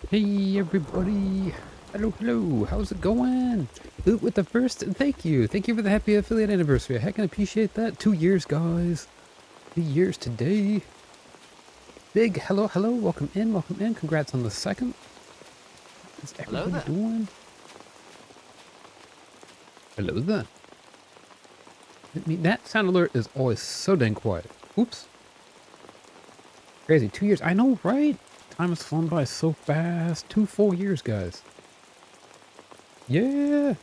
Hey everybody! Hello, hello! How's it going? Loot with the first, and thank you! Thank you for the happy affiliate anniversary. I heck, I appreciate that. 2 years, guys. 2 years today. Big hello, hello! Welcome in, welcome in. Congrats on the second. How's everybody doing? Hello there. I mean, that sound alert is always so dang quiet. Oops. Crazy. 2 years. I know, right? Time has flown by so fast. 2 full years, guys. Yeah!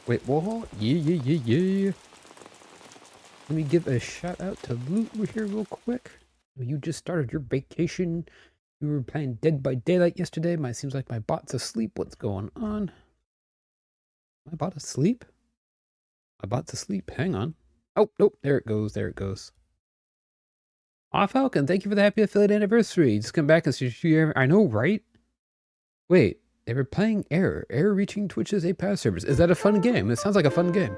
Wait, what? Yeah. Let me give a shout out to Loot here real quick. You just started your vacation. You were playing Dead by Daylight yesterday. Seems like my bot's asleep. What's going on? My bot asleep? My bot's asleep. Hang on. Oh, nope. There it goes. There it goes. Aw, Falcon, thank you for the happy affiliate anniversary. Just come back and see. I know, right? Wait, they were playing Error. Error reaching Twitch's API servers. Is that a fun game? It sounds like a fun game.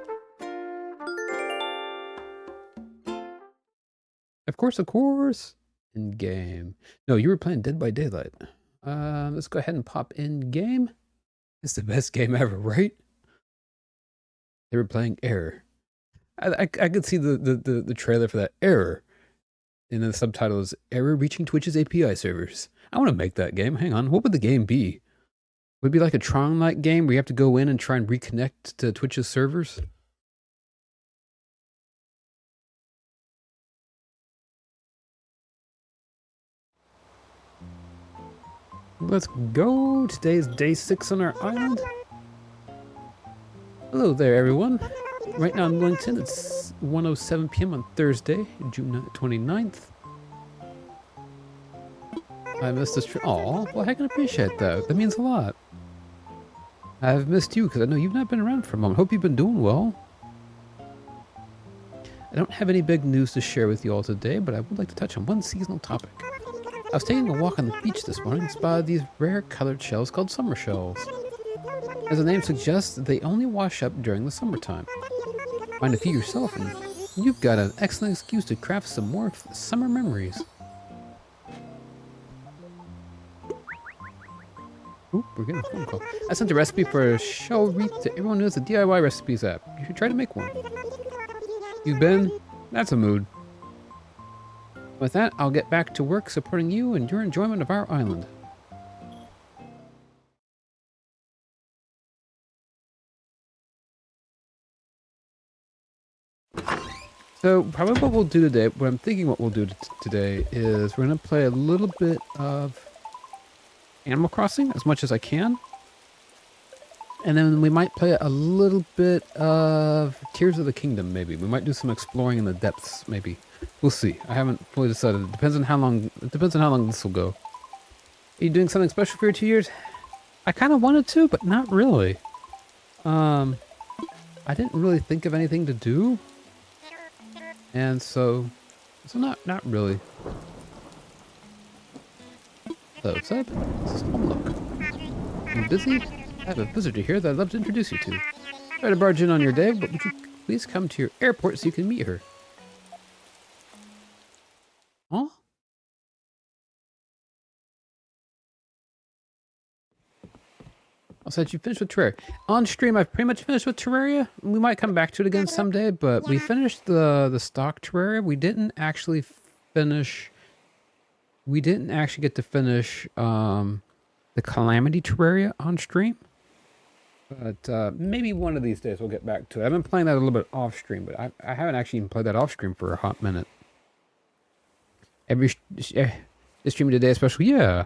Of course. In game. No, you were playing Dead by Daylight. Let's go ahead and pop in game. It's the best game ever, right? They were playing Error. I could see the trailer for that. Error. And the subtitle is Error reaching Twitch's API servers. I want to make that game. Hang on. What would the game be? Would it be like a Tron-like game where you have to go in and try and reconnect to Twitch's servers? Let's go. Today is day 6 on our island. Hello there, everyone. Right now in Woolington, it's 1:07 p.m. on Thursday, June 29th. I missed this trip. Aw, well, I can appreciate that. That means a lot. I've missed you because I know you've not been around for a moment. Hope you've been doing well. I don't have any big news to share with you all today, but I would like to touch on one seasonal topic. I was taking a walk on the beach this morning and spotted these rare colored shells called summer shells. As the name suggests, they only wash up during the summertime. Find a few yourself and you've got an excellent excuse to craft some more summer memories. Oop, we're getting a phone call. I sent a recipe for a shell wreath to everyone who has a DIY recipes app. You should try to make one. You've been? That's a mood. With that, I'll get back to work supporting you and your enjoyment of our island. So probably what we'll do today, what I'm thinking what we'll do today is we're going to play a little bit of Animal Crossing as much as I can. And then we might play a little bit of Tears of the Kingdom, maybe. We might do some exploring in the depths, maybe. We'll see. I haven't fully decided. It depends on how long this will go. Are you doing something special for your 2 years? I kind of wanted to, but not really. I didn't really think of anything to do. And so not really. Hello, Seb. This is Home Look. You busy? I have a visitor here that I'd love to introduce you to. Try to barge in on your day, but would you please come to your airport so you can meet her? Huh? I said you finished with Terraria. On stream, I've pretty much finished with Terraria. We might come back to it again someday, but we finished the stock Terraria. We didn't actually get to finish the Calamity Terraria on stream. But maybe one of these days we'll get back to it. I've been playing that a little bit off stream, but I haven't actually even played that off stream for a hot minute. This stream today especially, yeah.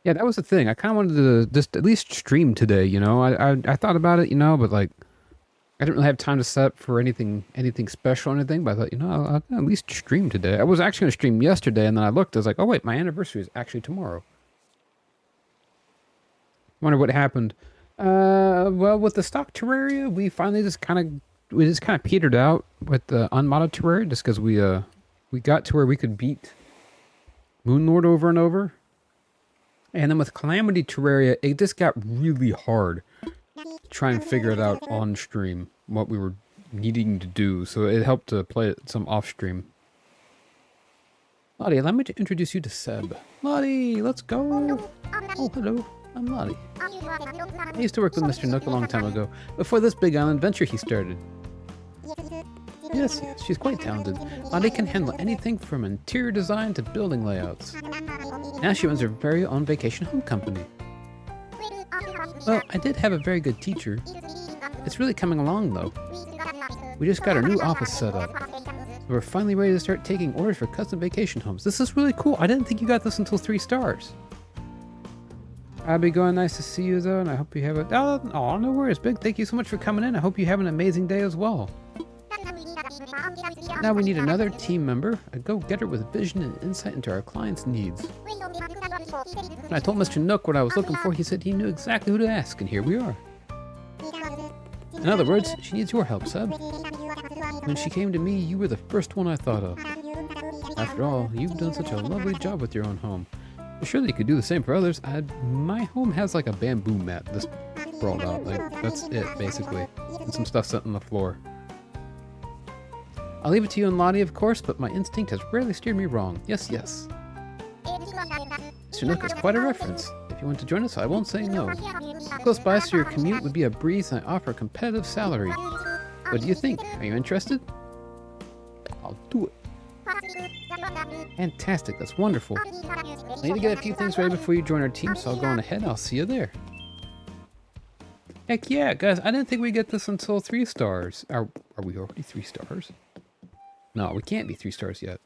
Yeah, that was the thing. I kind of wanted to just at least stream today, you know. I thought about it, you know, but like I didn't really have time to set up for anything special or anything. But I thought, you know, I'll at least stream today. I was actually going to stream yesterday, and then I looked. I was like, oh wait, my anniversary is actually tomorrow. Wonder what happened. Well, with the stock Terraria, we finally just kind of petered out with the unmodded Terraria, just because we got to where we could beat Moonlord over and over. And then with Calamity Terraria, it just got really hard to try and figure it out on stream, what we were needing to do. So it helped to play it some off stream. Lottie, allow me to introduce you to Seb. Lottie, let's go. Oh, hello. I'm Lottie. I used to work with Mr. Nook a long time ago, before this big island venture he started. Yes, she's quite talented. Lottie can handle anything from interior design to building layouts. Now she runs her very own vacation home company. Well, I did have a very good teacher. It's really coming along though. We just got our new office set up. We're finally ready to start taking orders for custom vacation homes. This is really cool. I didn't think you got this until 3 stars. I'll be going. Nice to see you though, and I hope you have a... Oh, no worries, Big. Thank you so much for coming in. I hope you have an amazing day as well. Now we need another team member, a go-getter with vision and insight into our clients' needs. When I told Mr. Nook what I was looking for, he said he knew exactly who to ask, and here we are. In other words, she needs your help, Seb. When she came to me, you were the first one I thought of. After all, you've done such a lovely job with your own home. Surely you could do the same for others. My home has like a bamboo mat this sprawled out. Like, that's it, basically. And some stuff set on the floor. I'll leave it to you and Lottie, of course, but my instinct has rarely steered me wrong. Yes, yes. Mr. Nook is quite a reference. If you want to join us, I won't say no. Close by, so your commute would be a breeze, and I offer a competitive salary. What do you think? Are you interested? I'll do it. Fantastic, that's wonderful. I need to get a few things ready before you join our team, so I'll go on ahead. I'll see you there. Heck yeah, guys, I didn't think we'd get this until 3 stars. Are we already 3 stars? No, we can't be 3 stars yet.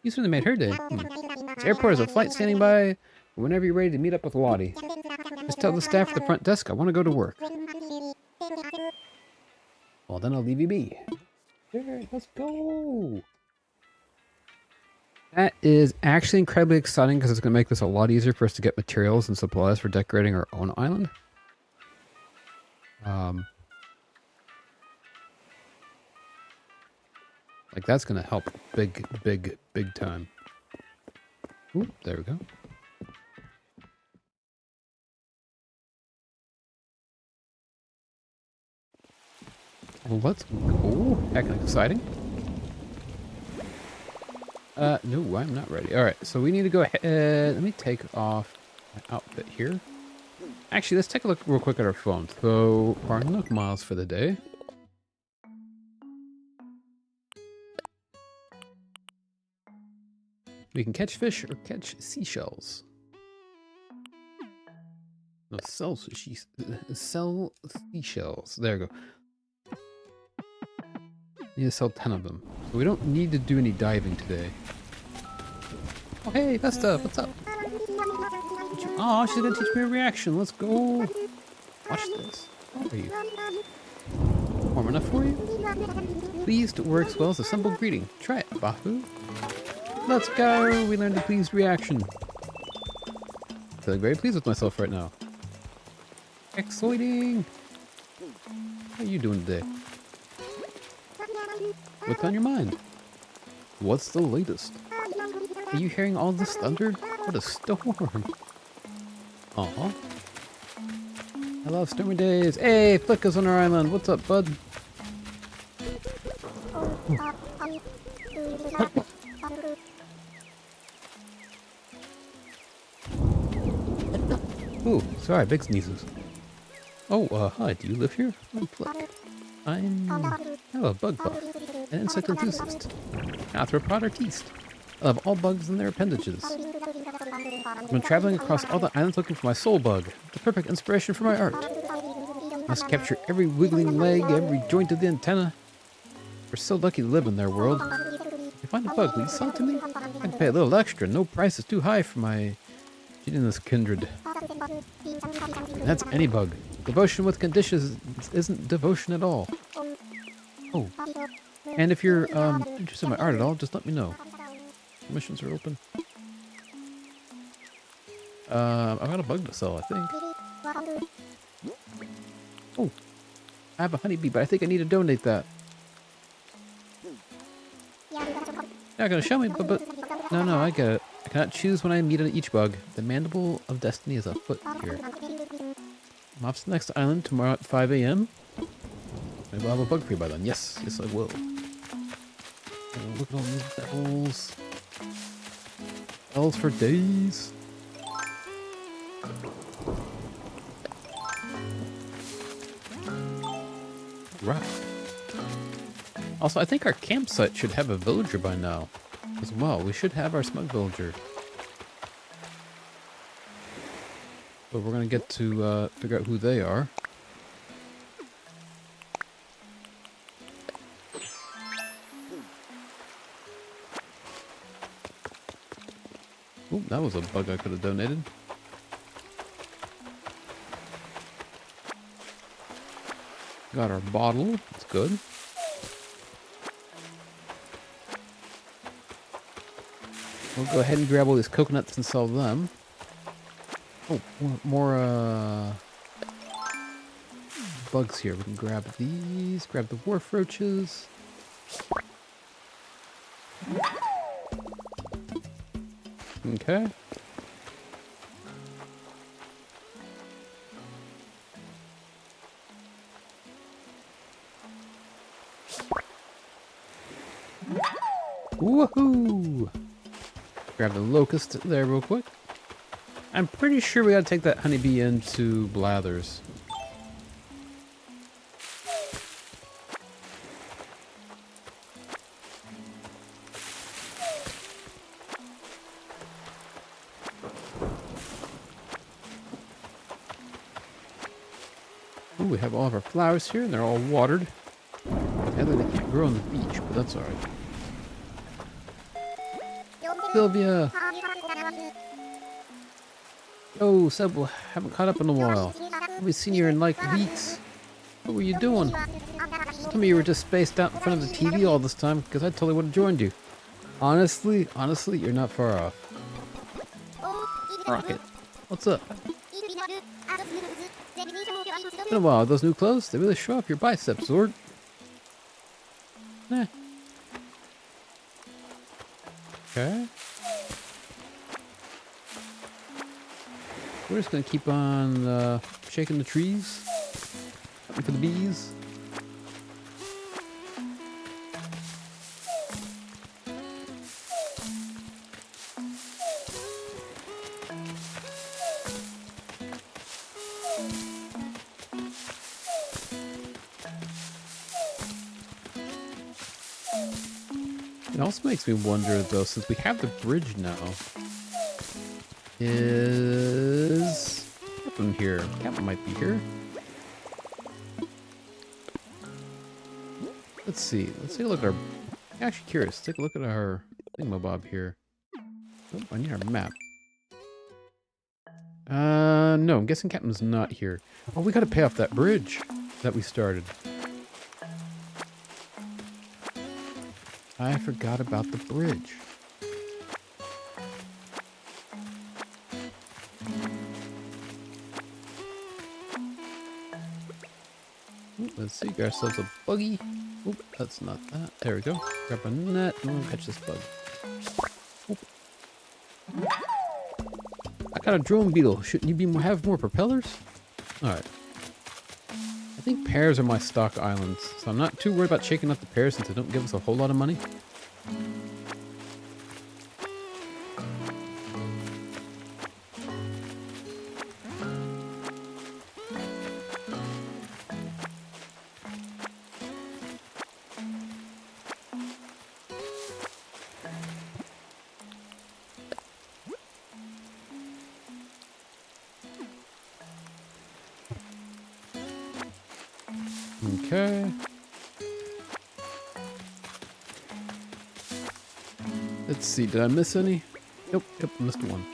You certainly made her day. This airport has a flight standing by whenever you're ready to meet up with Lottie. Just tell the staff at the front desk I want to go to work. Well, then I'll leave you be. There, let's go. That is actually incredibly exciting because it's going to make this a lot easier for us to get materials and supplies for decorating our own island. Like that's going to help big time. Ooh, there we go. Well, let's go. Heck, exciting. No, I'm not ready. All right, so we need to go ahead. Let me take off my outfit here. Actually, let's take a look real quick at our phone. So, our Nook miles for the day. We can catch fish or catch seashells. No, sell seashells. There we go. Need to sell 10 of them. So we don't need to do any diving today. Oh, hey, Vesta, what's up? Oh, she's gonna teach me a reaction. Let's go. Watch this. How are you? Warm enough for you? Pleased works well as a simple greeting. Try it, Bahu. Let's go. We learned a pleased reaction. Feeling very pleased with myself right now. Exciting. How are you doing today? What's on your mind? What's the latest? Are you hearing all this thunder? What a storm! Aw. I love stormy days. Hey, Flicka's on our island. What's up, bud? Ooh, sorry, big sneezes. Oh, hi, do you live here? I'm Flick. I'm a bug buff, an insect enthusiast, arthropod artiste. I love all bugs and their appendages. I've been traveling across all the islands looking for my soul bug, the perfect inspiration for my art. Must capture every wiggling leg, every joint of the antenna. We're so lucky to live in their world. If you find a bug, will you sell it to me? I can pay a little extra. No price is too high for my genius kindred. And that's any bug. Devotion with conditions isn't devotion at all. Oh. And if you're interested in my art at all, just let me know. Submissions are open. I've got a bug to sell, I think. Oh. I have a honeybee, but I think I need to donate that. You're not gonna show me, but no, I get it. I cannot choose when I meet each bug. The mandible of destiny is afoot here. I'm off to the next island tomorrow at 5 a.m. Maybe I'll have a bug for you by then. Yes, yes I will. Oh, look at all these bells. Bells for days. Right. Also, I think our campsite should have a villager by now as well. We should have our smug villager. But we're going to get to figure out who they are. Ooh, that was a bug I could have donated. Got our bottle. That's good. We'll go ahead and grab all these coconuts and sell them. Oh, more bugs here. We can grab these. Grab the wharf roaches. Okay. Woohoo! Grab the locust there real quick. I'm pretty sure we gotta take that honeybee into Blathers. Ooh, we have all of our flowers here, and they're all watered. Sadly, they can't grow on the beach, but that's alright. Sylvia! Oh, Seb, haven't caught up in a while. Haven't seen you in like weeks. What were you doing? Tell me you were just spaced out in front of the TV all this time, because I totally would have joined you. Honestly, you're not far off. Rocket, what's up? It's been a while. Those new clothes, they really show off your biceps, Zord. Eh. Okay. We're just gonna keep on shaking the trees. Looking for the bees. It also makes me wonder, though, since we have the bridge now, is Captain here? Captain might be here. Let's see. Let's take a look at our... I'm actually curious. Take a look at our thingamabob here. Oh, I need our map. No, I'm guessing Captain's not here. Oh, we gotta pay off that bridge that we started. I forgot about the bridge. Ooh, let's see, get ourselves a buggy. Oop, that's not that. There we go. Grab a net and we'll catch this bug. Oop. I got a drone beetle. Shouldn't you have more propellers? Alright. I think pears are my stock islands, so I'm not too worried about shaking up the pears since they don't give us a whole lot of money. Okay. Let's see, did I miss any? Nope, yep, missed one.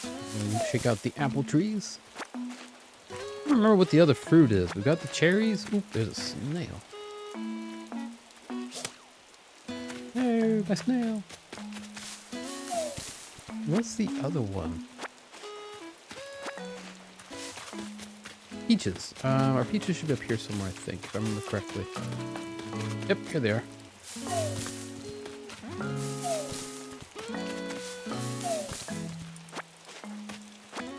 And check out the apple trees. I don't remember what the other fruit is. We got the cherries. Oop, there's a snail. Hey, my snail. What's the other one? Peaches. Our peaches should be up here somewhere, I think, if I remember correctly. Yep, here they are.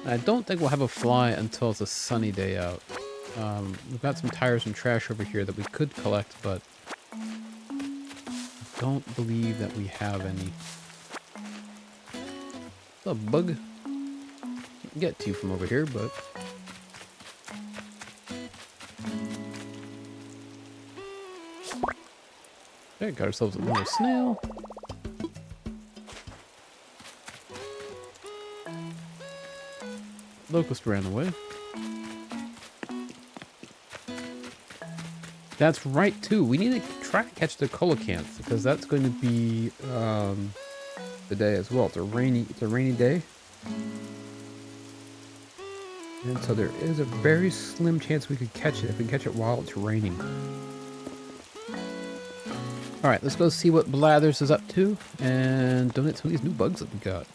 I don't think we'll have a fly until it's a sunny day out. We've got some tires and trash over here that we could collect, but I don't believe that we have any. What's up, bug? Can't get to you from over here, but... Okay, got ourselves a little snail. Locust ran away. That's right, too. We need to try to catch the coelacanth, because that's going to be the day as well. It's a rainy day. And so there is a very slim chance we could catch it if we can catch it while it's raining. Alright, let's go see what Blathers is up to and donate some of these new bugs that we got.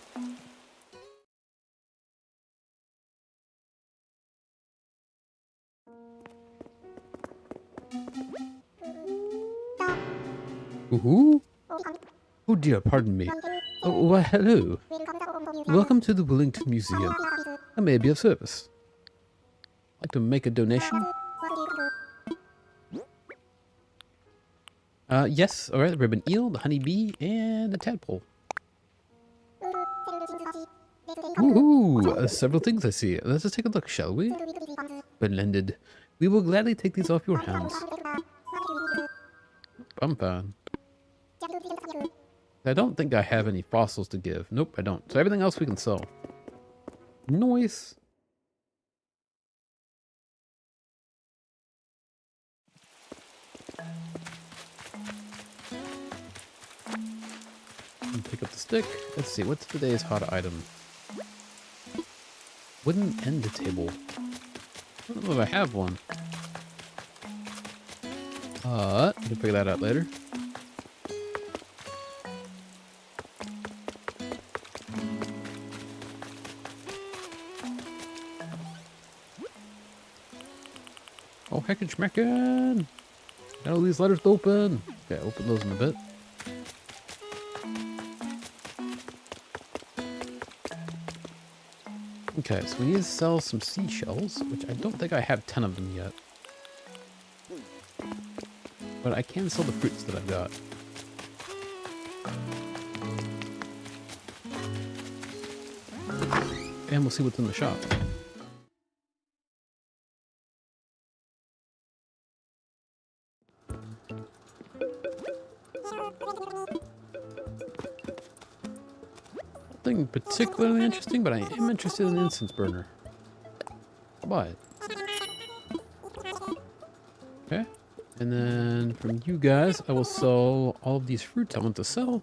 Ooh. Oh dear, pardon me. Oh, well, hello. Welcome to the Woolington Museum. I may be of service. Like to make a donation? Yes. Alright, the ribbon eel, the honeybee, and the tadpole. Ooh, several things I see. Let's just take a look, shall we? Splendid. We will gladly take these off your hands. Bumpan. I don't think I have any fossils to give. Nope, I don't. So everything else we can sell. Nice. Pick up the stick. Let's see, what's today's hot item? Wooden end table. I don't know if I have one. We'll figure that out later. Oh, heckin' schmeckin'! Got all these letters to open. Okay, open those in a bit. Okay, so we need to sell some seashells, which I don't think I have 10 of them yet. But I can sell the fruits that I've got. And we'll see what's in the shop. Nothing particularly interesting, but I am interested in an incense burner. I'll buy it. Okay. And then from you guys, I will sell all of these fruits I want to sell.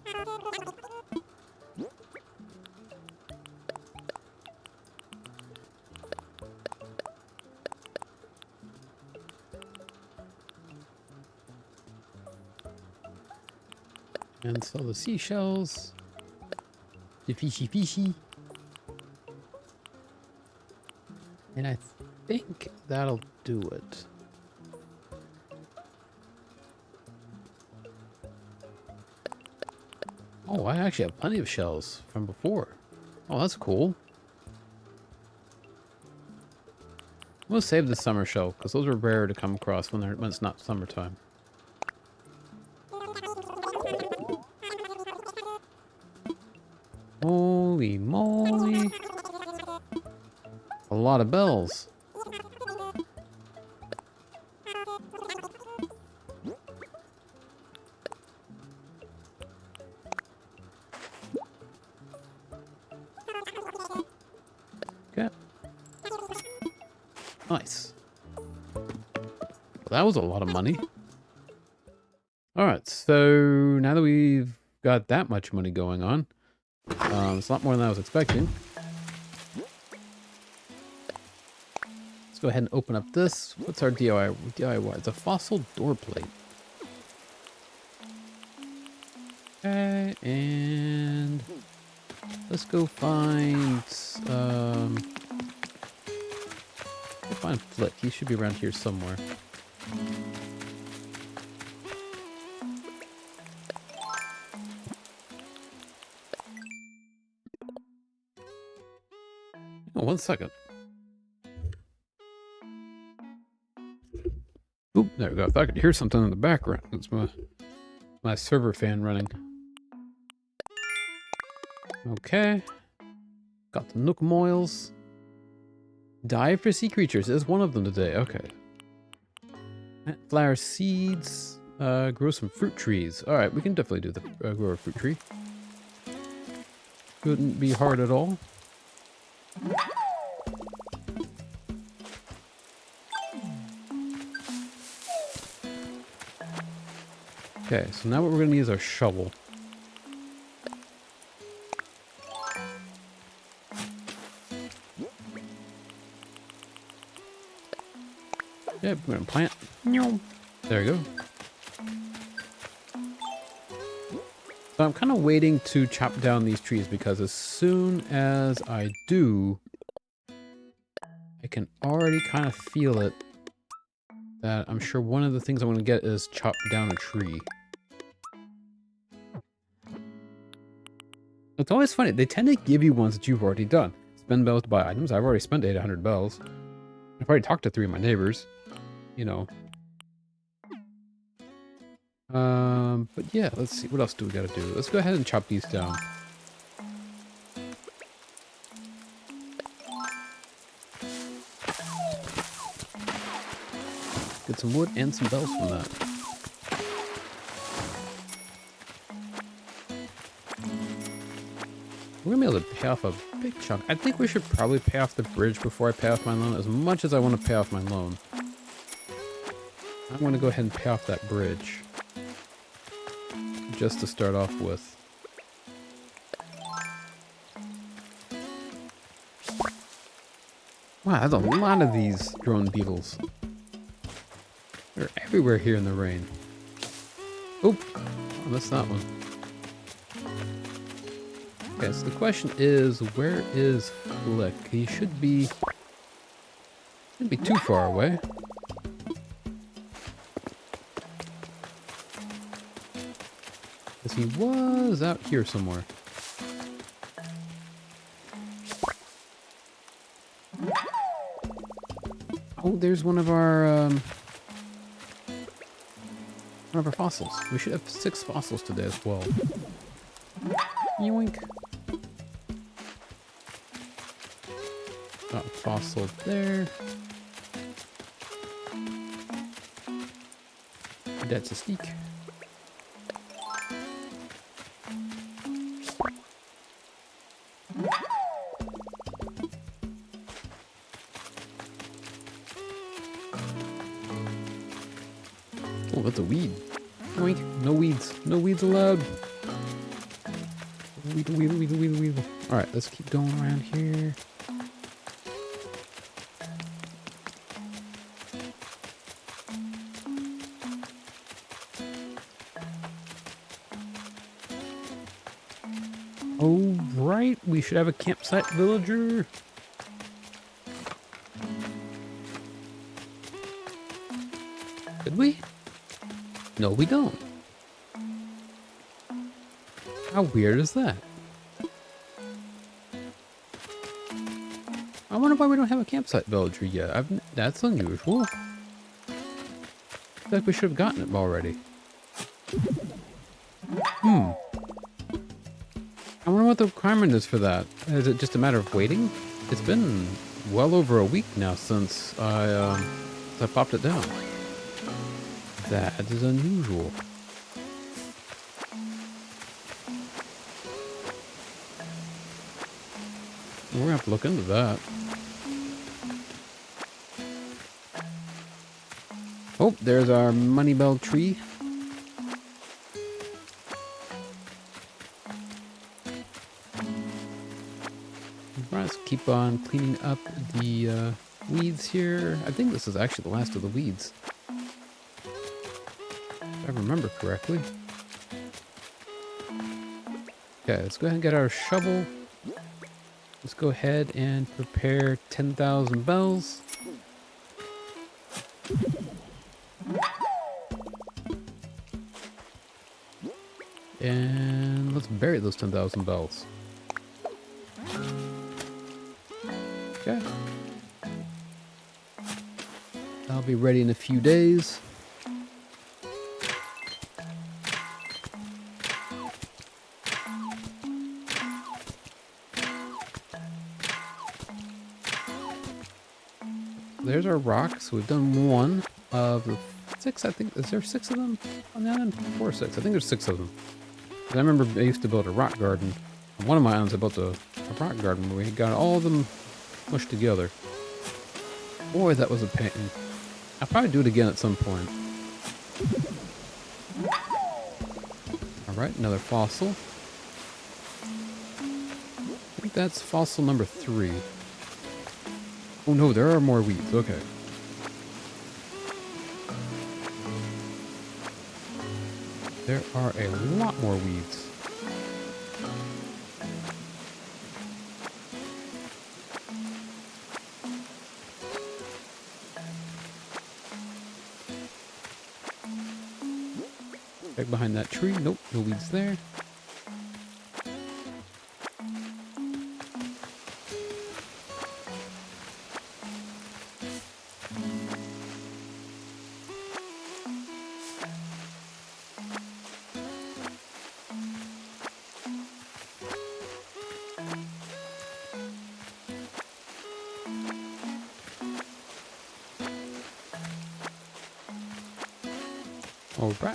And sell the seashells. The fishy. And I think that'll do it. Oh, I actually have plenty of shells from before. Oh, that's cool. We'll save the summer shell, because those are rare to come across when it's not summertime. Holy moly. A lot of bells. Okay. Nice. Well, that was a lot of money. Alright, so now that we've got that much money going on, it's a lot more than I was expecting. Let's go ahead and open up this. What's our DIY? It's a fossil door plate. Okay, and let's go find Flick. He should be around here somewhere. 1 second. Oop, there we go. I thought I could hear something in the background. It's my server fan running. Okay. Got the Nook Moils. Dive for sea creatures is one of them today. Okay. Plant flower seeds. Grow some fruit trees. Alright, we can definitely do the grow a fruit tree. Couldn't be hard at all. Okay, so now what we're going to need is our shovel. Yeah, we're going to plant. There we go. So I'm kind of waiting to chop down these trees because as soon as I do, I can already kind of feel it. That I'm sure one of the things I want to get is chop down a tree. It's always funny. They tend to give you ones that you've already done. Spend bells to buy items. I've already spent 800 bells. I've already talked to 3 of my neighbors. You know. But yeah, let's see. What else do we got to do? Let's go ahead and chop these down. Get some wood and some bells from that. We're going to be able to pay off a big chunk. I think we should probably pay off the bridge before I pay off my loan. As much as I want to pay off my loan, I want to go ahead and pay off that bridge. Just to start off with. Wow, there's a lot of these drone beetles. They're everywhere here in the rain. Oop, I missed that one. Okay, so the question is, where is Flick? He shouldn't be too far away. Because he was out here somewhere. Oh, there's one of our fossils. We should have 6 fossils today as well. Yoink. Got a fossil there. That's a steak. Oh, that's a weed. Yoink. No weeds. No weeds allowed. Weed. Alright, let's keep going around here. Oh, right. We should have a campsite villager. Did we? No, we don't. How weird is that? I wonder why we don't have a campsite villager yet. That's unusual. I feel like we should have gotten it already. I wonder what the requirement is for that. Is it just a matter of waiting? It's been well over a week now since I popped it down. That is unusual. We're gonna have to look into that. Oh, there's our money bell tree. Let's keep on cleaning up the weeds here. I think this is actually the last of the weeds. If I remember correctly. Okay, let's go ahead and get our shovel. Let's go ahead and prepare 10,000 bells. And let's bury those 10,000 bells. be ready in a few days. There's our rock. So we've done one of the 6, I think. Is there 6 of them on the island? 4 or 6. I think there's 6 of them. I remember I used to build a rock garden. On one of my islands I built a rock garden where we got all of them mushed together. Boy, that was a pain. I'll probably do it again at some point. Alright, another fossil. I think that's fossil number 3. Oh no, there are more weeds. Okay. There are a lot more weeds. Back behind that tree. Nope, no weeds there.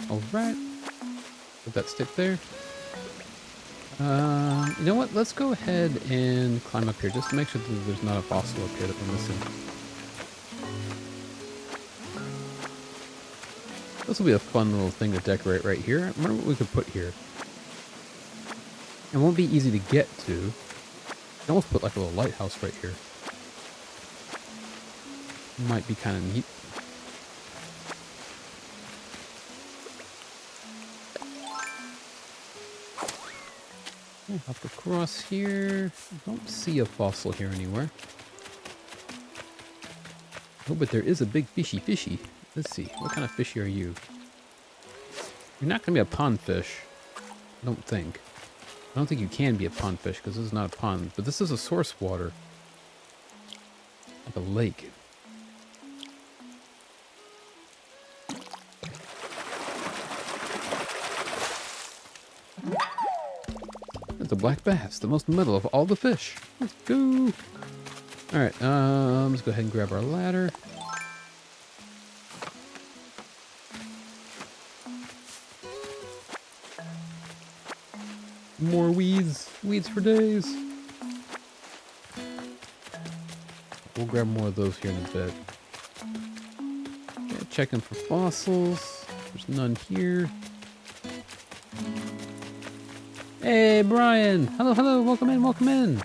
Alright. Put that stick there. You know what? Let's go ahead and climb up here just to make sure that there's not a fossil up here that we're missing. This will be a fun little thing to decorate right here. I wonder what we could put here. It won't be easy to get to. You can almost put like a little lighthouse right here. Might be kind of neat. Hop across here. Don't see a fossil here anywhere. Oh, but there is a big fishy. Let's see. What kind of fishy are you? You're not going to be a pond fish. I don't think. I don't think you can be a pond fish because this is not a pond. But this is a source water. Like a lake. It's a black bass, the most metal of all the fish. Let's go. Alright, let's go ahead and grab our ladder. More weeds. Weeds for days. We'll grab more of those here in a bit. Okay, checking for fossils. There's none here. Hey, Brian! Hello, welcome in.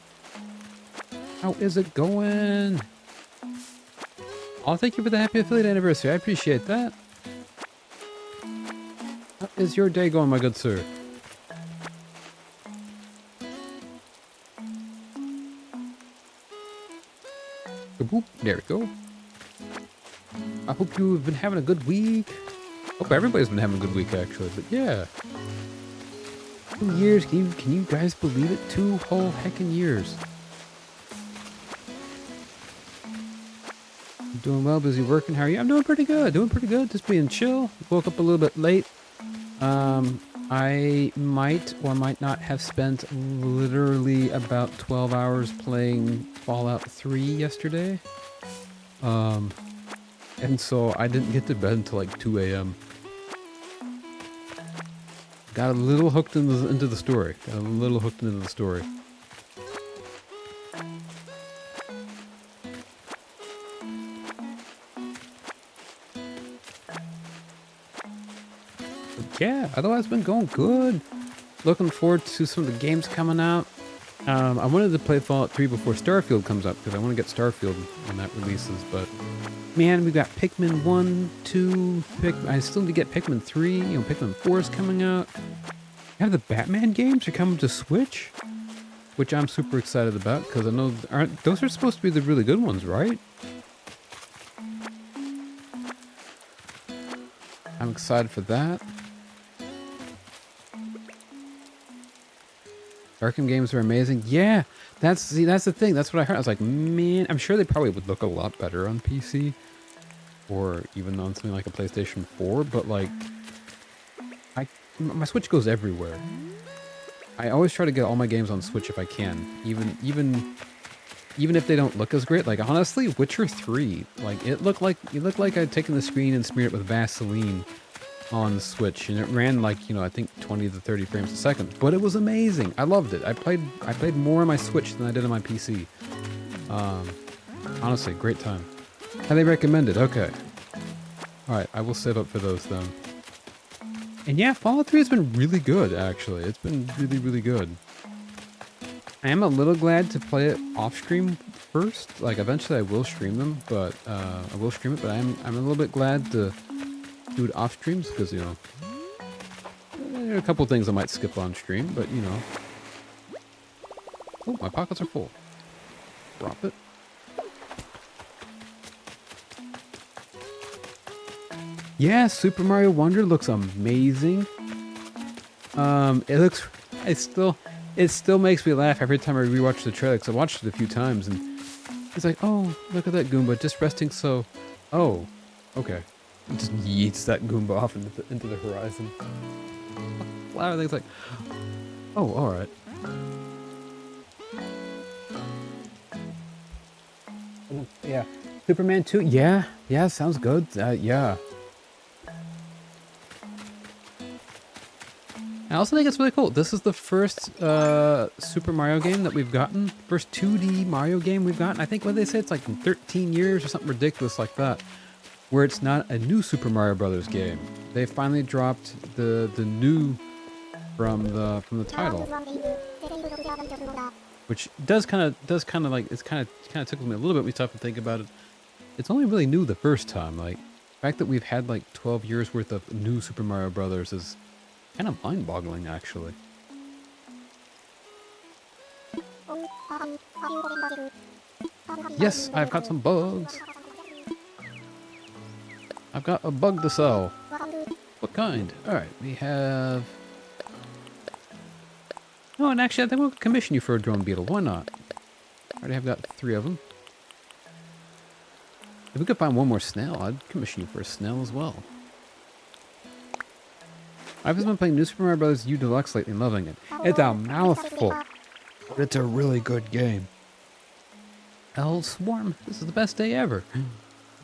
How is it going? Oh, thank you for the happy affiliate anniversary. I appreciate that. How is your day going, my good sir? Boop, there we go. I hope you've been having a good week. Hope everybody's been having a good week, actually. But yeah. 2 years, can you guys believe it? 2 whole heckin' years. Doing well, busy working. How are you? I'm doing pretty good. Just being chill. Woke up a little bit late. I might or might not have spent literally about 12 hours playing Fallout 3 yesterday. And so I didn't get to bed until like 2 a.m. Got a little hooked into the story. But yeah, otherwise it's been going good. Looking forward to some of the games coming out. I wanted to play Fallout 3 before Starfield comes up because I want to get Starfield when that releases, but man, we got Pikmin 1, 2, I still need to get Pikmin 3, Pikmin 4 is coming out. Yeah, the Batman games are coming to Switch, which I'm super excited about because I know those are supposed to be the really good ones, right? I'm excited for that. Arkham games are amazing. Yeah, that's the thing. That's what I heard. I was like, man, I'm sure they probably would look a lot better on PC. or even on something like a PlayStation 4, but like, my Switch goes everywhere. I always try to get all my games on Switch if I can, even if they don't look as great. Like honestly, Witcher 3, like it looked like I'd taken the screen and smeared it with Vaseline on the Switch, and it ran like, you know, I think 20 to 30 frames a second, but it was amazing. I loved it. I played more on my Switch than I did on my PC. Honestly, great time. Highly recommended. Okay. All right, I will save up for those then. And yeah, Fallout 3 has been really good, actually. It's been really, really good. I am a little glad to play it off stream first. Like eventually I will stream them, but I will stream it, but I'm a little bit glad to do it off streams because, you know, there are a couple things I might skip on stream, but you know. Oh, my pockets are full. Drop it. Yeah, Super Mario Wonder looks amazing. It still makes me laugh every time I rewatch the trailer, because I watched it a few times, and it's like, oh, look at that Goomba, just resting so... Oh, okay. It just yeets that Goomba off into the horizon. Flower thing's like, oh, alright. Yeah. Superman 2, yeah, sounds good, yeah. I also think it's really cool. This is the first Super Mario game that we've gotten. First 2D Mario game we've gotten. I think what they say it's like in 13 years or something ridiculous like that. Where it's not a new Super Mario Brothers game. They finally dropped the new from the title. Which does kind of like it's kind of tickles me a little bit when we stop and think about it. It's only really new the first time. Like the fact that we've had like 12 years worth of new Super Mario Brothers is kind of mind-boggling, actually. Yes, I've got some bugs. I've got a bug to sell. What kind? Alright, we have... Oh, and actually, I think we'll commission you for a drone beetle. Why not? I already have got 3 of them. If we could find one more snail, I'd commission you for a snail as well. I've just been playing New Super Mario Bros. U Deluxe lately and loving it. It's a mouthful, but it's a really good game. L Swarm, this is the best day ever.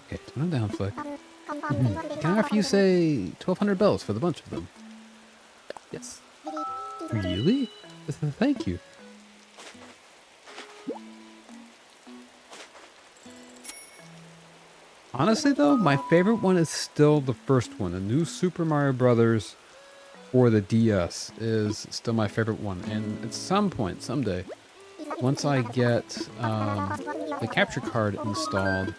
Okay, turn them down, Flick. Can I offer you, say, 1,200 bells for the bunch of them? Yes. Really? Thank you. Honestly, though, my favorite one is still the first one. The New Super Mario Brothers for the DS is still my favorite one. And at some point, someday, once I get the capture card installed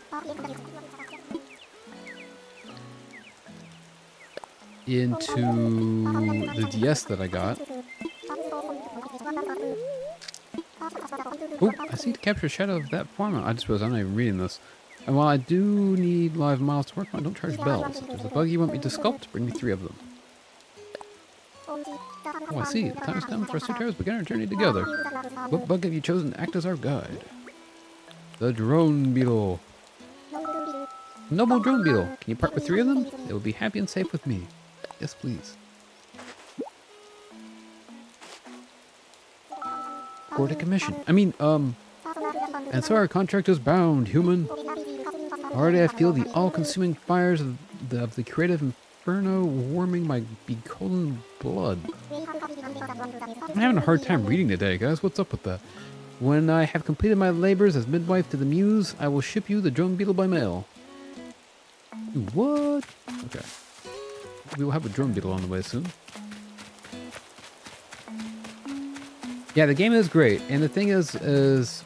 into the DS that I got. Oh, I see the capture shadow of that form. I just realized I'm not even reading this. And while I do need live miles to work on, don't charge bells. If there's a bug you want me to sculpt, bring me 3 of them. Oh, I see. The time has come for us 2 heroes to begin our journey together. What bug have you chosen to act as our guide? The drone beetle. Noble drone beetle. Can you part with 3 of them? They will be happy and safe with me. Yes, please. Or to commission. And so our contract is bound, human. Already I feel the all-consuming fires of the creative inferno warming my becooling blood. I'm having a hard time reading today, guys. What's up with that? When I have completed my labors as midwife to the muse, I will ship you the drone beetle by mail. What? Okay. We will have a drone beetle on the way soon. Yeah, the game is great, and the thing is so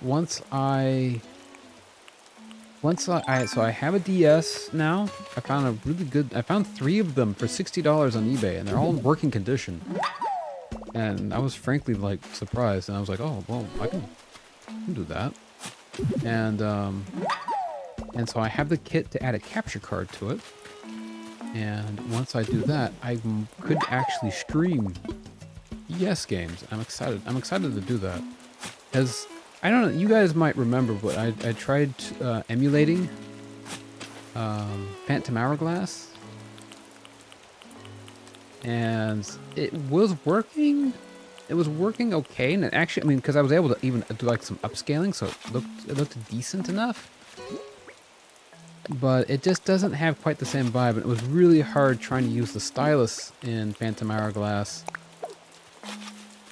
I have a DS now. I found 3 of them for $60 on eBay, and they're all in working condition. And I was frankly like surprised, and I was like, oh well, I can do that. And so I have the kit to add a capture card to it. And once I do that, I could actually stream DS games. I'm excited to do that. As I don't know, you guys might remember, but I tried emulating Phantom Hourglass. And it was working. It was working okay. And it actually, I mean, because I was able to even do like some upscaling, so it looked decent enough. But it just doesn't have quite the same vibe. And it was really hard trying to use the stylus in Phantom Hourglass,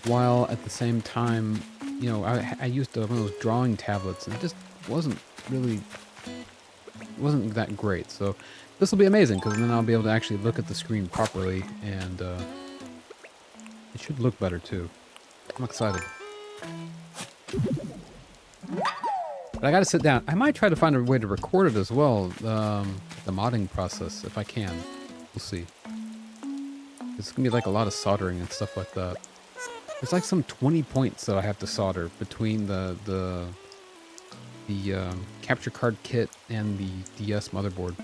while at the same time, you know, I used one of those drawing tablets, and it just wasn't that great. So this will be amazing, because then I'll be able to actually look at the screen properly, and it should look better too. I'm excited. But I gotta sit down. I might try to find a way to record it as well, the modding process, if I can. We'll see. It's gonna be like a lot of soldering and stuff like that. There's like some 20 points that I have to solder between the capture card kit and the DS motherboard.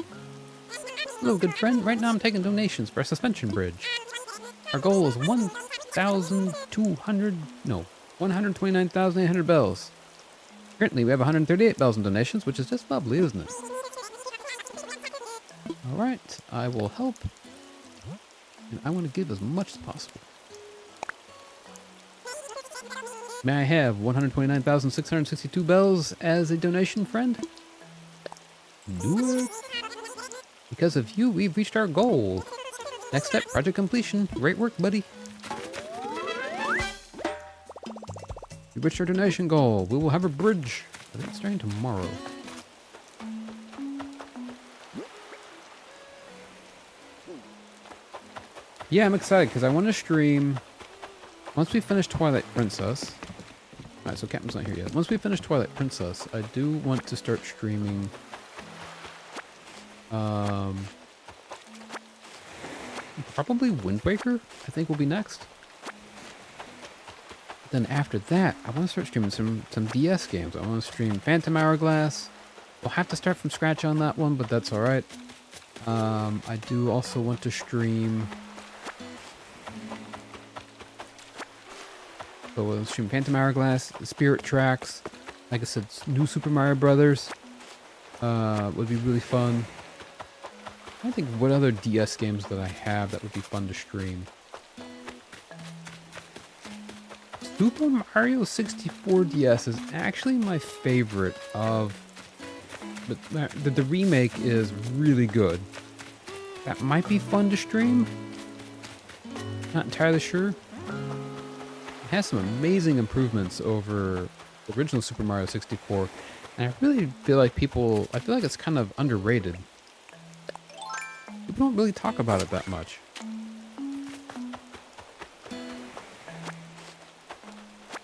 Hello, good friend. Right now I'm taking donations for a suspension bridge. Our goal is 129,800 bells. Currently, we have 138 bells in donations, which is just lovely, isn't it? Alright, I will help. And I want to give as much as possible. May I have 129,662 bells as a donation, friend? Do it. Because of you, we've reached our goal. Next step, project completion. Great work, buddy. We reached our donation goal. We will have a bridge. I think it's starting tomorrow. Yeah, I'm excited because I want to stream. Once we finish Twilight Princess. Alright, so Captain's not here yet. Once we finish Twilight Princess, I do want to start streaming. Probably Wind Waker, I think will be next. Then after that, I want to start streaming some DS games. I want to stream Phantom Hourglass. We'll have to start from scratch on that one, but that's alright. I do also want to stream... So we'll stream Phantom Hourglass, Spirit Tracks. Like I said, new Super Mario Brothers would be really fun. I think what other DS games that I have that would be fun to stream. Super Mario 64 DS is actually my favorite of... But the remake is really good. That might be fun to stream. Not entirely sure. It has some amazing improvements over the original Super Mario 64. And I really feel like I feel like it's kind of underrated. People don't really talk about it that much.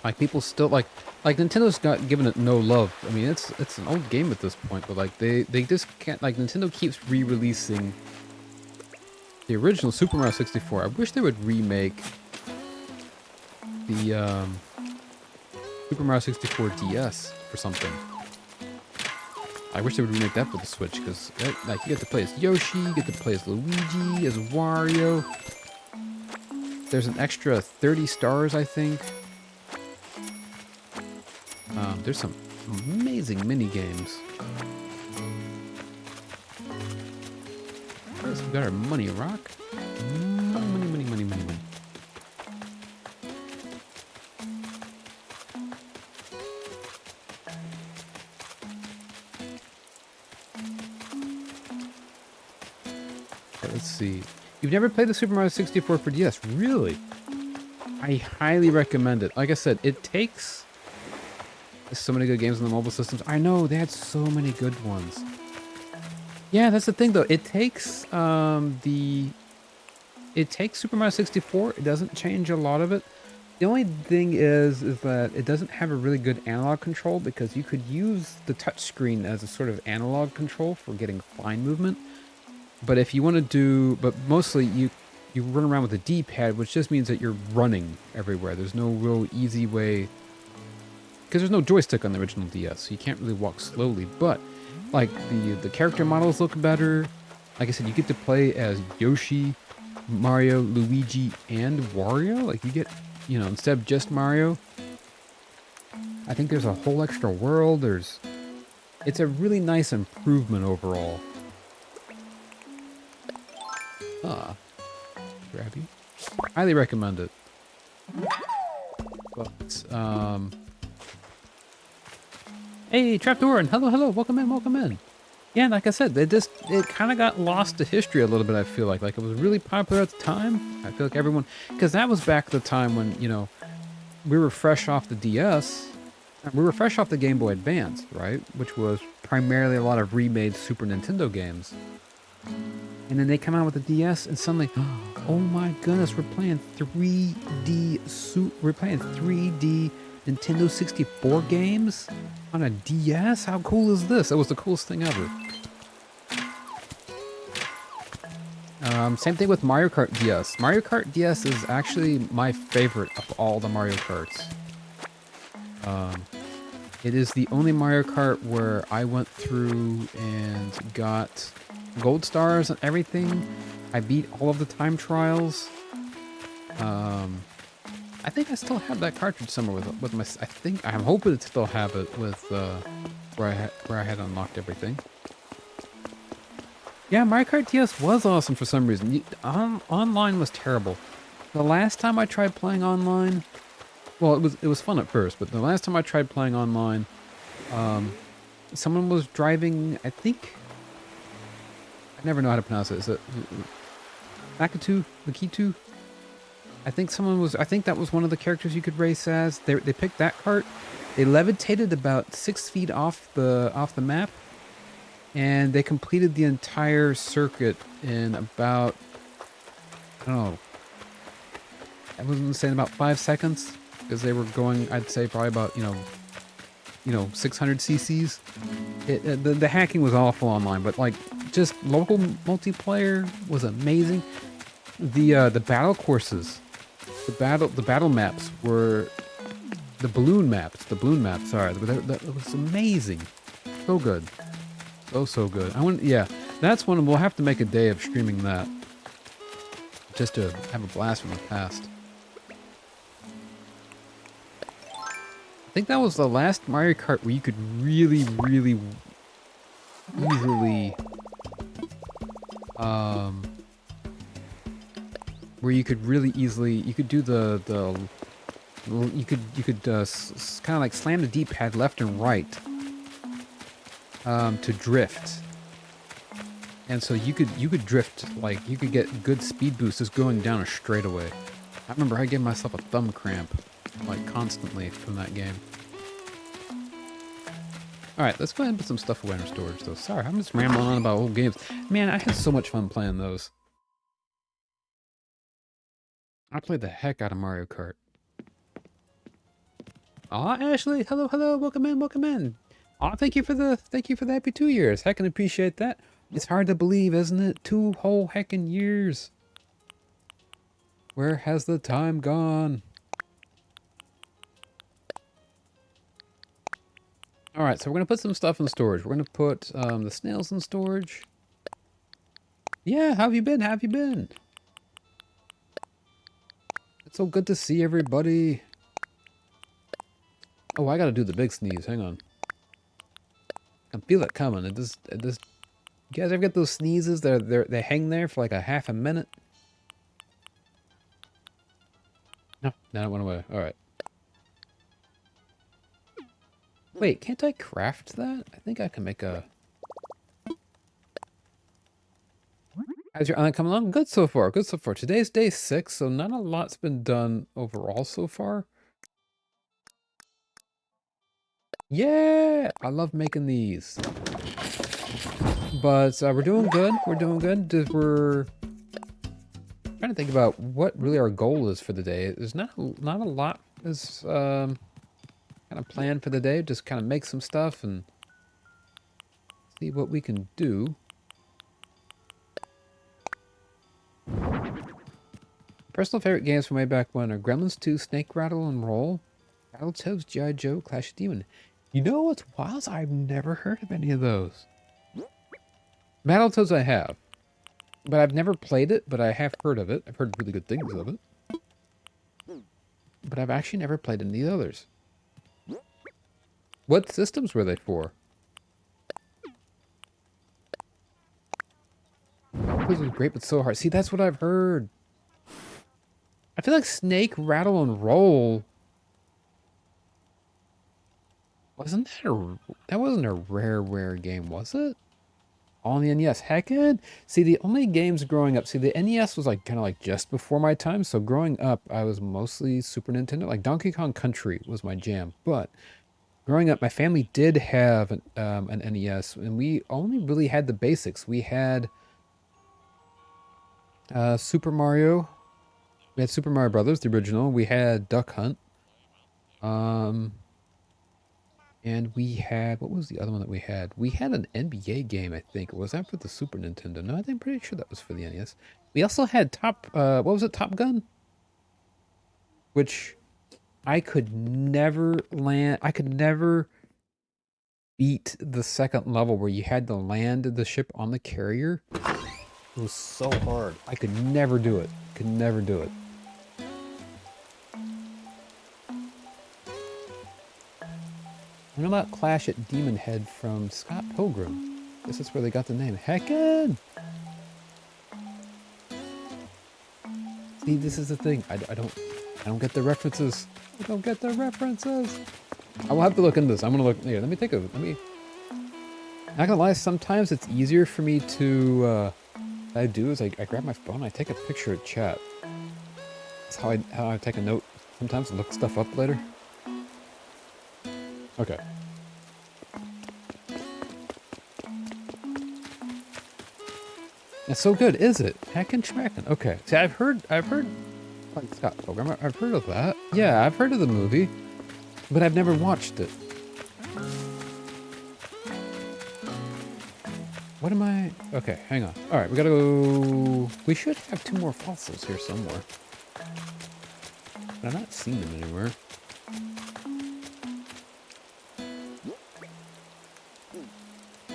Like people still like Nintendo's got given it no love. I mean, it's an old game at this point, but like they just can't, like Nintendo keeps re-releasing the original Super Mario 64. I wish they would remake the Super Mario 64 DS or something. I wish they would remake that for the Switch, because like you get to play as Yoshi, you get to play as Luigi, as Wario. There's an extra 30 stars, I think. There's some amazing mini games. First, we got our money rock. Money. Let's see. You've never played the Super Mario 64 for DS? Really? I highly recommend it. Like I said, it takes... There's so many good games on the mobile systems. I know, they had so many good ones. Yeah, that's the thing though. It takes Super Mario 64. It doesn't change a lot of it. The only thing is that it doesn't have a really good analog control, because you could use the touchscreen as a sort of analog control for getting fine movement. But if you want to do, but mostly you run around with a D-pad, which just means that you're running everywhere. There's no real easy way, because there's no joystick on the original DS, so you can't really walk slowly. But like the character models look better. Like I said, you get to play as Yoshi, Mario, Luigi, and Wario. Like you get, you know, instead of just Mario, I think there's a whole extra world. It's a really nice improvement overall. Ah, grab you. Highly recommend it. But, hey, trapdoor, and hello, welcome in. Yeah, like I said, it kind of got lost to history a little bit, I feel like. Like, it was really popular at the time. I feel like everyone, because that was back at the time when, you know, we were fresh off the DS. We were fresh off the Game Boy Advance, right? Which was primarily a lot of remade Super Nintendo games. And then they come out with the DS, and suddenly, oh my goodness, we're playing 3D Nintendo 64 games on a DS? How cool is this? That was the coolest thing ever. Same thing with Mario Kart DS. Mario Kart DS is actually my favorite of all the Mario Karts. It is the only Mario Kart where I went through and got gold stars and everything. I beat all of the time trials. I think I still have that cartridge somewhere with my. I'm hoping to still have it with where I had unlocked everything. Yeah, Mario Kart DS was awesome for some reason. Online was terrible. The last time I tried playing online, well, it was fun at first, but the last time I tried playing online, someone was driving. I think I never know how to pronounce it. Is it Lakitu? I think that was one of the characters you could race as. They picked that cart. They levitated about 6 feet off the map, and they completed the entire circuit in about, I don't know, I wasn't saying about 5 seconds, because they were going, I'd say probably about, 600 cc's. The hacking was awful online, but like just local multiplayer was amazing. The battle courses, the battle maps were the balloon maps. Sorry, that was amazing. So good, so good. That's one. We'll have to make a day of streaming that, just to have a blast from the past. I think that was the last Mario Kart where you could really, really easily, where you could really easily, you could do you could kind of like slam the D-pad left and right to drift. And so you could drift, like you could get good speed boosts just going down a straightaway. I remember I gave myself a thumb cramp like constantly from that game. Alright, let's go ahead and put some stuff away in our storage though. Sorry, I'm just rambling on about old games. Man, I had so much fun playing those. I played the heck out of Mario Kart. Aw, Ashley, hello, welcome in. Aw, thank you for the happy 2 years. Heckin' appreciate that. It's hard to believe, isn't it? 2 whole heckin' years. Where has the time gone? Alright, so we're going to put some stuff in storage. We're going to put the snails in storage. Yeah, how have you been? It's so good to see everybody. Oh, I got to do the big sneeze. Hang on. I can feel it coming. It just... You guys ever get those sneezes? They hang there for like a half a minute? No, now it went away. Alright. Wait, can't I craft that? I think I can make a... How's your island coming along? Good so far, Today's day 6, so not a lot's been done overall so far. Yeah! I love making these. But we're doing good. We're trying to think about what really our goal is for the day. There's not a lot is kind of planned for the day. Just kind of make some stuff and see what we can do. Personal favorite games from way back when are Gremlins 2, Snake Rattle and Roll, Battletoads, G.I. Joe, Clash of Demon. You know what's wild? I've never heard of any of those. Battletoads I have, but I've never played it, but I have heard of it. I've heard really good things of it. But I've actually never played any of the others. What systems were they for? quiz was great, but so hard. See, that's what I've heard. I feel like Snake, Rattle, and Roll that wasn't a rare game, was it? All on the NES. Heckin'. See, the only games growing up, the NES was like kind of like just before my time. So growing up, I was mostly Super Nintendo. Like Donkey Kong Country was my jam. But growing up, my family did have an NES, and we only really had the basics. We had Super Mario. We had Super Mario Brothers, the original. We had Duck Hunt. And we had, what was the other one that we had? We had an NBA game, I think. Was that for the Super Nintendo? No, I'm pretty sure that was for the NES. We also had what was it? Top Gun? Which I could never beat the second level where you had to land the ship on the carrier. It was so hard. I could never do it. Could never do it. I know about Clash at Demon Head from Scott Pilgrim. This is where they got the name. Heckin'! See, this is the thing. I don't get the references. I don't get the references. I will have to look into this. I'm gonna look here. Not gonna lie, sometimes it's easier for me to what I do is I grab my phone, I take a picture of chat. That's how I take a note. Sometimes look stuff up later. Okay. It's so good, is it? Heckin' schmackin'. Okay. See, I've heard like Scott Pilgrim. I've heard of that. Yeah, I've heard of the movie, but I've never watched it. What am I? Okay, hang on. All right, we gotta go. We should have 2 more fossils here somewhere. But I'm not seeing them anywhere.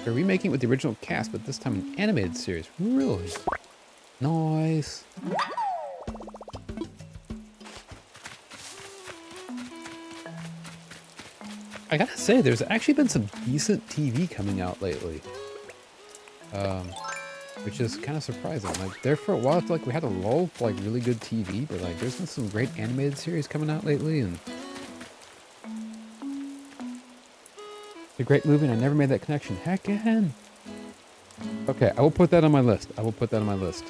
They're remaking it with the original cast, but this time an animated series. Really? Nice. I gotta say, there's actually been some decent TV coming out lately. Which is kind of surprising. Like, there for a while, I feel like we had a lull for, like, really good TV, but, like, there's been some great animated series coming out lately, and it's a great movie, and I never made that connection. Heck again. Okay, I will put that on my list. I will put that on my list.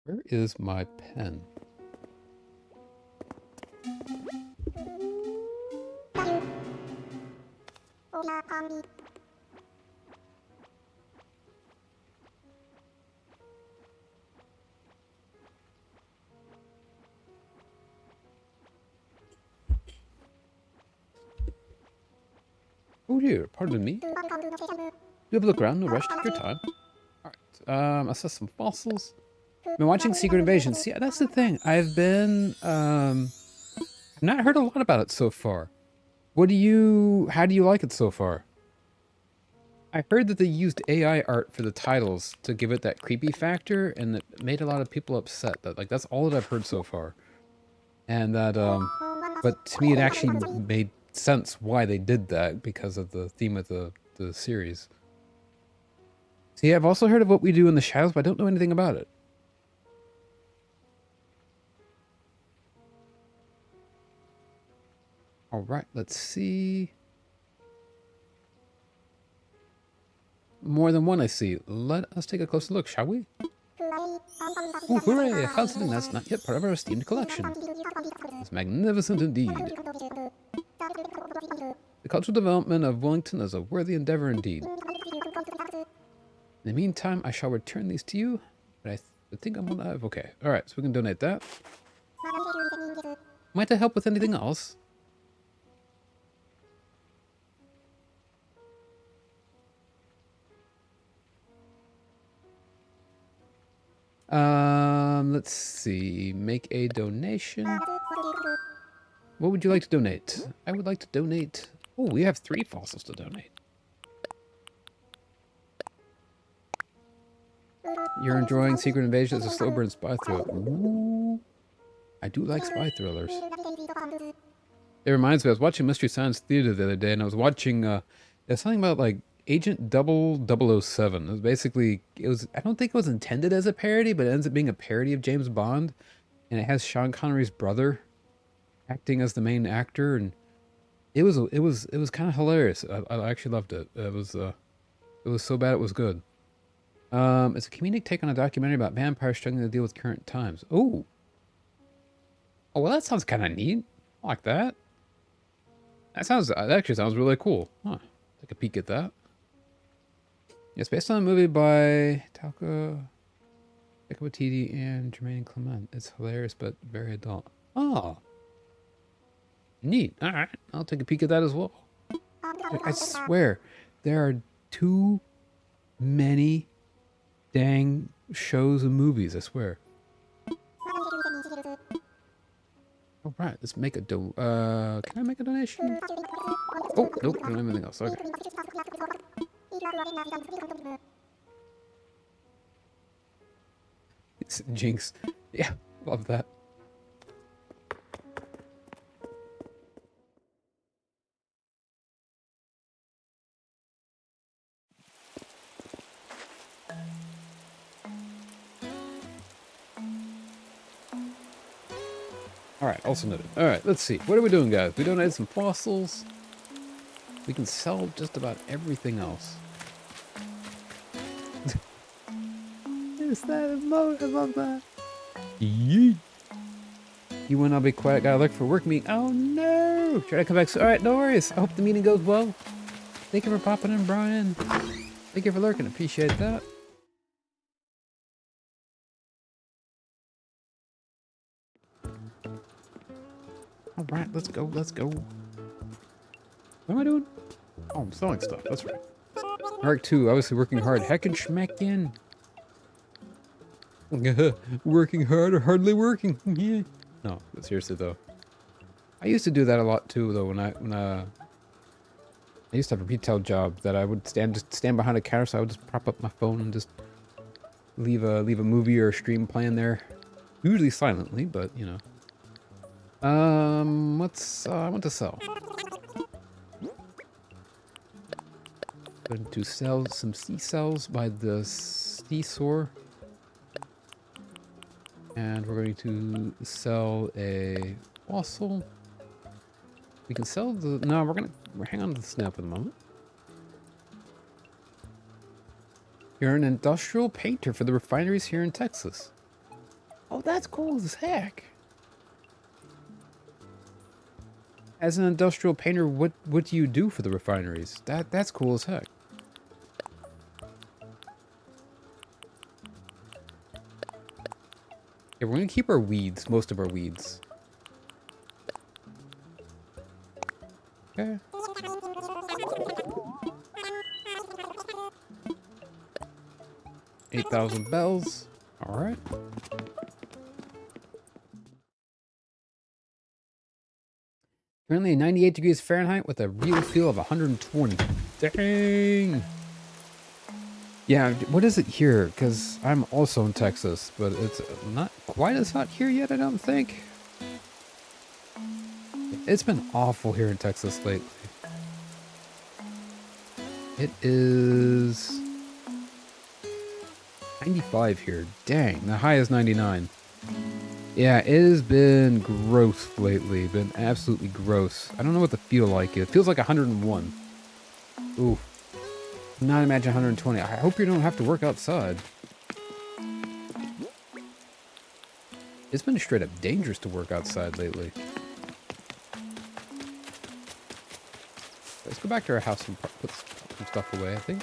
Where is my pen? Oh dear, pardon me. You have a look around, no rush, take your time. Alright, assess some fossils. I've been watching Secret Invasion. See, that's the thing. I've not heard a lot about it so far. How do you like it so far? I heard that they used AI art for the titles to give it that creepy factor, and it made a lot of people upset. That's all that I've heard so far. And that, but to me it actually made sense why they did that because of the theme of the series. See, I've also heard of What We Do in the Shadows, but I don't know anything about it. All right, let's see. More than one, I see. Let us take a closer look, shall we? Oh, hooray! A house that's not yet part of our esteemed collection. It's magnificent indeed. The cultural development of Woolington is a worthy endeavor indeed. In the meantime, I shall return these to you, but I think I'm alive. Okay, alright, so we can donate that. Might I help with anything else? Let's see. Make a donation. What would you like to donate? I would like to donate. Oh, we have 3 fossils to donate. You're enjoying Secret Invasion as a slow burn spy thriller. Ooh, I do like spy thrillers. It reminds me, I was watching Mystery Science Theater the other day, and I was watching, there's something about, like, Agent 007. It was basically, I don't think it was intended as a parody, but it ends up being a parody of James Bond, and it has Sean Connery's brother acting as the main actor, and it was kind of hilarious. I actually loved it. It was so bad it was good. It's a comedic take on a documentary about vampires struggling to deal with current times. Oh, well, that sounds kind of neat. I like that. That actually sounds really cool. Huh. Take a peek at that. It's based on a movie by Taika Waititi and Jermaine Clement. It's hilarious but very adult. Oh, neat. All right, I'll take a peek at that as well. I swear, there are too many dang shows and movies. I swear. All right, let's make a can I make a donation? Oh, nope, I don't have anything else. Okay. It's Jinx. Yeah, love that. Alright, also noted. Alright, let's see. What are we doing, guys? We donated some fossils. We can sell just about everything else. Is that a mode? I love that. Yeet. You will not be quiet. Gotta look for work meeting. Oh no! Should I come back soon? Alright, no worries. I hope the meeting goes well. Thank you for popping in, Brian. Thank you for lurking. Appreciate that. Alright, let's go. Let's go. What am I doing? Oh, I'm selling stuff. That's right. Arc 2, obviously working hard. Heckin' schmeckin'. Working hard or hardly working. Yeah. No, but seriously though. I used to do that a lot too though when I used to have a retail job that I would just stand behind a counter, so I would just prop up my phone and just leave a movie or a stream playing there. Usually silently, but you know. What's I want to sell. Going to sell some sea cells by the seashore. And we're going to sell a fossil. We can sell the... No, we're hang on to the snail for the moment. You're an industrial painter for the refineries here in Texas. Oh, that's cool as heck. As an industrial painter, what do you do for the refineries? That's cool as heck. Yeah, we're gonna keep our weeds, most of our weeds. Okay. $8,000 bells. All right. Currently 98 degrees Fahrenheit with a real feel of 120. Dang. Yeah, what is it here? Because I'm also in Texas, but it's not quite as hot here yet, I don't think. It's been awful here in Texas lately. It is 95 here. Dang, the high is 99. Yeah, it has been gross lately. Been absolutely gross. I don't know what the feel like is. It feels like 101. Ooh. Not imagine 120. I hope you don't have to work outside. It's been straight up dangerous to work outside lately. Let's go back to our house and put some stuff away, I think.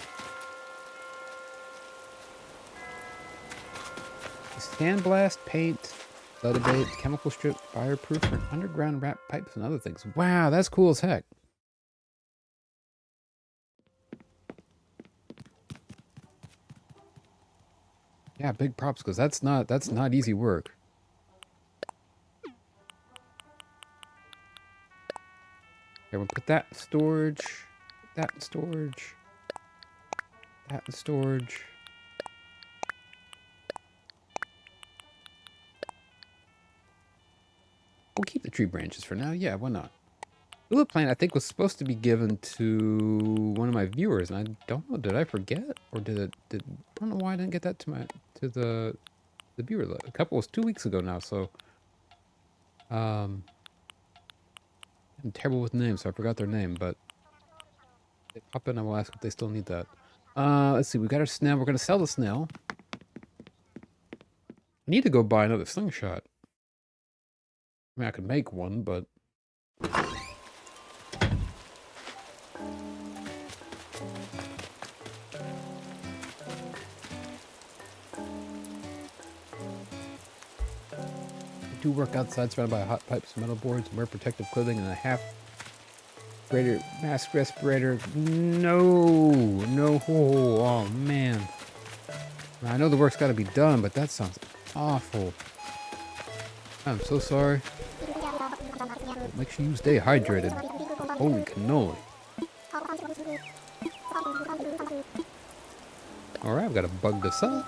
Sandblast, paint, lead abate, chemical strip, fireproof, and underground wrap pipes and other things. Wow, that's cool as heck. Yeah, big props, because that's not easy work. Okay, we'll put that in storage, that in storage, that in storage. We'll keep the tree branches for now. Yeah, why not? tulip plant, I think, was supposed to be given to one of my viewers, and I don't know, did I forget? Or I don't know why I didn't get that to the viewer list. A couple was 2 weeks ago now, so I'm terrible with names, so I forgot their name, but they pop in, I will ask if they still need that. Let's see, we got our snail, we're gonna sell the snail. I need to go buy another slingshot. I mean, I could make one, but do work outside surrounded by hot pipes, metal boards, wear protective clothing, and a half mask respirator. No. Oh, man. I know the work's got to be done, but that sounds awful. I'm so sorry. Make sure you stay hydrated. Holy cannoli. Alright, I've got to bug this up.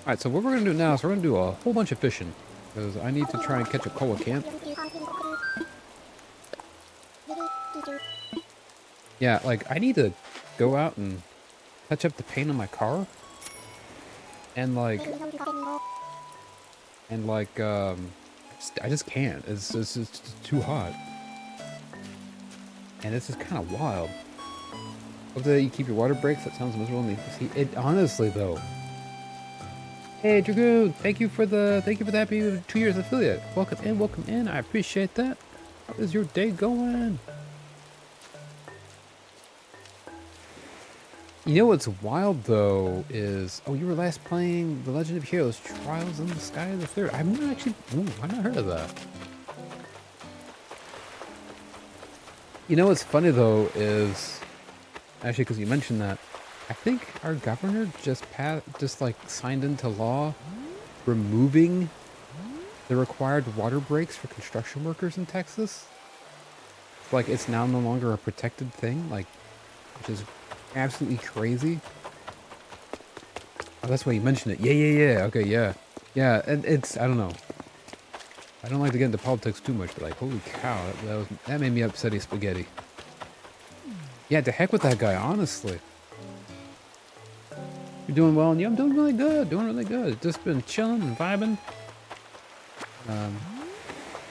Alright, so what we're going to do now is we're going to do a whole bunch of fishing. Because I need to try and catch a coelacanth. Yeah, like, I need to go out and touch up the paint on my car. And like, I just can't. It's just too hot. And this is kind of wild. Hope that you keep your water breaks. That sounds miserable. See, it honestly though. Hey Dragoon, thank you for the happy 2 years affiliate. Welcome in. I appreciate that. How is your day going? You know what's wild though is, oh, you were last playing The Legend of Heroes Trials in the Sky of the Third. I've not heard of that. You know what's funny though is, actually, because you mentioned that, I think our governor just signed into law removing the required water breaks for construction workers in Texas. Like, it's now no longer a protected thing, like, which is absolutely crazy. Oh, that's why you mentioned it. Yeah. Okay, yeah. Yeah, and it's, I don't know. I don't like to get into politics too much, but like, holy cow, that made me upsetty spaghetti. Yeah, to heck with that guy, honestly. You're doing well, and yeah, I'm doing really good. Just been chilling and vibing.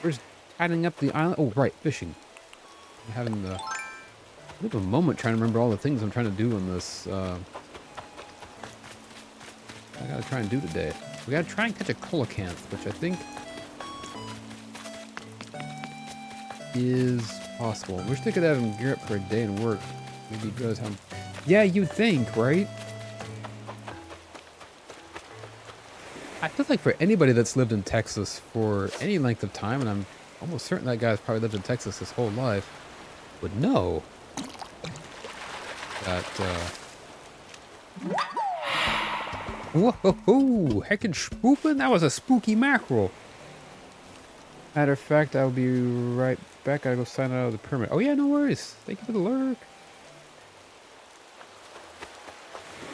We're just tidying up the island. Oh, right, fishing. I'm having a bit of a moment trying to remember all the things I'm trying to do in this. I gotta try and do today. We gotta try and catch a coelacanth, which I think is possible. Wish they could have him gear up for a day in work. Maybe he does have. Yeah, you'd think, right? I feel like for anybody that's lived in Texas for any length of time, and I'm almost certain that guy's probably lived in Texas his whole life, would know that, whoa, heckin' spoopin'? That was a spooky mackerel. Matter of fact, I'll be right back. I gotta go sign out of the permit. Oh yeah, no worries. Thank you for the lurk.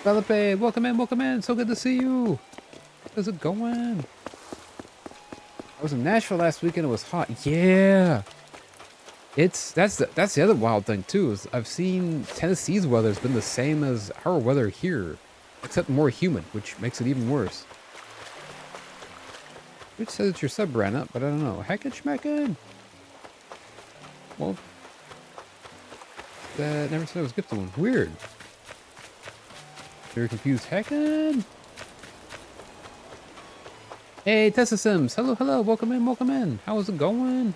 Felipe, welcome in. So good to see you. How's it going? I was in Nashville last weekend. It was hot. Yeah. That's the other wild thing too, is I've seen Tennessee's weather's been the same as our weather here, except more humid, which makes it even worse. Which says it's your sub ran up, but I don't know. Heckin' schmeckin'. Well, that never said I was gifted one. Weird. Very confused. Heckin'. Hey, Tessa Sims. Hello. Welcome in. How's it going?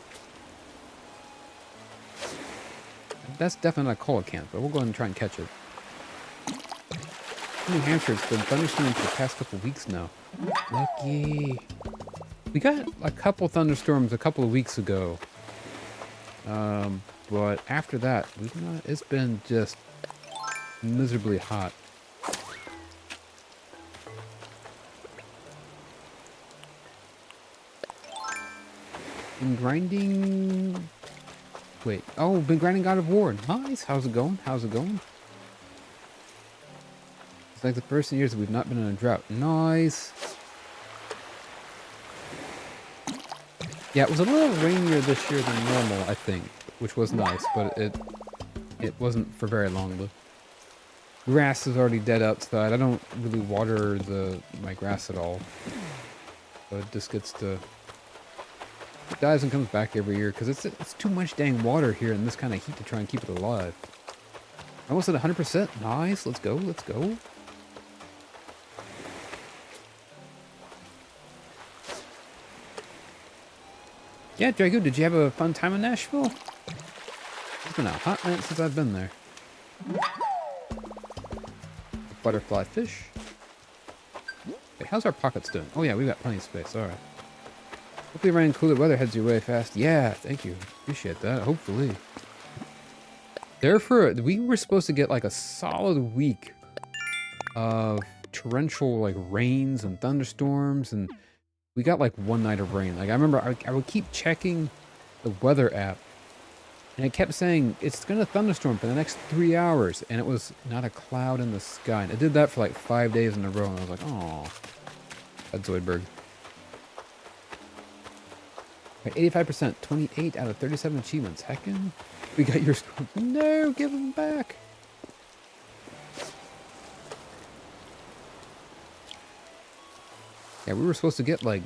That's definitely not coelacanth, but we'll go ahead and try and catch it. New Hampshire, it's been thunderstorming for the past couple weeks now. Lucky. We got a couple thunderstorms a couple of weeks ago. But after that, it's been just miserably hot. Been grinding. Wait. Oh, been grinding God of War. Nice. How's it going? It's like the first in years that we've not been in a drought. Nice. Yeah, it was a little rainier this year than normal, I think, which was nice, but it wasn't for very long. The grass is already dead outside. I don't really water my grass at all. So it just gets to... It dies and comes back every year because it's too much dang water here in this kind of heat to try and keep it alive. Almost at 100%. Nice. Let's go. Let's go. Yeah, Drago, did you have a fun time in Nashville? It's been a hot minute since I've been there. Butterfly fish. Wait, how's our pockets doing? Oh yeah, we've got plenty of space. All right. Hopefully rain cooler weather heads your way fast. Yeah, thank you. Appreciate that. Hopefully. Therefore, we were supposed to get like a solid week of torrential like rains and thunderstorms, and we got like one night of rain. Like I remember I would keep checking the weather app, and it kept saying it's gonna thunderstorm for the next 3 hours, and it was not a cloud in the sky. And it did that for like 5 days in a row, and I was like, oh, that's Zoidberg. Right, 85%, 28 out of 37 achievements. Heckin', we got your score. No, give them back. Yeah, we were supposed to get like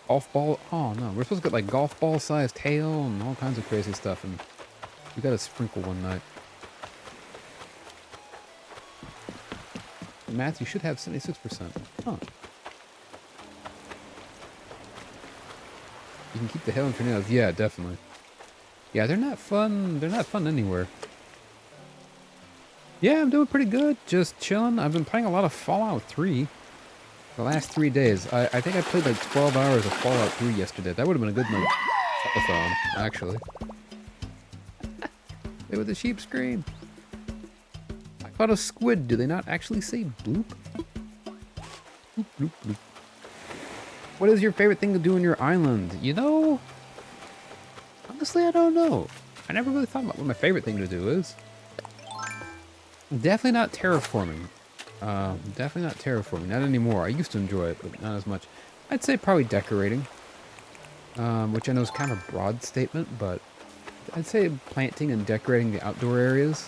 golf ball. Oh no, we're supposed to get like golf ball sized hail and all kinds of crazy stuff, and we got a sprinkle one night. Math, you should have 76%. Huh. You can keep the hail and tornadoes. Yeah, definitely. Yeah, they're not fun. They're not fun anywhere. Yeah, I'm doing pretty good. Just chilling. I've been playing a lot of Fallout 3 the last 3 days. I think I played like 12 hours of Fallout 3 yesterday. That would have been a good night. Telephone, actually. They with the sheep scream. I caught a squid. Do they not actually say bloop? Bloop, bloop, bloop. What is your favorite thing to do on your island? You know, honestly, I don't know. I never really thought about what my favorite thing to do is. Definitely not terraforming. Definitely not terraforming. Not anymore. I used to enjoy it, but not as much. I'd say probably decorating. Which I know is kind of a broad statement, but I'd say planting and decorating the outdoor areas.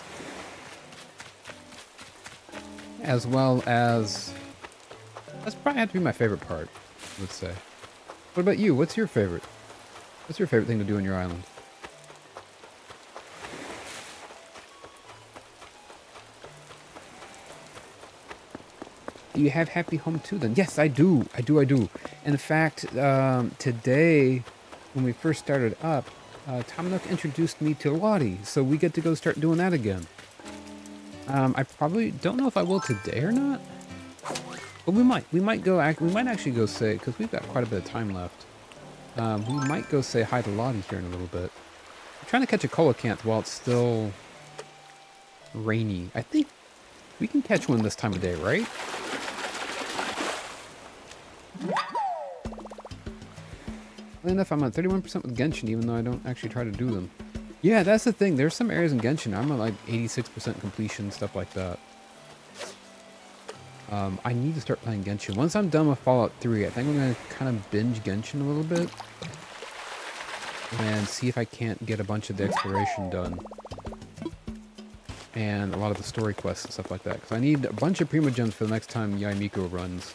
As well as... That's probably have to be my favorite part, I would say. What about you? What's your favorite? What's your favorite thing to do on your island? Do you have Happy Home too then? Yes, I do. I do. In fact, today, when we first started up, Tom Nook introduced me to Lottie, so we get to go start doing that again. I probably don't know if I will today or not, but we might. We might actually go say, because we've got quite a bit of time left. We might go say hi to Lottie here in a little bit. I'm trying to catch a coelacanth while it's still rainy. I think we can catch one this time of day, right? Funny enough, I'm at 31% with Genshin, even though I don't actually try to do them. Yeah, that's the thing. There's some areas in Genshin I'm at like 86% completion, stuff like that. I need to start playing Genshin. Once I'm done with Fallout 3, I think I'm going to kind of binge Genshin a little bit. And see if I can't get a bunch of the exploration done. And a lot of the story quests and stuff like that. Because I need a bunch of Primogems for the next time Yaimiko runs.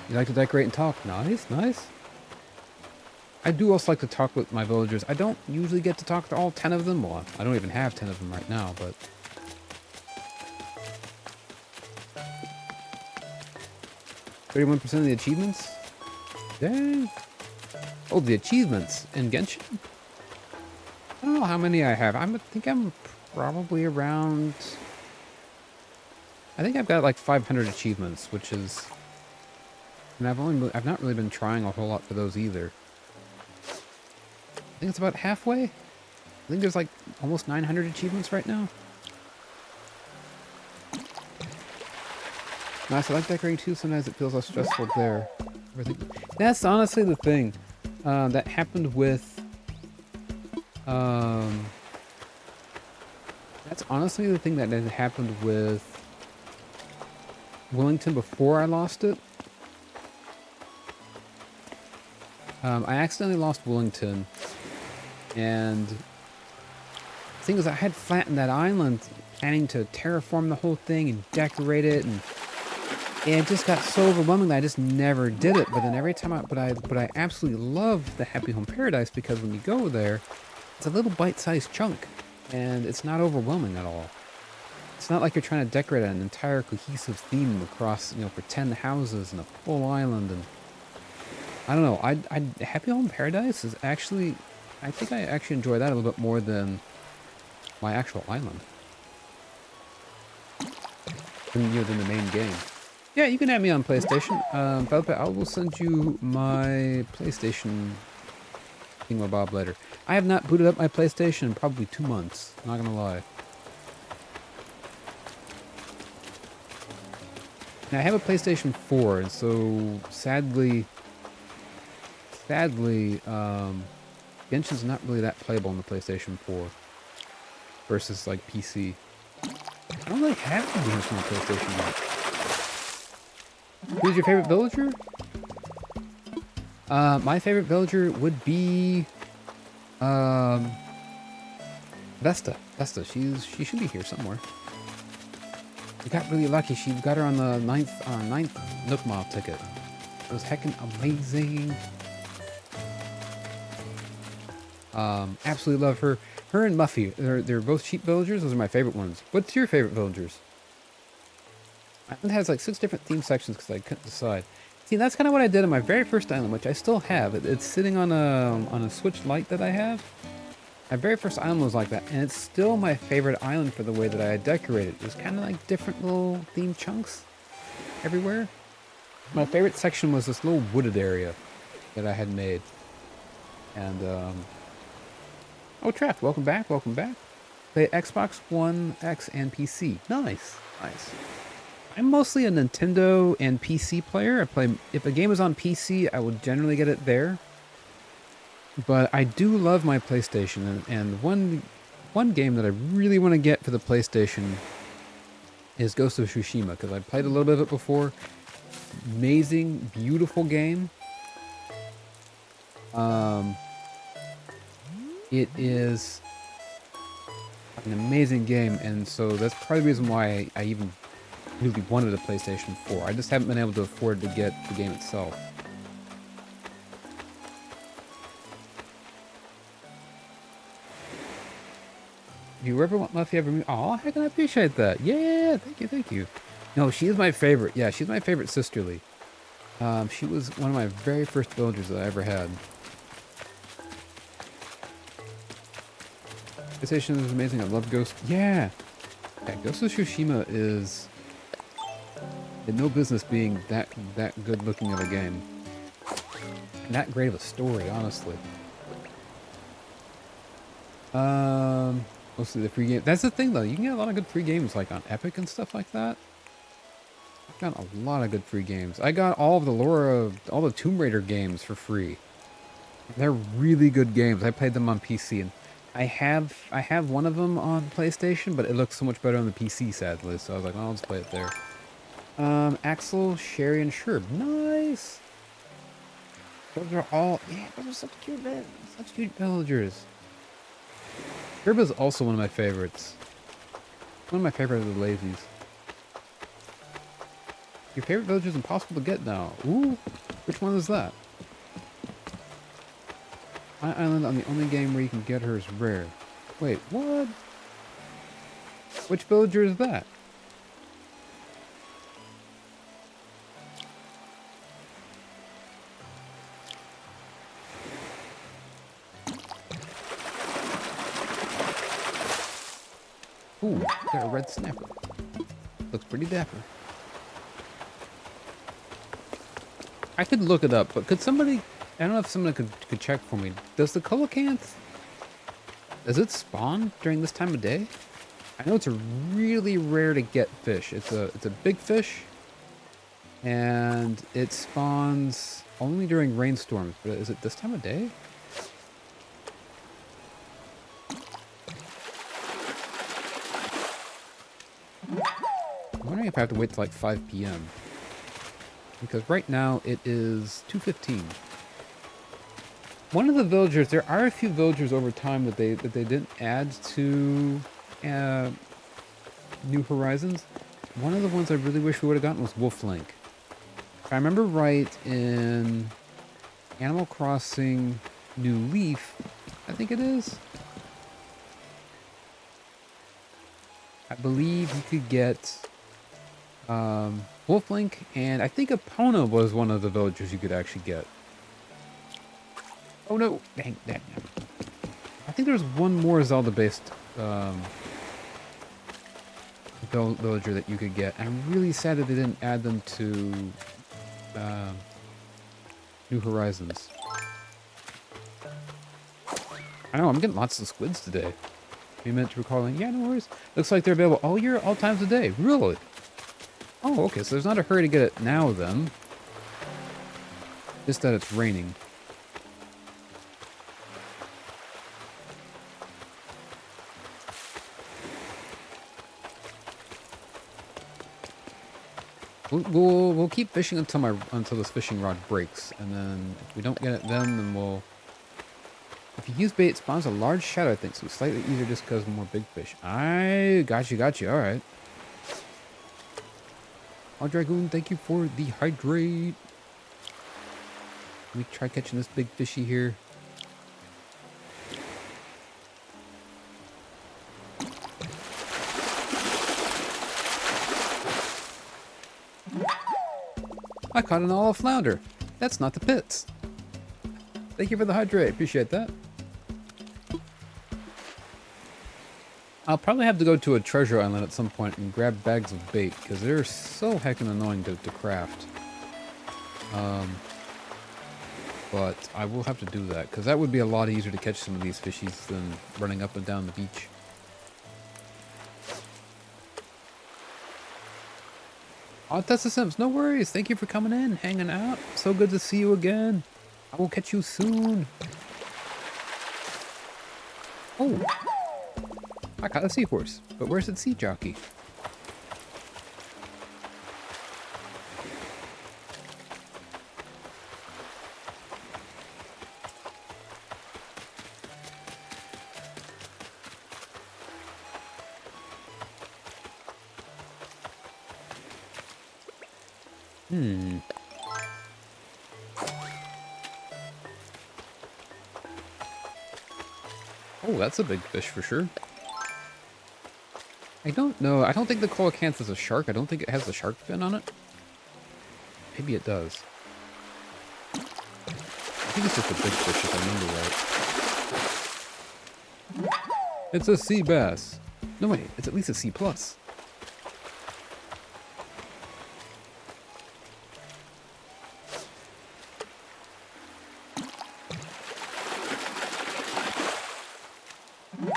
You like to decorate and talk? Nice, nice. I do also like to talk with my villagers. I don't usually get to talk to all 10 of them. Well, I don't even have 10 of them right now, but... 31% of the achievements? Dang. Oh, the achievements in Genshin? I don't know how many I have. I think I'm probably around... I think I've got like 500 achievements, which is... And I've not really been trying a whole lot for those either. I think it's about halfway. I think there's like almost 900 achievements right now. Nice, I like decorating too. Sometimes it feels less stressful there. That's honestly the thing that happened with... that's honestly the thing that had happened with Woolington before I lost it. I accidentally lost Woolington, and the thing is, I had flattened that island, planning to terraform the whole thing and decorate it, and it just got so overwhelming that I just never did it. But then every time but I absolutely love the Happy Home Paradise because when you go there, it's a little bite-sized chunk, and it's not overwhelming at all. It's not like you're trying to decorate an entire cohesive theme across, for 10 houses and a full island. And I don't know. Happy Home Paradise is actually, I think I actually enjoy that a little bit more than my actual island. Than the main game. Yeah, you can add me on PlayStation. By the way, I will send you my PlayStation thingamabob later. I have not booted up my PlayStation in probably 2 months. Not gonna lie. Now, I have a PlayStation 4, and so sadly, Genshin's not really that playable on the PlayStation 4 versus like PC. I don't really have any games on the PlayStation yet. Who's your favorite villager? My favorite villager would be Vesta. Vesta, she should be here somewhere. We got really lucky. She got her on the ninth Nook Mile ticket. It was heckin' amazing. Absolutely love her. Her and Muffy. They're both sheep villagers. Those are my favorite ones. What's your favorite villagers? It has like 6 different theme sections because I couldn't decide. See, that's kind of what I did on my very first island, which I still have. It's sitting on a Switch Lite that I have. My very first island was like that, and it's still my favorite island for the way that I had decorated. It was kind of like different little theme chunks everywhere. My favorite section was this little wooded area that I had made. And, oh, Traff, welcome back, welcome back. Play Xbox One, X, and PC. Nice, nice. I'm mostly a Nintendo and PC player. If a game is on PC, I would generally get it there. But I do love my PlayStation, and one game that I really want to get for the PlayStation is Ghost of Tsushima, because I played a little bit of it before. Amazing, beautiful game. It is an amazing game, and so that's part of the reason why I even really wanted a PlayStation 4. I just haven't been able to afford to get the game itself. If you ever want Muffy ever meet, oh, how can I appreciate that? Yeah, thank you, thank you. No, she is my favorite. Yeah, she's my favorite sisterly. She was one of my very first villagers that I ever had. PlayStation is amazing. I love Ghost. Yeah, Ghost of Tsushima is had no business being that good looking of a game. And that great of a story, honestly. Mostly the free game. That's the thing, though. You can get a lot of good free games, like on Epic and stuff like that. I've got a lot of good free games. I got all of all the Tomb Raider games for free. They're really good games. I played them on PC, and I have one of them on PlayStation, but it looks so much better on the PC, sadly. So I was like, oh, I'll just play it there. Axel, Sherry, and Sherb. Nice. Those are all. Yeah, those are such cute villagers. Herb is also one of my favorites. One of my favorites of the lazies. Your favorite village is impossible to get now. Ooh, which one is that? My island on the only game where you can get her is rare. Wait, what? Which villager is that? Ooh, got a red snapper. Looks pretty dapper. I could look it up, but could somebody... I don't know if someone could check for me. Does the coelacanth... Does it spawn during this time of day? I know it's a really rare to get fish. It's a big fish. And it spawns only during rainstorms. But is it this time of day? I'm wondering if I have to wait till like 5 p.m. Because right now it is 2:15. One of the villagers, there are a few villagers over time that they didn't add to New Horizons. One of the ones I really wish we would have gotten was Woolington. If I remember right, in Animal Crossing New Leaf, I think it is. I believe you could get Woolington, and I think Epona was one of the villagers you could actually get. Oh no! Dang, dang. I think there's one more Zelda-based villager that you could get. I'm really sad that they didn't add them to New Horizons. I know, I'm getting lots of squids today. You meant to recalling, yeah, no worries. Looks like they're available all year, all times a day. Really? Oh, okay, so there's not a hurry to get it now then. Just that it's raining. We'll keep fishing until this fishing rod breaks, and then if we don't get it then we'll... If you use bait, it spawns a large shadow, I think, so it's slightly easier just because more big fish. I got you, alright. Oh, Dragoon, thank you for the hydrate. Let me try catching this big fishy here. I caught an olive flounder. That's not the pits. Thank you for the hydrate. Appreciate that. I'll probably have to go to a treasure island at some point and grab bags of bait because they're so heckin' annoying to craft. But I will have to do that because that would be a lot easier to catch some of these fishies than running up and down the beach. Oh, Tessa Sims, no worries. Thank you for coming in, hanging out. So good to see you again. I will catch you soon. Oh, I caught a seahorse, but where's its sea jockey? Oh, that's a big fish for sure. I don't know. I don't think the coelacanth is a shark. I don't think it has the shark fin on it. Maybe it does. I think it's just a big fish if I remember right. It's a sea bass. No, wait. It's at least a C+.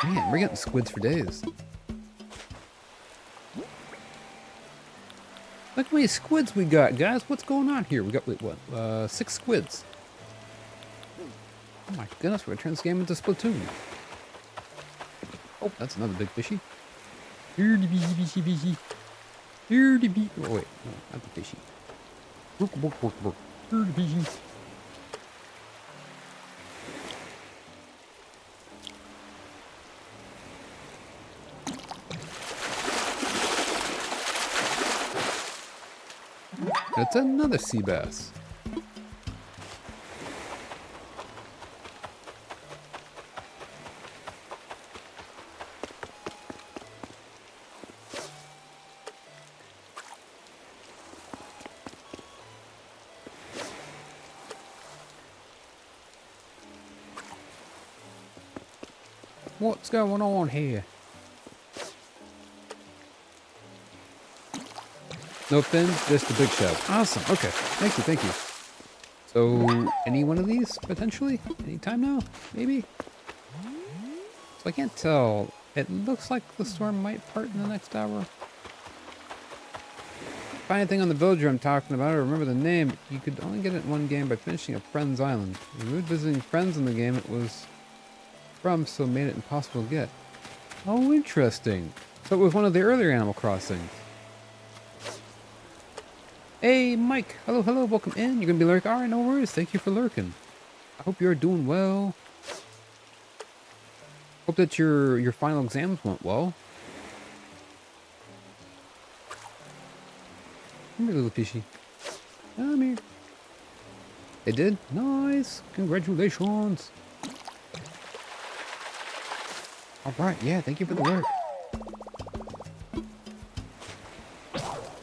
Man, we're getting squids for days. Look how many squids we got, guys. What's going on here? We got, wait, what? 6 squids. Oh my goodness, we're gonna turn this game into Splatoon. Oh, that's another big fishy. Here the fishy. Here the fishy. Oh, wait, no, not the fishy. Here the fishy. That's another sea bass. What's going on here? No fins, just the big shell. Awesome. Okay. Thank you. So, any one of these, potentially? Anytime now? Maybe? So I can't tell. It looks like the storm might part in the next hour. Find anything on the villager I'm talking about, or remember the name, you could only get it in one game by finishing a friend's island. We moved visiting friends in the game it was from, so it made it impossible to get. Oh, interesting. So it was one of the earlier Animal Crossings. Hey, Mike. Hello, welcome in. You're going to be lurking? Alright, no worries. Thank you for lurking. I hope you're doing well. Hope that your final exams went well. Come here, little fishy. Come here. They did? Nice. Congratulations. All right. Yeah, thank you for the work.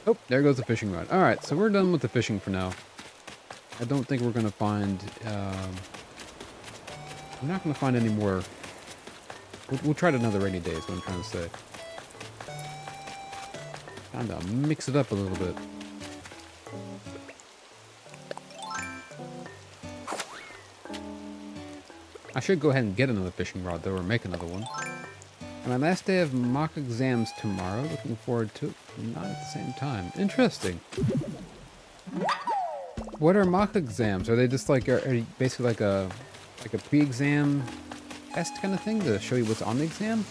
Oh, there goes the fishing rod. All right, so we're done with the fishing for now. I don't think we're going to find... we're not going to find any more... We'll try it another rainy day is what I'm trying to say. Time to mix it up a little bit. I should go ahead and get another fishing rod, though, or make another one. And my last day of mock exams tomorrow. Looking forward to it. Not at the same time. Interesting. What are mock exams? Are they just like are basically like a pre-exam test kind of thing to show you what's on the exam?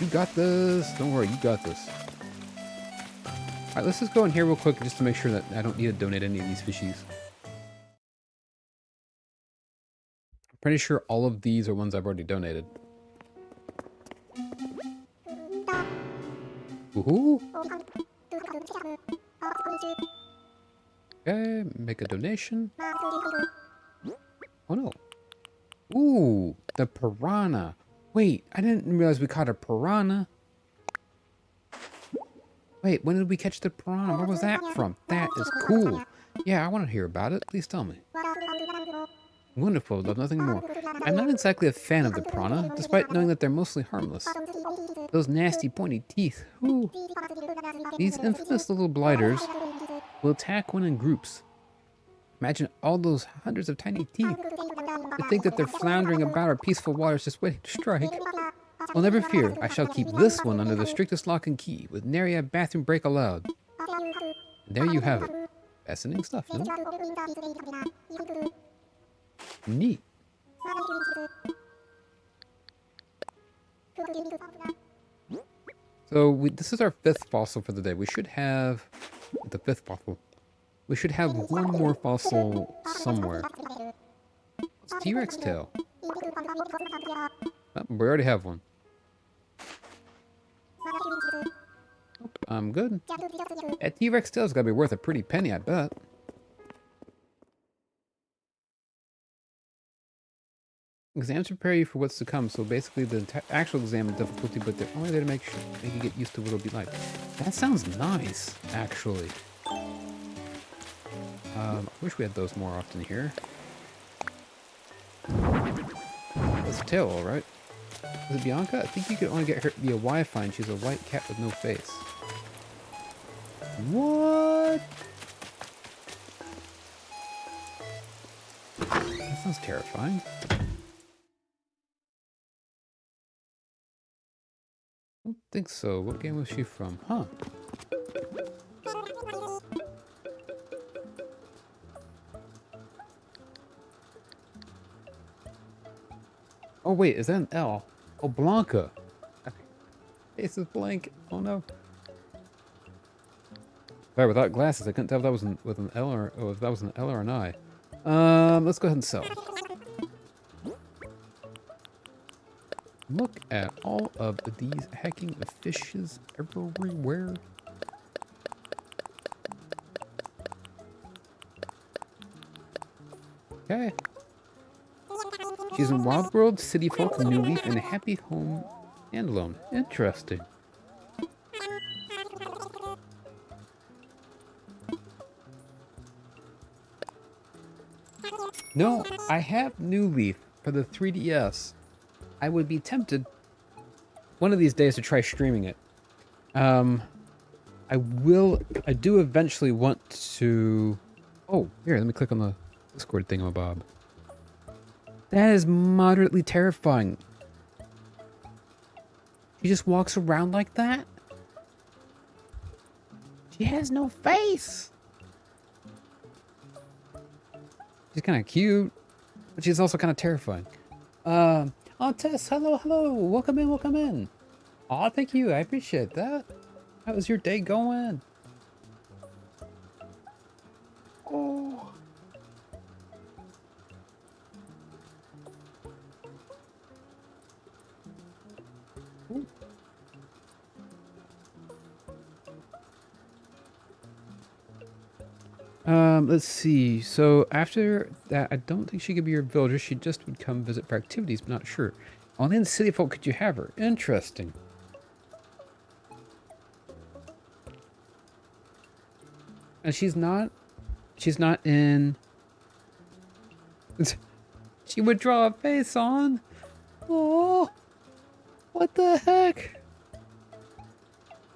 You got this. Don't worry, you got this. All right, let's just go in here real quick just to make sure that I don't need to donate any of these fishies. I'm pretty sure all of these are ones I've already donated. Woohoo! Okay, make a donation. Oh no. Ooh, the piranha. Wait, I didn't realize we caught a piranha. Wait, when did we catch the piranha? Where was that from? That is cool. Yeah, I want to hear about it. Please tell me. Wonderful, love nothing more. I'm not exactly a fan of the piranha, despite knowing that they're mostly harmless. Those nasty pointy teeth. Ooh. These infamous little blighters will attack when in groups. Imagine all those hundreds of tiny teeth. To think that they're floundering about our peaceful waters just waiting to strike. Well, never fear. I shall keep this one under the strictest lock and key, with nary a bathroom break allowed. And there you have it. Fascinating stuff, no? Neat. So this is our 5th fossil for the day. We should have the 5th fossil. We should have one more fossil somewhere. It's T-Rex tail. Oh, we already have one. I'm good. That T-Rex tail's gotta be worth a pretty penny, I bet. Exams prepare you for what's to come, so basically the actual exam is difficulty, but they're only there to make you get used to what it'll be like. That sounds nice, actually. I wish we had those more often here. That's a tail, alright. Is it Bianca? I think you could only get her via Wi-Fi, and she's a white cat with no face. What? That sounds terrifying. I don't think so. What game was she from? Huh. Oh wait, is that an L? Oh, Blanca. Face is blank. Oh no. Sorry, without glasses, I couldn't tell if that was with an L or if that was an L or an I. Let's go ahead and sell. Look at all of these hecking fishes everywhere. Okay. She's in Wild World, City Folk, New Leaf, and a Happy Home standalone. Interesting. No, I have New Leaf for the 3DS. I would be tempted one of these days to try streaming it. I do eventually want to... Oh, here, let me click on the Discord thingamabob. That is moderately terrifying. She just walks around like that? She has no face! She's kind of cute, but she's also kind of terrifying. Oh, Tess, hello, hello. Welcome in, welcome in. Aw, thank you. I appreciate that. How was your day going? Let's see. So after that, I don't think she could be your villager. She just would come visit for activities, but not sure. Only in the city folk could you have her. Interesting. And she's not in... She would draw a face on. Oh, what the heck?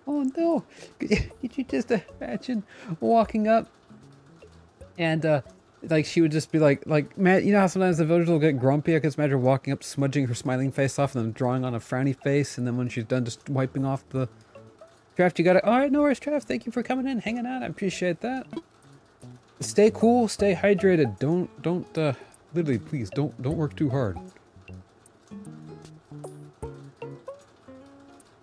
Oh no. Could you just imagine walking up and like she would just be like, man, you know how sometimes the villagers will get grumpy? I can just imagine walking up, smudging her smiling face off and then drawing on a frowny face, and then when she's done just wiping off the... Draft, you got it. All right, no worries, Draft. Thank you for coming in, hanging out. I appreciate that. Stay cool, stay hydrated. Don't, literally, please, don't work too hard.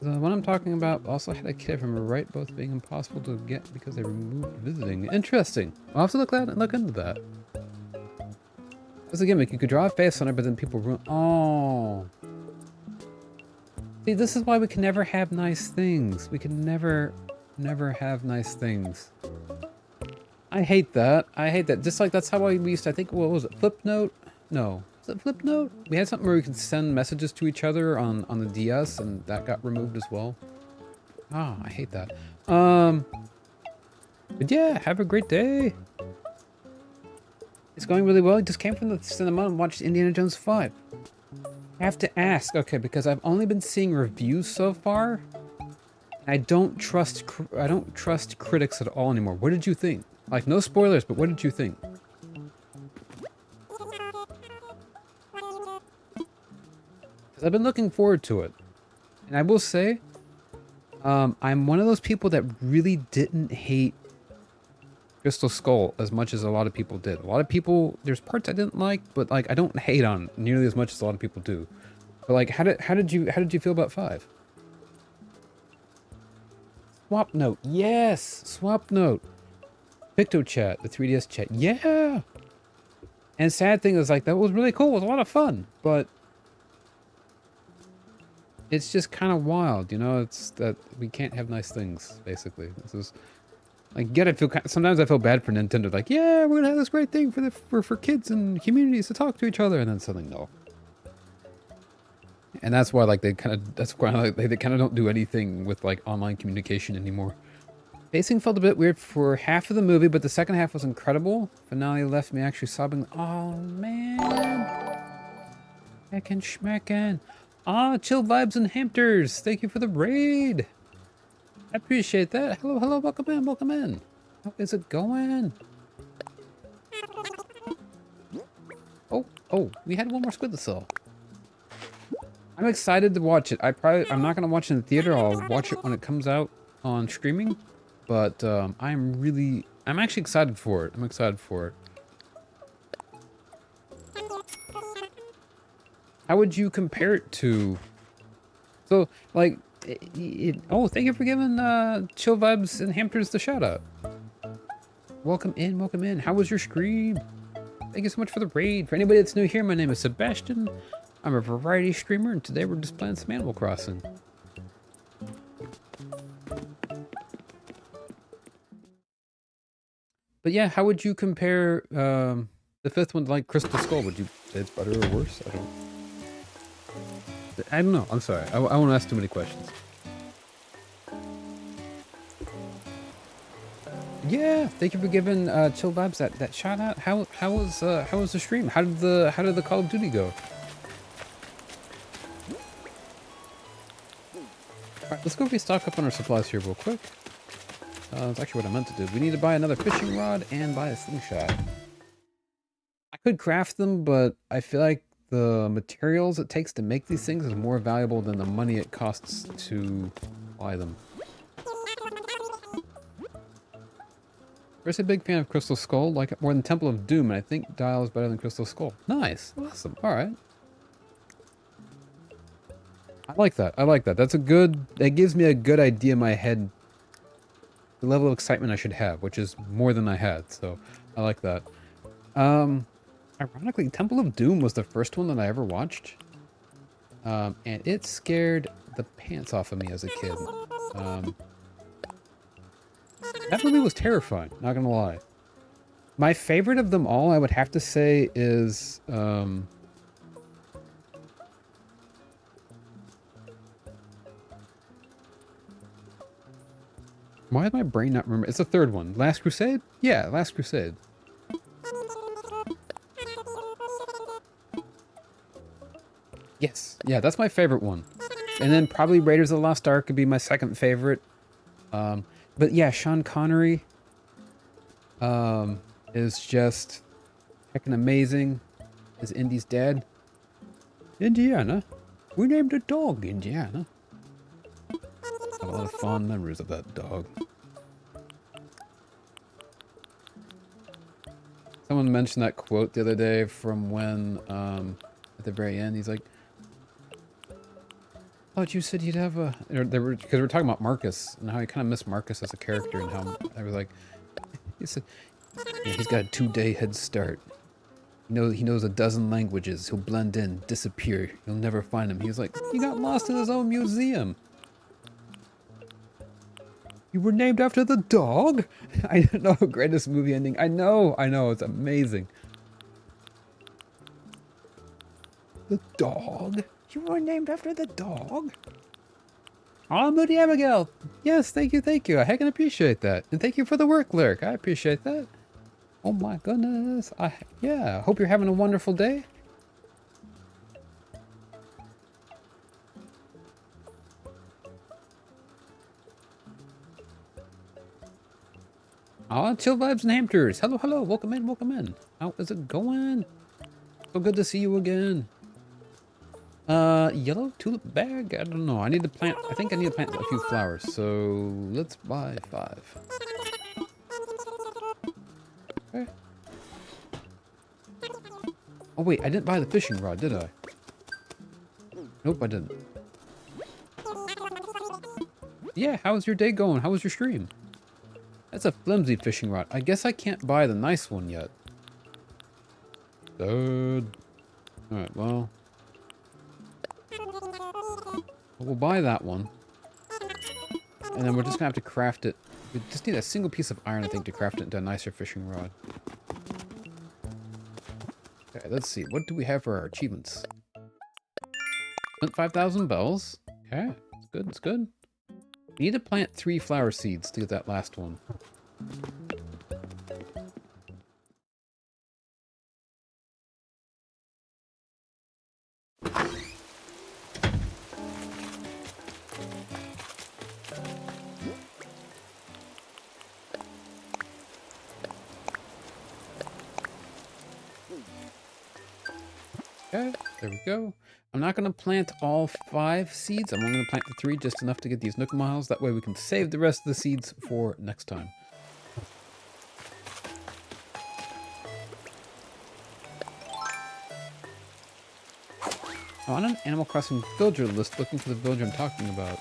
The one I'm talking about also had a kid from her right, both being impossible to get because they removed visiting. Interesting. I'll have to look into that. As a gimmick, you could draw a face on it, but then people ruin... Oh. See, this is why we can never have nice things. We can never have nice things. I hate that. I hate that. Just like that's how we used to, I think, what was it? Flipnote? No. Was it Flipnote? We had something where we could send messages to each other on the DS, and that got removed as well. Ah, I hate that. But yeah, have a great day. It's going really well. I just came from the cinema and watched Indiana Jones 5. I have to ask, okay, because I've only been seeing reviews so far. And I don't trust critics at all anymore. What did you think? Like, no spoilers, but what did you think? Because I've been looking forward to it. And I will say, I'm one of those people that really didn't hate Crystal Skull as much as a lot of people did. A lot of people, there's parts I didn't like, but like I don't hate on nearly as much as a lot of people do. But like, how did you feel about 5? Swap Note, yes, Swap Note. Picto Chat, the 3DS chat, yeah. And sad thing is like that was really cool. It was a lot of fun, but it's just kind of wild, you know. It's that we can't have nice things. Basically, this is. Like, sometimes I feel bad for Nintendo. Like, yeah, we're gonna have this great thing for kids and communities to talk to each other, and then suddenly no. And that's why like they kind of don't do anything with like online communication anymore. Pacing felt a bit weird for half of the movie, but the second half was incredible. Finale left me actually sobbing. Oh man, heckin' schmeckin'. Ah, chill vibes and hamsters. Thank you for the raid. I appreciate that. Hello, hello, welcome in, welcome in. How is it going? Oh, we had one more squid to sell. I'm excited to watch it. I'm not gonna watch it in the theater. I'll watch it when it comes out on streaming. But I'm actually excited for it. I'm excited for it. How would you compare it to? So like. Oh, thank you for giving Chill Vibes and Hamsters the shout out. Welcome in, welcome in. How was your stream? Thank you so much for the raid. For anybody that's new here, my name is Sebastian. I'm a variety streamer, and today we're just playing some Animal Crossing. But yeah, how would you compare the 5th one to like Crystal Skull? Would you say it's better or worse? I don't know. I'm sorry. I won't ask too many questions. Yeah, thank you for giving Chill Vibes that shout out. How was the stream? How did the Call of Duty go? Alright, let's go restock up on our supplies here real quick. That's actually what I meant to do. We need to buy another fishing rod and buy a slingshot. I could craft them, but I feel like the materials it takes to make these things is more valuable than the money it costs to buy them. First, a big fan of Crystal Skull, like it more than Temple of Doom, and I think Dial is better than Crystal Skull. Nice, awesome, alright. I like that, that gives me a good idea in my head, the level of excitement I should have, which is more than I had, so I like that. Ironically, Temple of Doom was the first one that I ever watched. And it scared the pants off of me as a kid. That movie was terrifying, not gonna lie. My favorite of them all, I would have to say, is why is my brain not remember? It's the third one. Last Crusade? Yeah, Last Crusade. Yes. Yeah, that's my favorite one. And then probably Raiders of the Lost Ark could be my second favorite. But yeah, Sean Connery is just heckin' amazing as Indy's dad. Indiana? We named a dog Indiana. Have a lot of fond memories of that dog. Someone mentioned that quote the other day from when, at the very end, he's like, "Oh, you said you'd have a..." Because we were talking about Marcus, and how I kind of miss Marcus as a character, and how I was like, he said, yeah, he's got a 2-day head start. He knows a dozen languages. He'll blend in, disappear. You'll never find him. He was like, he got lost in his own museum. You were named after the dog? I don't know, greatest movie ending. I know, it's amazing. The dog? You were named after the dog? Oh, Moody Abigail. Yes, thank you. I heckin' appreciate that. And thank you for the work, Lyric. I appreciate that. Oh my goodness. Yeah, hope you're having a wonderful day. Oh, Chill Vibes and Hamsters. Hello. Welcome in. How is it going? So good to see you again. Yellow tulip bag? I don't know. I need to plant... I think I need to plant a few flowers. So, let's buy 5. Okay. Oh, wait. I didn't buy the fishing rod, did I? Nope, I didn't. Yeah, how's your day going? How was your stream? That's a flimsy fishing rod. I guess I can't buy the nice one yet. Good. Alright, well... we'll buy that one. And then we're just gonna have to craft it. We just need a single piece of iron, I think, to craft it into a nicer fishing rod. Okay, let's see. What do we have for our achievements? Spent 5,000 bells. Okay, it's good. We need to plant 3 flower seeds to get that last one. Okay, there we go. I'm not going to plant all 5 seeds. I'm only going to plant the 3, just enough to get these Nook Miles. That way we can save the rest of the seeds for next time. Oh, on an Animal Crossing villager list, looking for the villager I'm talking about.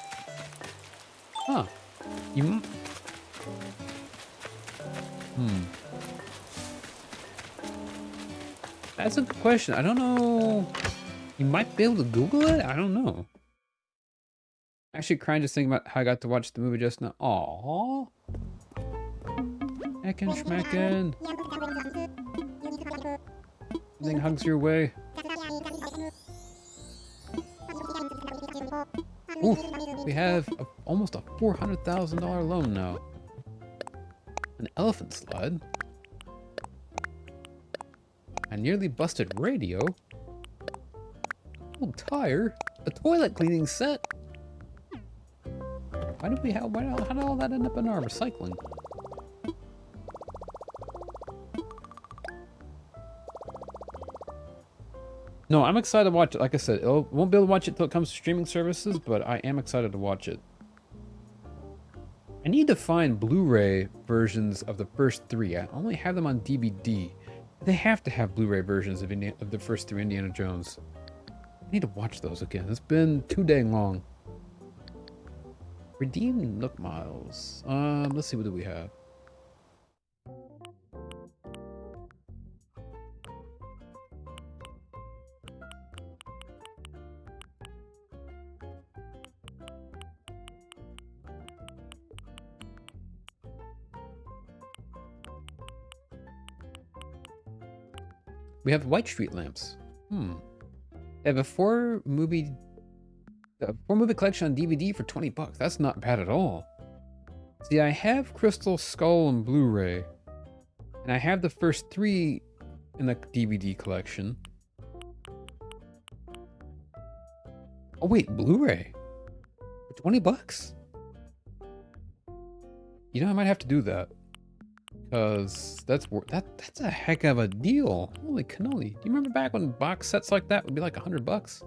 Huh. That's a good question. I don't know. You might be able to Google it? I don't know. Actually, crying just thinking about how I got to watch the movie just now. Aww. Heckin' schmeckin'. Everything hugs your way. Ooh, we have almost a $400,000 loan now. An elephant sled. A nearly busted radio. Old tire. A toilet cleaning set. How did all that end up in our recycling? No, I'm excited to watch it. Like I said, won't be able to watch it until it comes to streaming services, but I am excited to watch it. I need to find Blu-ray versions of the first 3. I only have them on DVD. They have to have Blu-ray versions of the first 3 Indiana Jones. I need to watch those again. It's been too dang long. Redeem Nook Miles. Let's see, what do we have? We have white street lamps. They have a four movie collection on DVD for 20 bucks. That's not bad at all. See, I have Crystal Skull and Blu-ray, and I have the first 3 in the DVD collection. Oh wait, Blu-ray for 20 bucks? You know, I might have to do that. Because that's a heck of a deal. Holy cannoli. Do you remember back when box sets like that would be like 100 bucks?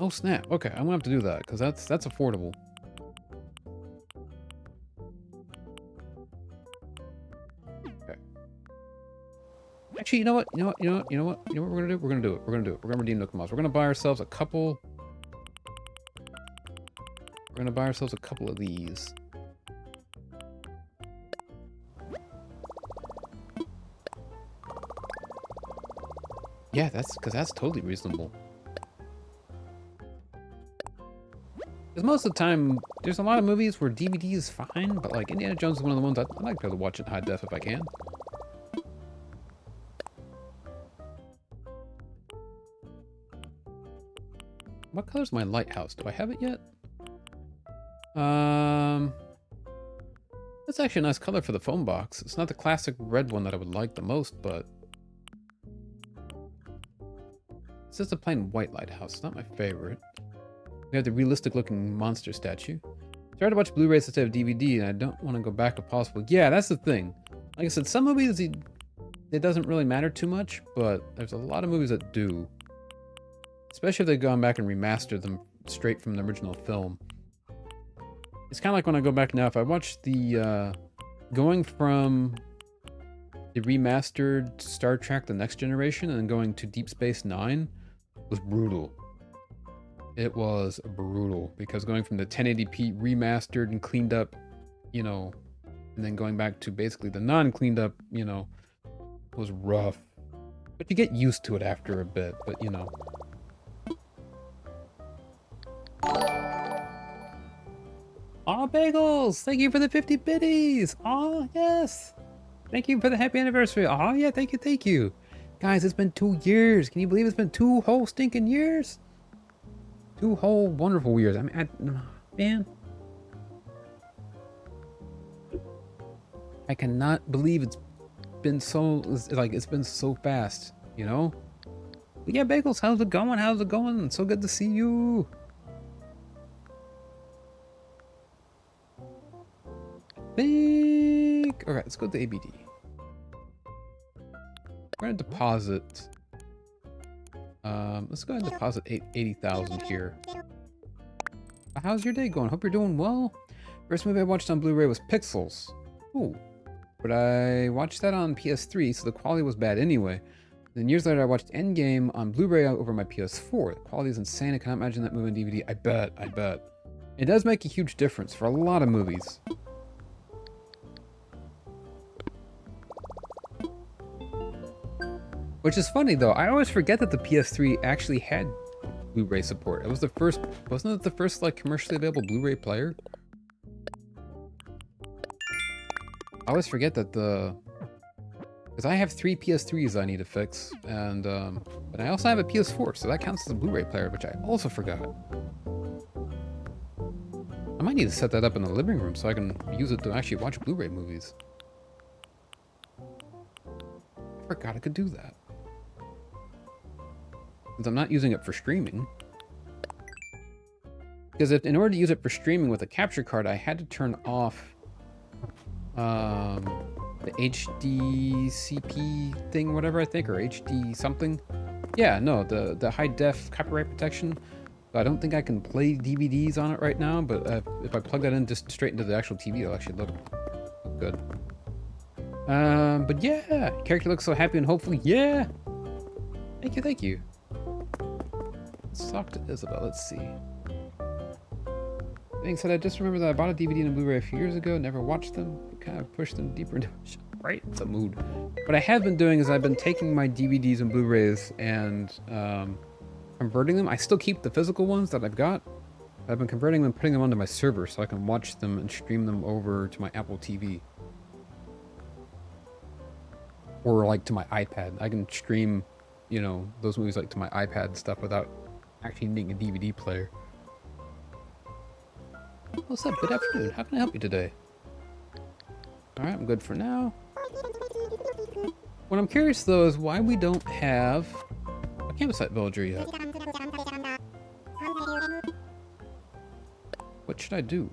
Oh snap. Okay, I'm gonna have to do that because that's affordable. Okay. Actually, you know what we're gonna do? We're gonna do it. We're gonna redeem Nook Mouse. We're gonna buy ourselves a couple. We're gonna buy ourselves a couple of these. Yeah, that's totally reasonable. Because most of the time, there's a lot of movies where DVD is fine, but like Indiana Jones is one of the ones I'd like to be able to watch it in high def if I can. What color's my lighthouse? Do I have it yet? That's actually a nice color for the phone box. It's not the classic red one that I would like the most, but it's just a plain white lighthouse. It's not my favorite. We have the realistic looking monster statue. Tried to watch Blu-rays instead of DVD, and I don't want to go back if possible. Yeah, that's the thing. Like I said, some movies it doesn't really matter too much, but there's a lot of movies that do. Especially if they've gone back and remastered them straight from the original film. It's kind of like when I go back now, if I watch the, going from the remastered Star Trek The Next Generation and then going to Deep Space Nine was brutal. It was brutal because going from the 1080p remastered and cleaned up, you know, and then going back to basically the non-cleaned up, you know, was rough. But you get used to it after a bit, but you know. Aw, Bagels! Thank you for the 50 biddies! Aw, yes! Thank you for the happy anniversary! Aw, yeah, thank you! Guys, it's been 2 years! Can you believe it's been 2 whole stinking years? 2 whole wonderful years. I mean, man. I cannot believe it's been so, like, it's been so fast, you know? But yeah, Bagels, how's it going? How's it going? So good to see you! Alright, let's go to ABD. We're gonna deposit. Let's go ahead and deposit 80,000 here. How's your day going? Hope you're doing well. First movie I watched on Blu-ray was Pixels. Ooh. But I watched that on PS3, so the quality was bad anyway. Then years later I watched Endgame on Blu-ray over my PS4. The quality is insane. I cannot imagine that movie on DVD. I bet. It does make a huge difference for a lot of movies. Which is funny though, I always forget that the PS3 actually had Blu-ray support. It was the first, wasn't it the first like commercially available Blu-ray player? I always forget that because I have 3 PS3s I need to fix, and but I also have a PS4, so that counts as a Blu-ray player, which I also forgot. I might need to set that up in the living room so I can use it to actually watch Blu-ray movies. I forgot I could do that. Because I'm not using it for streaming. Because in order to use it for streaming with a capture card, I had to turn off the HDCP thing, whatever I think, or HD something. Yeah, no, the high def copyright protection. So I don't think I can play DVDs on it right now, but if I plug that in just straight into the actual TV, it'll actually look good. But yeah, character looks so happy and hopefully, yeah. Thank you. Let's talk to Isabel. Let's see. Being said, I just remember that I bought a DVD and a Blu-ray a few years ago, never watched them, kind of pushed them deeper into right? It's a mood. What I have been doing is I've been taking my DVDs and Blu-rays and converting them. I still keep the physical ones that I've got. I've been converting them, putting them onto my server so I can watch them and stream them over to my Apple TV. or like to my iPad. I can stream, you know, those movies like to my iPad and stuff without actually needing a DVD player. What's up? Good afternoon. How can I help you today? Alright, I'm good for now. What I'm curious though is why we don't have a campsite villager yet. What should I do?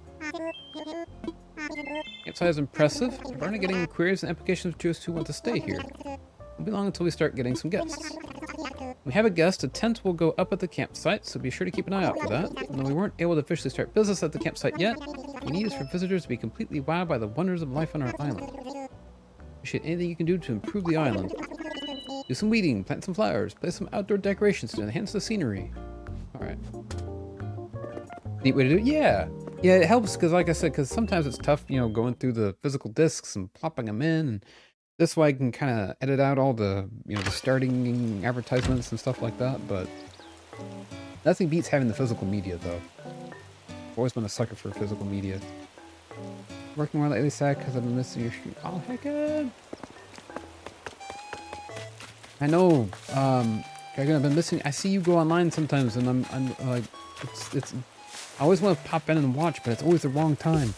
Campsite is impressive. We're already getting inquiries and applications of tourists who want to stay here. It won't be long until we start getting some guests. When we have a guest, a tent will go up at the campsite, so be sure to keep an eye out for that. Though we weren't able to officially start business at the campsite yet, we need is for visitors to be completely wowed by the wonders of life on our island. Appreciate anything you can do to improve the island. Do some weeding, plant some flowers, place some outdoor decorations to enhance the scenery. Alright. Neat way to do it? Yeah! Yeah, it helps because, like I said, because sometimes it's tough, you know, going through the physical discs and plopping them in. And this way I can kind of edit out all the, you know, the starting advertisements and stuff like that. But nothing beats having the physical media, though. I've always been a sucker for physical media. Working more lately, sad because I've been missing your stream. Oh, heck yeah. I know, Dragon, I've been missing. I see you go online sometimes, and I'm like, it's. I always want to pop in and watch, but it's always the wrong time.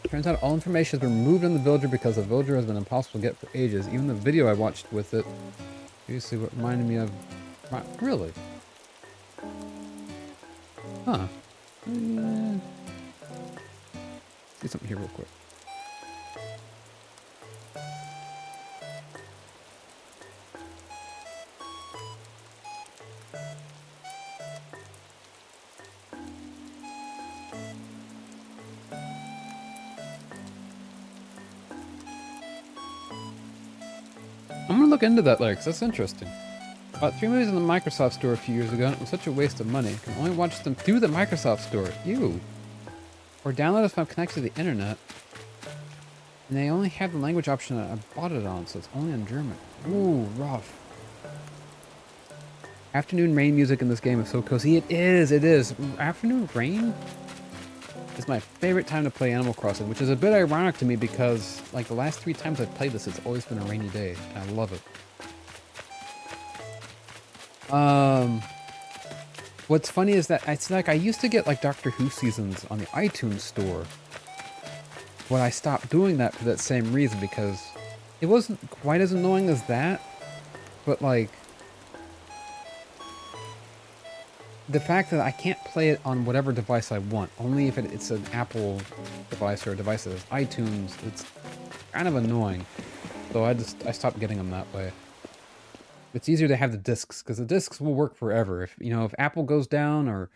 Turns out all information has been removed on the villager because the villager has been impossible to get for ages. Even the video I watched with it, seriously, what reminded me of. Really? Huh. See something here real quick. I'm gonna look into that later, because that's interesting. Bought 3 movies in the Microsoft Store a few years ago, and it was such a waste of money. I can only watch them through the Microsoft Store. Ew. Or download if I'm connected to the internet. And they only have the language option that I bought it on, so it's only in German. Ooh, rough. Afternoon rain music in this game is so cozy. It is, it is. Afternoon rain is my favorite time to play Animal Crossing, which is a bit ironic to me because, like, the last 3 times I've played this, it's always been a rainy day, and I love it. What's funny is that it's like I used to get, like, Doctor Who seasons on the iTunes store. But I stopped doing that for that same reason, because it wasn't quite as annoying as that, but, like, the fact that I can't play it on whatever device I want, only if it's an Apple device or a device that has iTunes, it's kind of annoying. So I stopped getting them that way. It's easier to have the discs, because the discs will work forever. If, you know, if Apple goes down or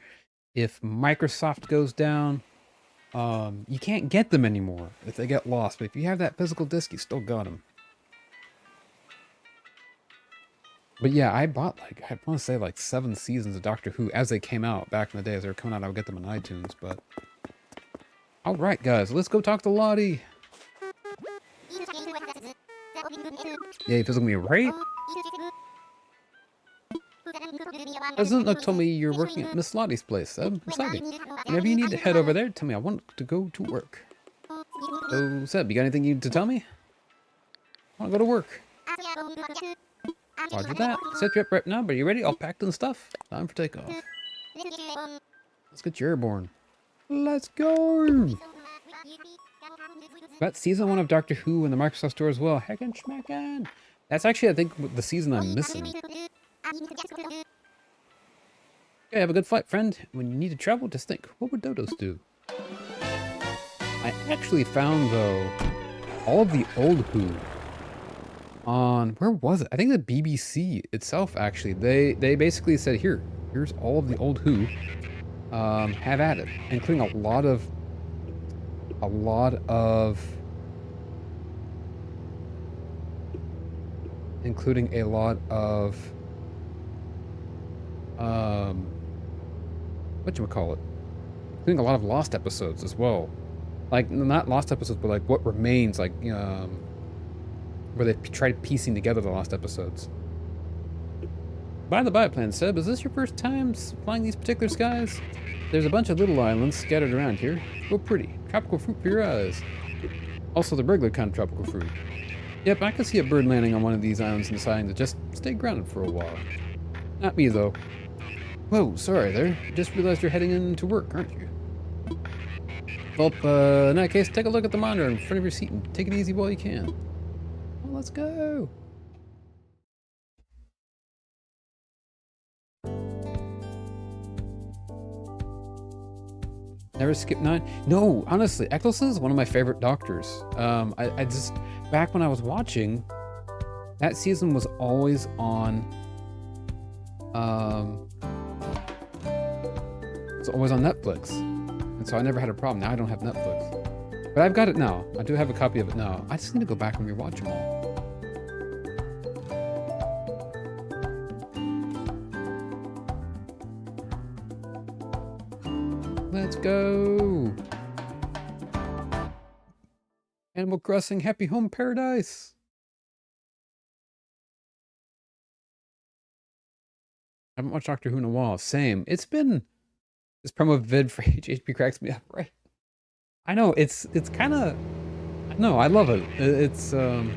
if Microsoft goes down, you can't get them anymore if they get lost. But if you have that physical disc, you still got them. But yeah, I bought, like, I want to say like 7 seasons of Doctor Who as they came out back in the day. As they were coming out, I would get them on iTunes. But all right, guys, let's go talk to Lottie. Yeah, physical me, right? President told me you're working at Miss Lottie's place. Exciting. Whenever you need to head over there, tell me. I want to go to work. So, Seb, you got anything you need to tell me? I want to go to work. Roger that. Set you up right now, but are you ready? All packed and stuff? Time for takeoff. Let's get you airborne. Let's go! Got season 1 of Doctor Who in the Microsoft Store as well. Heckin' schmeckin'! That's actually, I think, the season I'm missing. Okay, have a good flight, friend. When you need to travel, just think, what would dodos do? I actually found, though, all of the old Who on, where was it? I think the BBC itself, actually. They basically said, here's all of the old Who. Have at it, including a lot of whatchamacallit, including a lot of lost episodes as well. Like, not lost episodes, but like what remains, like, where they tried piecing together the lost episodes. By the by, Plan Seb, is this your first time flying these particular skies? There's a bunch of little islands scattered around here. Real pretty. Tropical fruit for your eyes. Also the regular kind of tropical fruit. Yep, I could see a bird landing on one of these islands and deciding to just stay grounded for a while. Not me, though. Whoa, sorry there. Just realized you're heading into work, aren't you? Well, in that case, take a look at the monitor in front of your seat and take it easy while you can. Well, let's go. Never skip 9? No, honestly, Eccleston's one of my favorite doctors. I just, back when I was watching, that season was always on, it's always on Netflix. And so I never had a problem. Now I don't have Netflix. But I've got it now. I do have a copy of it now. I just need to go back and rewatch them all. Let's go! Animal Crossing Happy Home Paradise! I haven't watched Doctor Who in a while. Same. It's been... This promo vid for HHP cracks me up, right? I know, it's kind of... No, I love it. It's, I don't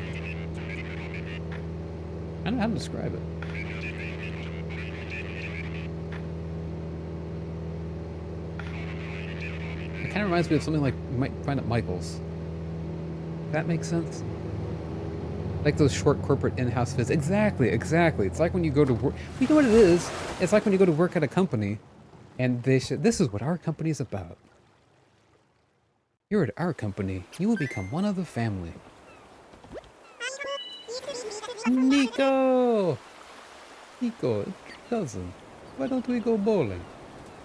know how to describe it. It kind of reminds me of something like you might find at Michael's. That makes sense? Like those short corporate in-house visits. Exactly, exactly. It's like when you go to work. You know what it is? It's like when you go to work at a company and they say, this is what our company is about. Here at our company, you will become one of the family. Nico! Nico, cousin, why don't we go bowling?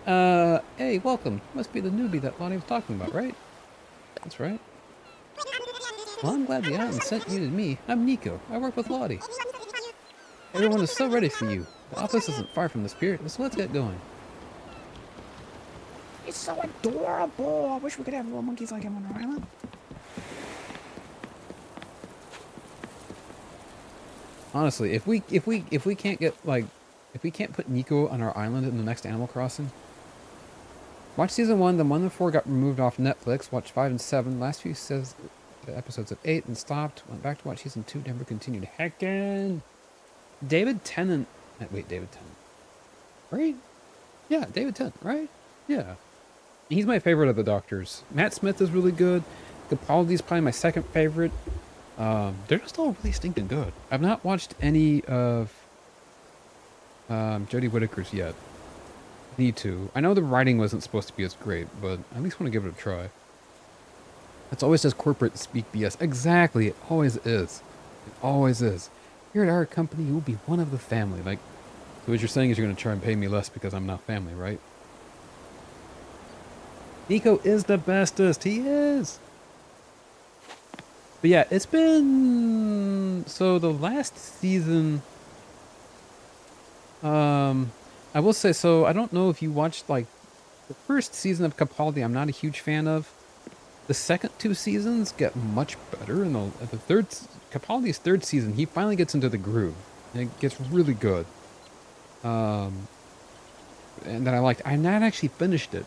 Hey, welcome. Must be the newbie that Lonnie was talking about, right? That's right. Well, I'm glad the island sent you to me. I'm Nico. I work with Lottie. Everyone is so ready for you. The office isn't far from this pier, so let's get going. It's so adorable. I wish we could have little monkeys like him on our island. Honestly, if we can't get if we can't put Nico on our island in the next Animal Crossing, watch season 1. The 1 and 4 got removed off Netflix. Watch 5 and 7. Last few episodes of 8 and stopped. Went back to watch season 2. Never continued. Heckin'. David Tennant. Wait, David Tennant. Right? Yeah, David Tennant. Right? Yeah. He's my favorite of the Doctors. Matt Smith is really good. Capaldi's probably my second favorite. They're just all really stinking good. I've not watched any of Jodie Whittaker's yet. Need to. I know the writing wasn't supposed to be as great, but I at least want to give it a try. It's always says corporate speak BS. Exactly, it always is. It always is. Here at our company, you will be one of the family. Like, so what you're saying is you're going to try and pay me less because I'm not family, right? Nico is the bestest. He is. But yeah, it's been... So the last season... I will say, so I don't know if you watched, like, the first season of Capaldi, I'm not a huge fan of. The second 2 seasons get much better. And the third... Capaldi's 3rd season, he finally gets into the groove. And it gets really good. And that I liked. I not actually finished it.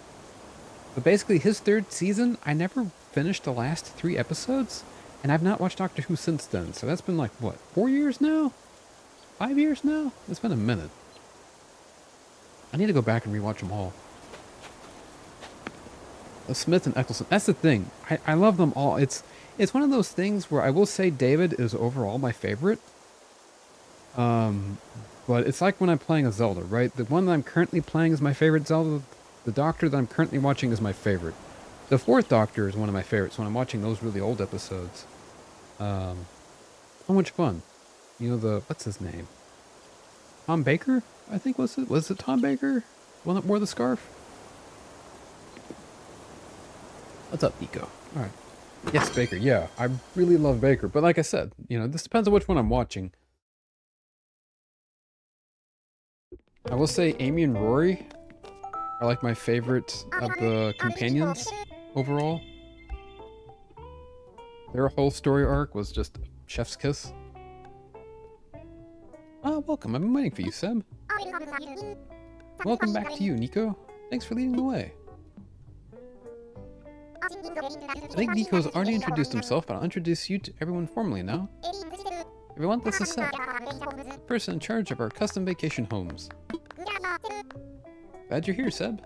But basically, his 3rd season, I never finished the last 3 episodes. And I've not watched Doctor Who since then. So that's been like, what, 4 years now? 5 years now? It's been a minute. I need to go back and rewatch them all. Smith and Eccleston. That's the thing. I love them all. It's one of those things where I will say David is overall my favorite. But it's like when I'm playing a Zelda, right? The one that I'm currently playing is my favorite Zelda. The Doctor that I'm currently watching is my favorite. The 4th Doctor is one of my favorites when I'm watching those really old episodes. So much fun. You know, what's his name? Tom Baker, I think was it? Was it Tom Baker? One that wore the scarf? What's up, Nico? Alright. Yes, Baker, yeah. I really love Baker. But like I said, you know, this depends on which one I'm watching. I will say Amy and Rory are like my favorite of the companions overall. Their whole story arc was just chef's kiss. Oh, welcome. I've been waiting for you, Seb. Welcome back to you, Nico. Thanks for leading the way. I think Nico's already introduced himself, but I'll introduce you to everyone formally now. Everyone, this is Seb, the person in charge of our custom vacation homes. Glad you're here, Seb.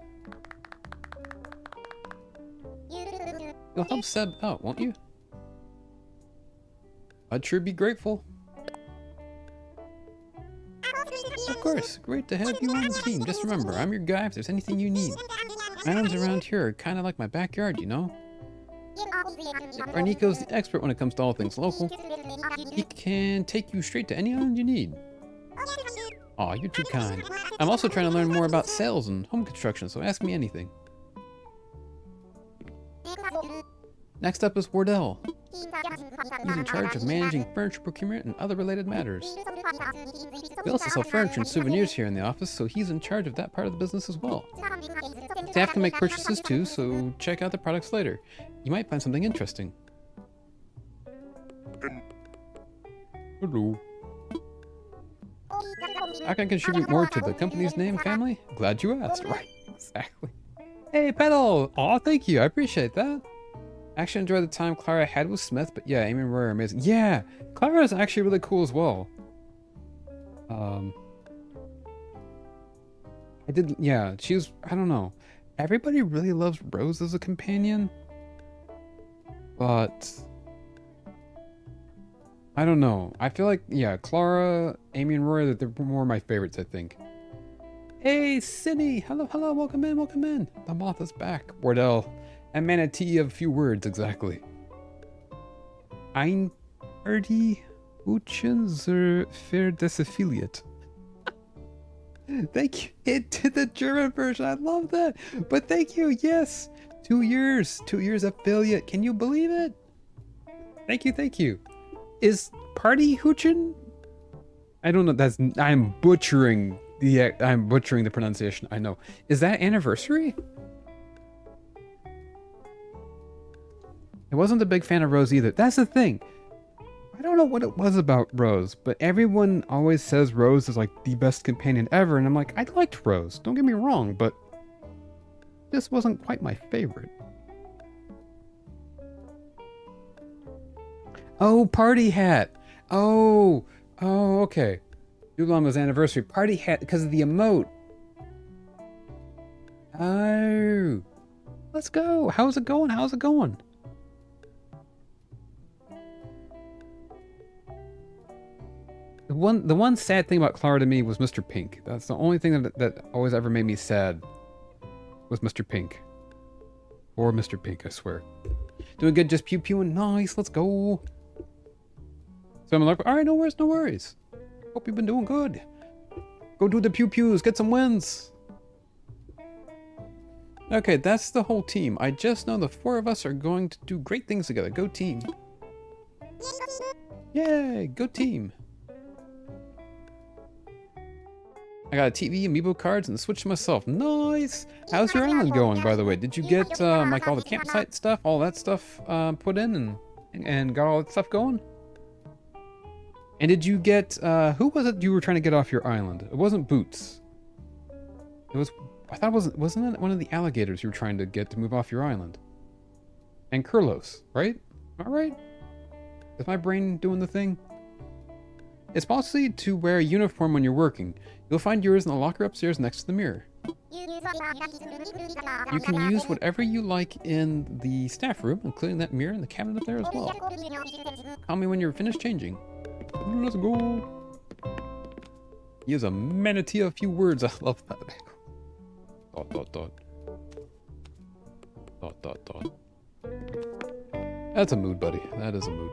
You'll help Seb out, won't you? I'd sure be grateful. Of course, great to have you on the team. Just remember, I'm your guy if there's anything you need. Islands around here are kind of like my backyard, you know? Our Nico's the expert when it comes to all things local. He can take you straight to any island you need. Aw, you're too kind. I'm also trying to learn more about sales and home construction, so ask me anything. Next up is Wardell. He's in charge of managing furniture procurement and other related matters. We also sell furniture and souvenirs here in the office, so he's in charge of that part of the business as well. Staff can make purchases too, so check out the products later. You might find something interesting. Hello. How can I contribute more to the company's name, family? Glad you asked. Right, exactly. Hey, Pedal! Aw, thank you, I appreciate that. I actually enjoyed the time Clara had with Smith, but yeah, Amy and Roy are amazing. Yeah, Clara is actually really cool as well. Yeah, she's, I don't know. Everybody really loves Rose as a companion, but I don't know. I feel like, yeah, Clara, Amy, and Roy, they're more my favorites, I think. Hey, Cindy! Hello, hello, welcome in, welcome in. The moth is back. Wardell. A manatee of few words, exactly. Ein Erdi Uchen zur Verdesaffiliate. Thank you. It did the German version. I love that. But thank you. Yes. 2 years. 2 years affiliate. Can you believe it? Thank you. Thank you. Is Party Hoochen? I don't know. I'm butchering the pronunciation. I know. Is that anniversary? I wasn't a big fan of Rose either. That's the thing. I don't know what it was about Rose, but everyone always says Rose is like the best companion ever, and I'm like, I liked Rose, don't get me wrong, but this wasn't quite my favorite. Oh, party hat. Oh, okay. Yulama's anniversary party hat because of the emote. Oh, let's go. How's it going? How's it going? The one sad thing about Clara to me was Mr. Pink. That's the only thing that always ever made me sad was Mr. Pink. Or Mr. Pink, I swear. Doing good, just pew-pewing. Nice, let's go. So I'm like, alright, no worries, no worries. Hope you've been doing good. Go do the pew-pews, get some wins. Okay, that's the whole team. I just know the 4 of us are going to do great things together. Go team. Yay, go team. I got a TV, amiibo cards, and the Switch myself. Nice! How's your island going, by the way? Did you get, like, all the campsite stuff, all that stuff, put in and got all that stuff going? And did you get, who was it you were trying to get off your island? It wasn't Boots. It was, I thought it wasn't it one of the alligators you were trying to get to move off your island? And Kurlos, right? Am I right? Is my brain doing the thing? It's possible to wear a uniform when you're working. You'll find yours in the locker upstairs next to the mirror. You can use whatever you like in the staff room, including that mirror and the cabinet up there as well. Call me when you're finished changing. Let's go. He is a manatee of a few words. I love that. Dot, dot, dot. Dot, dot, dot. That's a mood, buddy. That is a mood.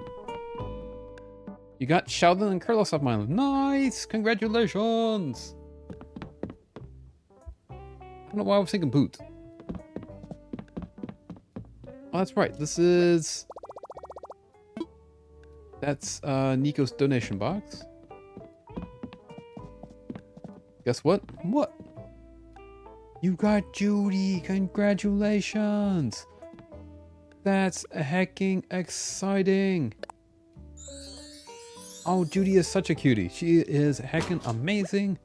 You got Sheldon and Kurlos off my island. Nice! Congratulations! I don't know why I was thinking Boot. Oh, that's right. This is... That's Nico's donation box. Guess what? What? You got Judy! Congratulations! That's hecking exciting! Oh, Judy is such a cutie. She is heckin' amazing.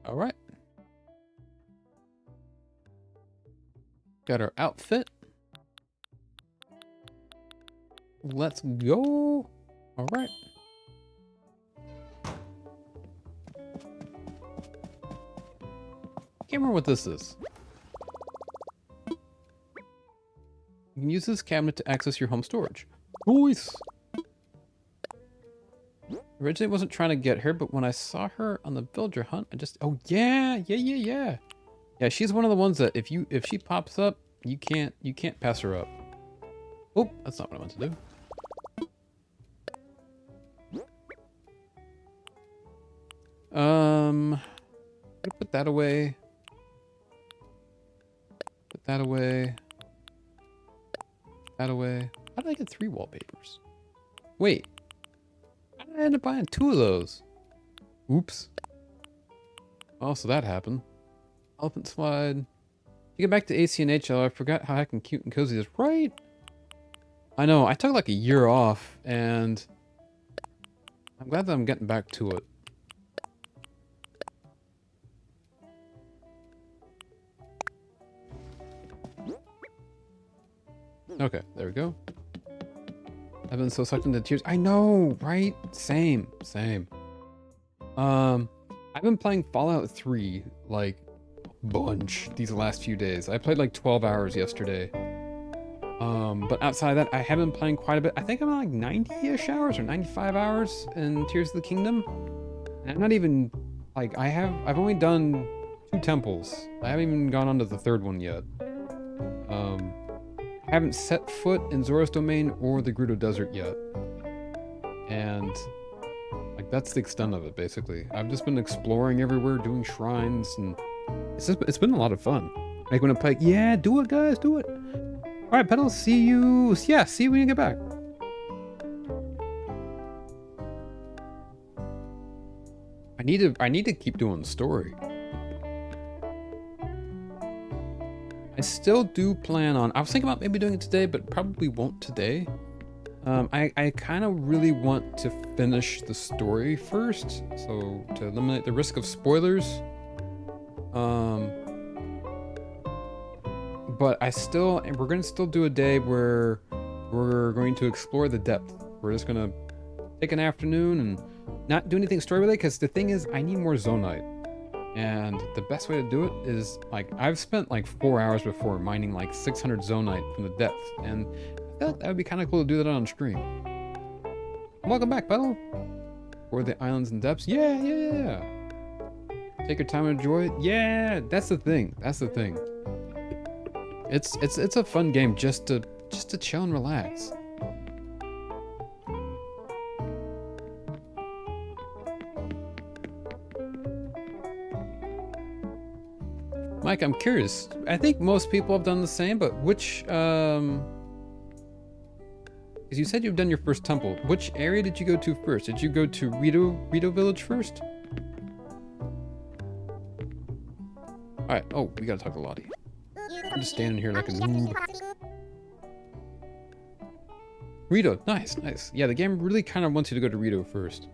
All right. Got our outfit. Let's go. All right. Can't remember what this is. You can use this cabinet to access your home storage. Nice. Originally wasn't trying to get her, but when I saw her on the villager hunt, I just, oh yeah. Yeah, she's one of the ones that if she pops up, you can't pass her up. Oh, that's not what I meant to do. I'm gonna put that away. Put that away. That away. How did I get 3 wallpapers? Wait. How did I end up buying 2 of those? Oops. Oh, so that happened. Elephant slide. To get back to ACNH, though, I forgot how heckin' cute and cozy it is. Right? I know. I took like a year off, and I'm glad that I'm getting back to it. Okay, there we go. I've been so sucked into tears. I know, right? Same. I've been playing Fallout 3 like bunch these last few days. I played like 12 hours yesterday. But outside of that, I have been playing quite a bit. I think I'm at like 90-ish hours or 95 hours in Tears of the Kingdom. And I'm not even like I've only done 2 temples. I haven't even gone on to the 3rd one yet. I haven't set foot in Zora's Domain or the Gerudo Desert yet. And like that's the extent of it basically. I've just been exploring everywhere, doing shrines, and it's been a lot of fun. Like when I play, yeah, do it guys, do it. Alright, Pedal, see you when you get back. I need to keep doing the story. I still do plan on, I was thinking about maybe doing it today, but probably won't today. I kind of really want to finish the story first, so to eliminate the risk of spoilers. But we're going to still do a day where we're going to explore the depth. We're just going to take an afternoon and not do anything story related, because the thing is, I need more Zonite. And the best way to do it is, like, I've spent like 4 hours before mining like 600 Zonite from the depth, and I feel like that would be kind of cool to do that on stream. Welcome back, Pedal! Or the islands and depths. Yeah! Take your time and enjoy it. Yeah! That's the thing. It's a fun game just to chill and relax. Mike, I'm curious. I think most people have done the same, but which, because you said you've done your first temple. Which area did you go to first? Did you go to Rito Village first? Alright, oh, we gotta talk to Lottie. I'm just standing here like a noob. Rito, nice. Yeah, the game really kind of wants you to go to Rito first.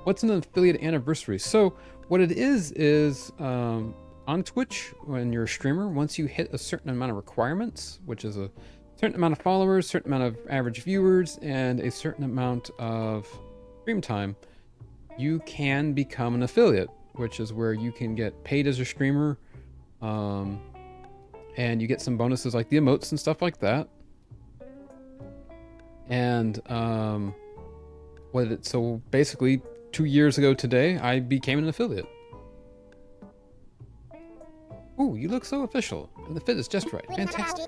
What's an affiliate anniversary? So, what it is, on Twitch, when you're a streamer, once you hit a certain amount of requirements, which is a certain amount of followers, certain amount of average viewers, and a certain amount of stream time, you can become an affiliate, which is where you can get paid as a streamer, and you get some bonuses like the emotes and stuff like that. And so basically 2 years ago today, I became an affiliate. Ooh, you look so official, and the fit is just right. Fantastic.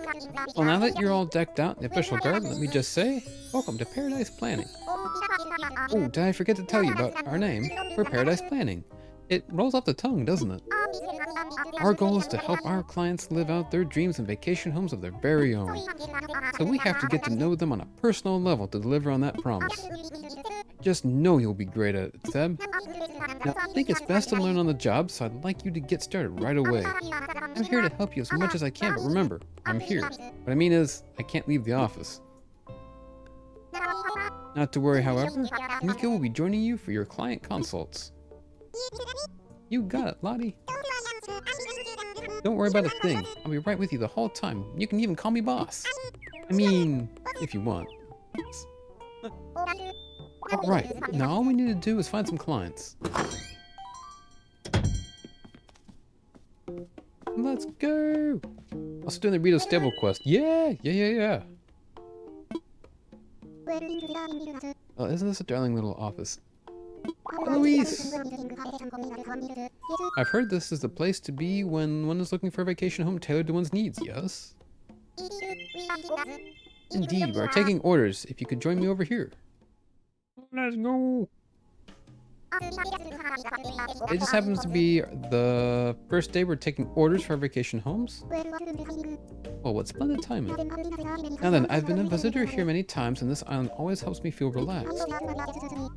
Well, now that you're all decked out in the official garb, let me just say, welcome to Paradise Planning. Oh, did I forget to tell you about our name? We're Paradise Planning. It rolls off the tongue, doesn't it? Our goal is to help our clients live out their dreams in vacation homes of their very own. So we have to get to know them on a personal level to deliver on that promise. Just know you'll be great at it, Seb. Now, I think it's best to learn on the job, so I'd like you to get started right away. I'm here to help you as much as I can, but remember, I'm here. What I mean is, I can't leave the office. Not to worry, however, Mika will be joining you for your client consults. You got it, Lottie. Don't worry about a thing. I'll be right with you the whole time. You can even call me boss. I mean, if you want. Alright, now all we need to do is find some clients. Let's go! Also doing the Rito stable quest. Yeah. Oh, isn't this a darling little office? Eloise! I've heard this is the place to be when one is looking for a vacation home tailored to one's needs, yes? Indeed, we're taking orders. If you could join me over here. Let's go! It just happens to be the first day we're taking orders for our vacation homes. Oh, what splendid timing. Now then, I've been a visitor here many times and this island always helps me feel relaxed.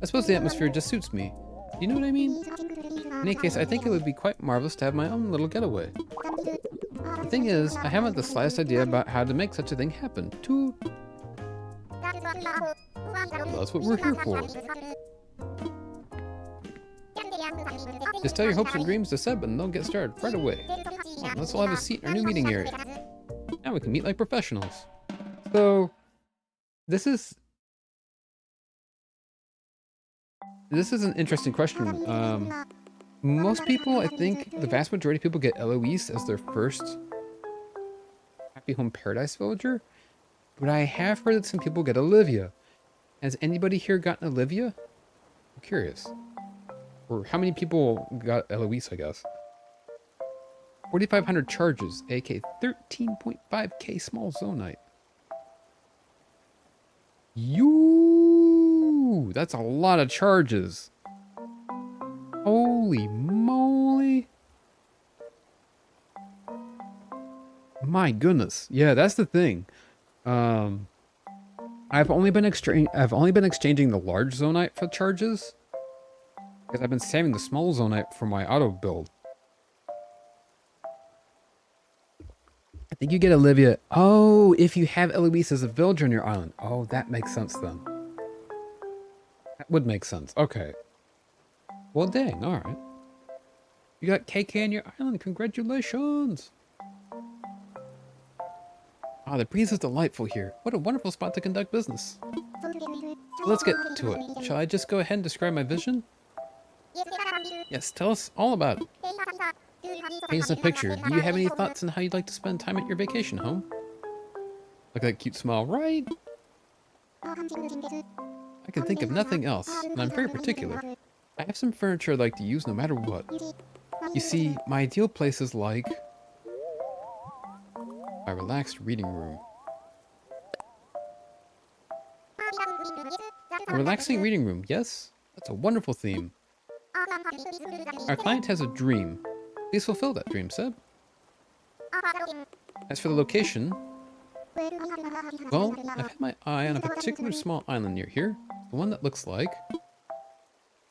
I suppose the atmosphere just suits me. Do you know what I mean? In any case, I think it would be quite marvelous to have my own little getaway. The thing is, I haven't the slightest idea about how to make such a thing happen. Well, that's what we're here for. Just tell your hopes and dreams to Seb and they'll get started right away. Oh, let's all have a seat in our new meeting area. Now we can meet like professionals. So, this is an interesting question. Most people, I think, the vast majority of people get Eloise as their first Happy Home Paradise villager. But I have heard that some people get Olivia. Has anybody here gotten Olivia? I'm curious. Or how many people got Eloise, I guess? 4,500 charges, aka 13.5k small zonite. That's a lot of charges. Holy moly. My goodness. Yeah, that's the thing. I've only been exchanging the large zonite for charges. Because I've been saving the small zonite for my auto build. I think you get Olivia. Oh, if you have Eloise as a villager on your island. Oh, that makes sense then. That would make sense. Okay. Well, dang. All right. You got KK on your island. Congratulations. Ah, the breeze is delightful here. What a wonderful spot to conduct business. Let's get to it. Shall I just go ahead and describe my vision? Yes, tell us all about it. Paint us a picture. Do you have any thoughts on how you'd like to spend time at your vacation home? Look at that cute smile, right? I can think of nothing else, and I'm very particular. I have some furniture I'd like to use no matter what. You see, my ideal place is like my relaxed reading room. A relaxing reading room, yes? That's a wonderful theme. Our client has a dream. Please fulfill that dream, Seb. As for the location, well, I've had my eye on a particular small island near here. The one that looks like...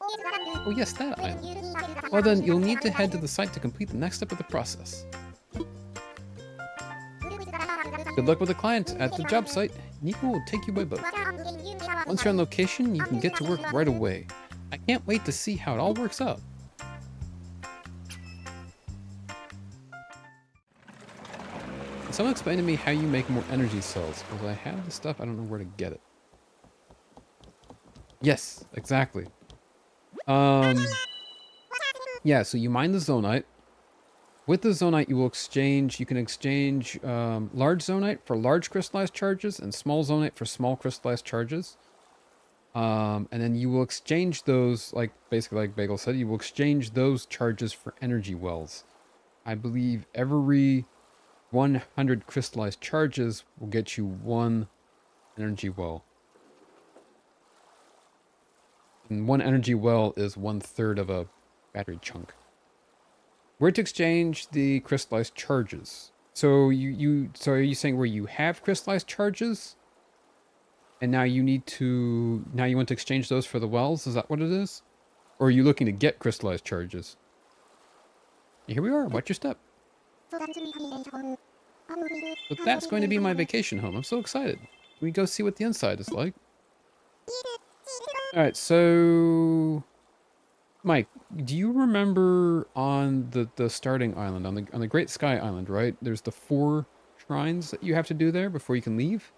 Oh yes, that island. Well then, you'll need to head to the site to complete the next step of the process. Good luck with the client at the job site. Nico will take you by boat. Once you're on location, you can get to work right away. I can't wait to see how it all works out. Can someone explain to me how you make more energy cells? Because I have the stuff, I don't know where to get it. Yes, exactly. Yeah, so you mine the zonite. With the zonite, you can exchange large zonite for large crystallized charges and small zonite for small crystallized charges. And then you will exchange those, basically like Bagel said, you will exchange those charges for energy wells. I believe every 100 crystallized charges will get you 1 energy well. And 1 energy well is 1/3 of a battery chunk. Where to exchange the crystallized charges? So are you saying where you have crystallized charges? And now you want to exchange those for the wells? Is that what it is? Or are you looking to get crystallized charges? Here we are. Watch your step. But that's going to be my vacation home. I'm so excited. Can we go see what the inside is like? Alright, so... Mike, do you remember on the starting island, on the Great Sky Island, right? There's the 4 shrines that you have to do there before you can leave.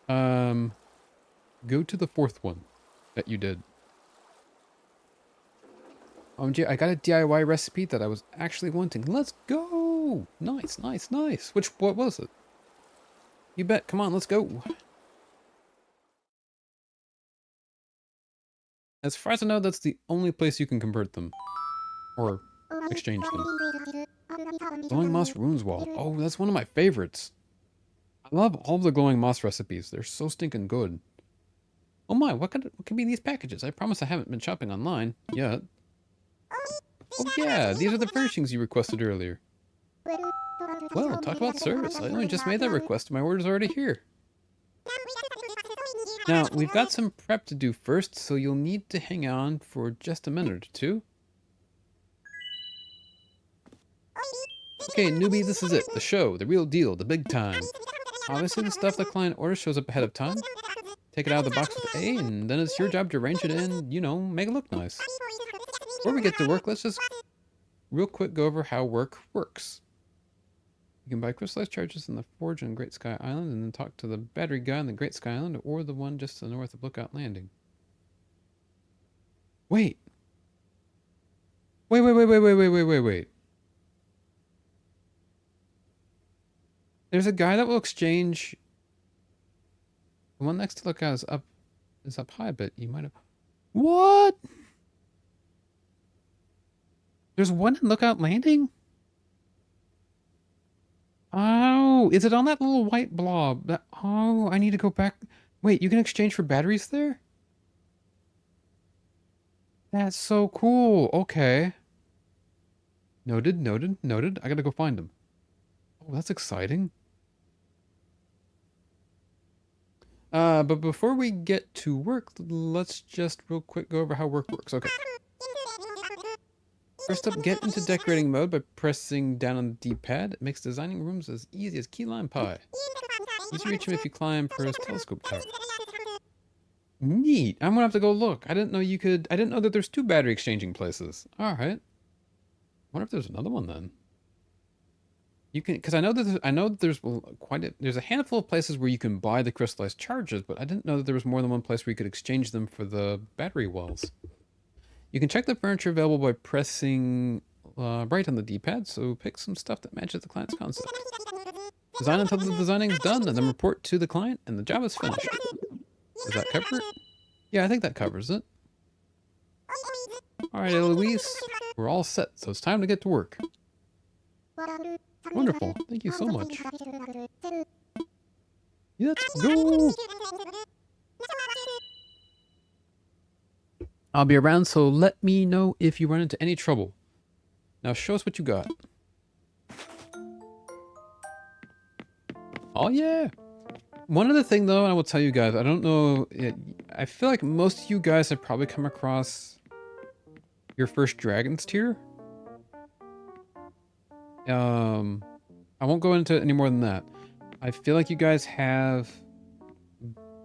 Um, Go to the 4th one that you did. OMG, I got a DIY recipe that I was actually wanting. Let's go! Nice, nice, nice. What was it? You bet. Come on, let's go. As far as I know, that's the only place you can convert them. Or exchange them. Glowing Moss Runes Wall. Oh, that's one of my favorites. I love all the Glowing Moss recipes. They're so stinking good. Oh my, what could be in these packages? I promise I haven't been shopping online yet. Oh yeah, these are the furnishings you requested earlier. Well, talk about service. I only just made that request. My order's already here. Now, we've got some prep to do first, so you'll need to hang on for just a minute or two. Okay, newbie, this is it. The show, the real deal, the big time. Obviously, the stuff the client orders shows up ahead of time. Take it out of the box with A, and then it's your job to arrange it and, you know, make it look nice. Before we get to work, let's just real quick go over how work works. You can buy crystallized charges in the forge on Great Sky Island, and then talk to the battery guy on the Great Sky Island, or the one just to the north of Lookout Landing. Wait. Wait. There's a guy that will exchange. The one next to Lookout is up high, but you might have. What? There's one in Lookout Landing? Oh, is it on that little white blob? Oh, I need to go back. Wait, you can exchange for batteries there? That's so cool. Okay. Noted. I gotta go find him. Oh, that's exciting. But before we get to work, let's just real quick go over how work works. Okay. First up, get into decorating mode by pressing down on the D-pad. It makes designing rooms as easy as key lime pie. Easy to reach him if you climb Pearl's telescope tower. Neat. I'm gonna have to go look. I didn't know that there's 2 battery exchanging places. Alright. Wonder if there's another one then. You can, because I know that there's a handful of places where you can buy the crystallized charges, but I didn't know that there was more than one place where you could exchange them for the battery wells. You can check the furniture available by pressing right on the D-pad, so pick some stuff that matches the client's concept. Design until the designing is done, and then report to the client, and the job is finished. Does that cover it? Yeah, I think that covers it. Alright, Eloise, we're all set, so it's time to get to work. Wonderful, thank you so much. Let's go! I'll be around, so let me know if you run into any trouble. Now show us what you got. Oh yeah! One other thing though, and I will tell you guys, I don't know, I feel like most of you guys have probably come across your first Dragon's Tier. I won't go into it any more than that. I feel like you guys have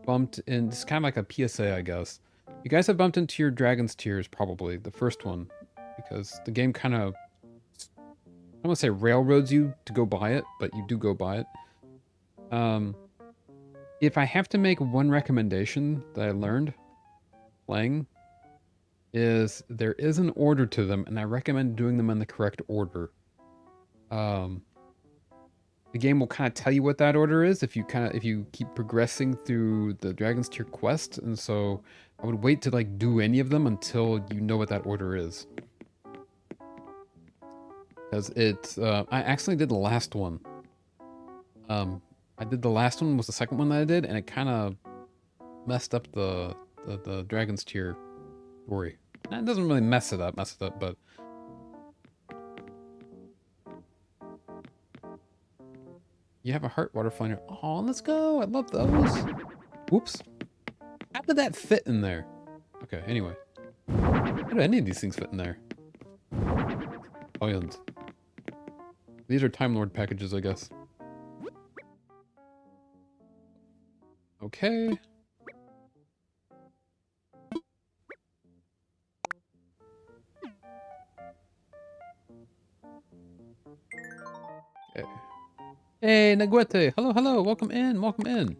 bumped in, it's kind of like a PSA, I guess. You guys have bumped into your Dragon's Tears, probably, the first one, because the game kind of, I don't want to say railroads you to go buy it, but you do go buy it. If I have to make one recommendation that I learned playing, is there is an order to them, and I recommend doing them in the correct order. The game will kind of tell you what that order is if you keep progressing through the Dragon's Tier quest, and so I would wait to like do any of them until you know what that order is. Because I accidentally did the last one. I did the last one was the second one that I did, and it kind of messed up the Dragon's Tier story. It doesn't really mess it up, but you have a heart waterfall in your... Oh, let's go! I love those! Whoops. How did that fit in there? Okay, anyway. How do any of these things fit in there? Brilliant. These are Time Lord packages, I guess. Okay. Okay. Hey, Naguete. Hello, hello. Welcome in. Welcome in.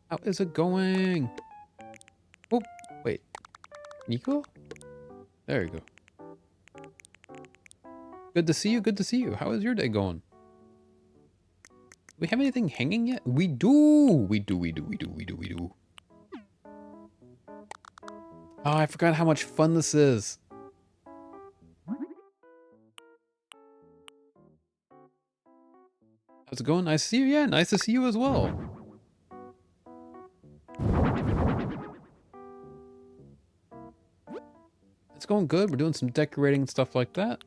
How is it going? Oh, wait. Nico? There you go. Good to see you. Good to see you. How is your day going? Do we have anything hanging yet? We do. We do. We do. We do. We do. We do. Oh, I forgot how much fun this is. How's it going? Nice to see you. Yeah, nice to see you as well. It's going good. We're doing some decorating and stuff like that.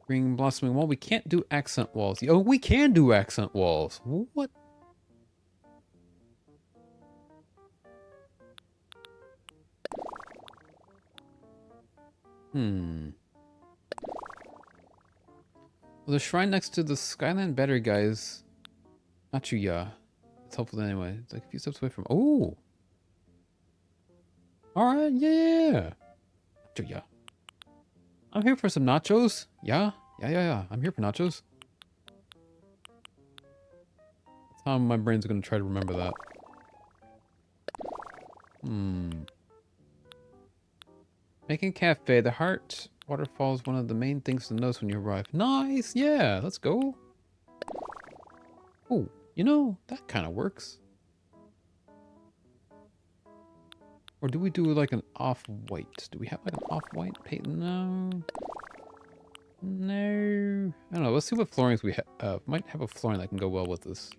Green blossoming wall. We can't do accent walls. Oh, we can do accent walls. What? Well, the shrine next to the Skyland Battery guys. Not you, yeah. It's helpful anyway. It's like a few steps away from. Oh. All right. Yeah. Nacho, yeah. I'm here for some nachos. Yeah. Yeah. I'm here for nachos. That's how my brain's gonna try to remember that. Making cafe. The heart waterfall is one of the main things to notice when you arrive. Nice. Yeah. Let's go. Oh, you know, that kind of works. Or do we do like an off-white? Do we have like an off-white paint? No. No. I don't know. Let's see what floorings we have. Might have a flooring that can go well with this.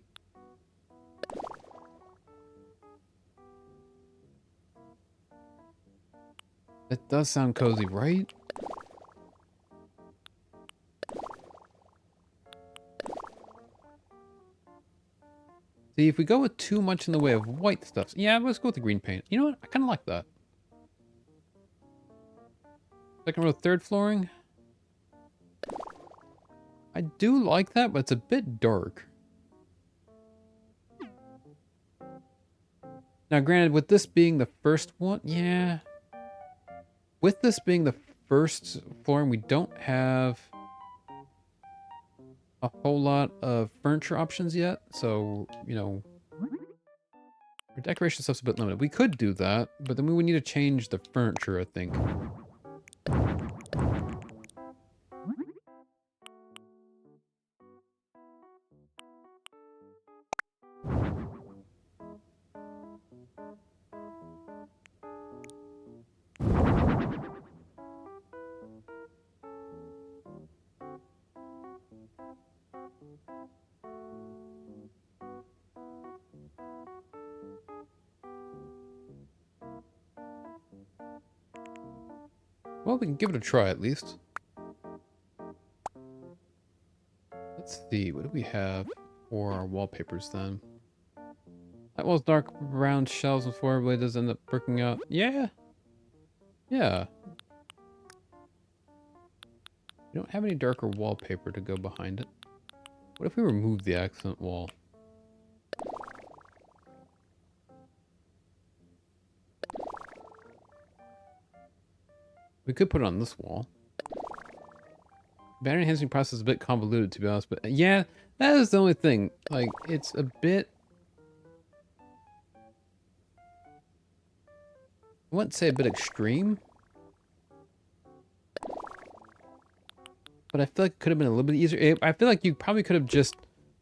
It does sound cozy, right? See, if we go with too much in the way of white stuff. Yeah, let's go with the green paint. You know what? I kind of like that. Second row, third flooring. I do like that, but it's a bit dark. Now, granted, with this being the first one, yeah. With this being the first flooring, we don't have a whole lot of furniture options yet. So, you know, our decoration stuff's a bit limited. We could do that, but then we would need to change the furniture, I think. Well, we can give it a try at least. Let's see, what do we have for our wallpapers then? That wall's dark brown shelves before everybody does end up working out. Yeah. Yeah. We don't have any darker wallpaper to go behind it. What if we remove the accent wall? We could put it on this wall. Battery enhancing process is a bit convoluted, to be honest, but yeah, that is the only thing. Like, it's a bit... I wouldn't say a bit extreme. But I feel like it could have been a little bit easier. I feel like you probably could have just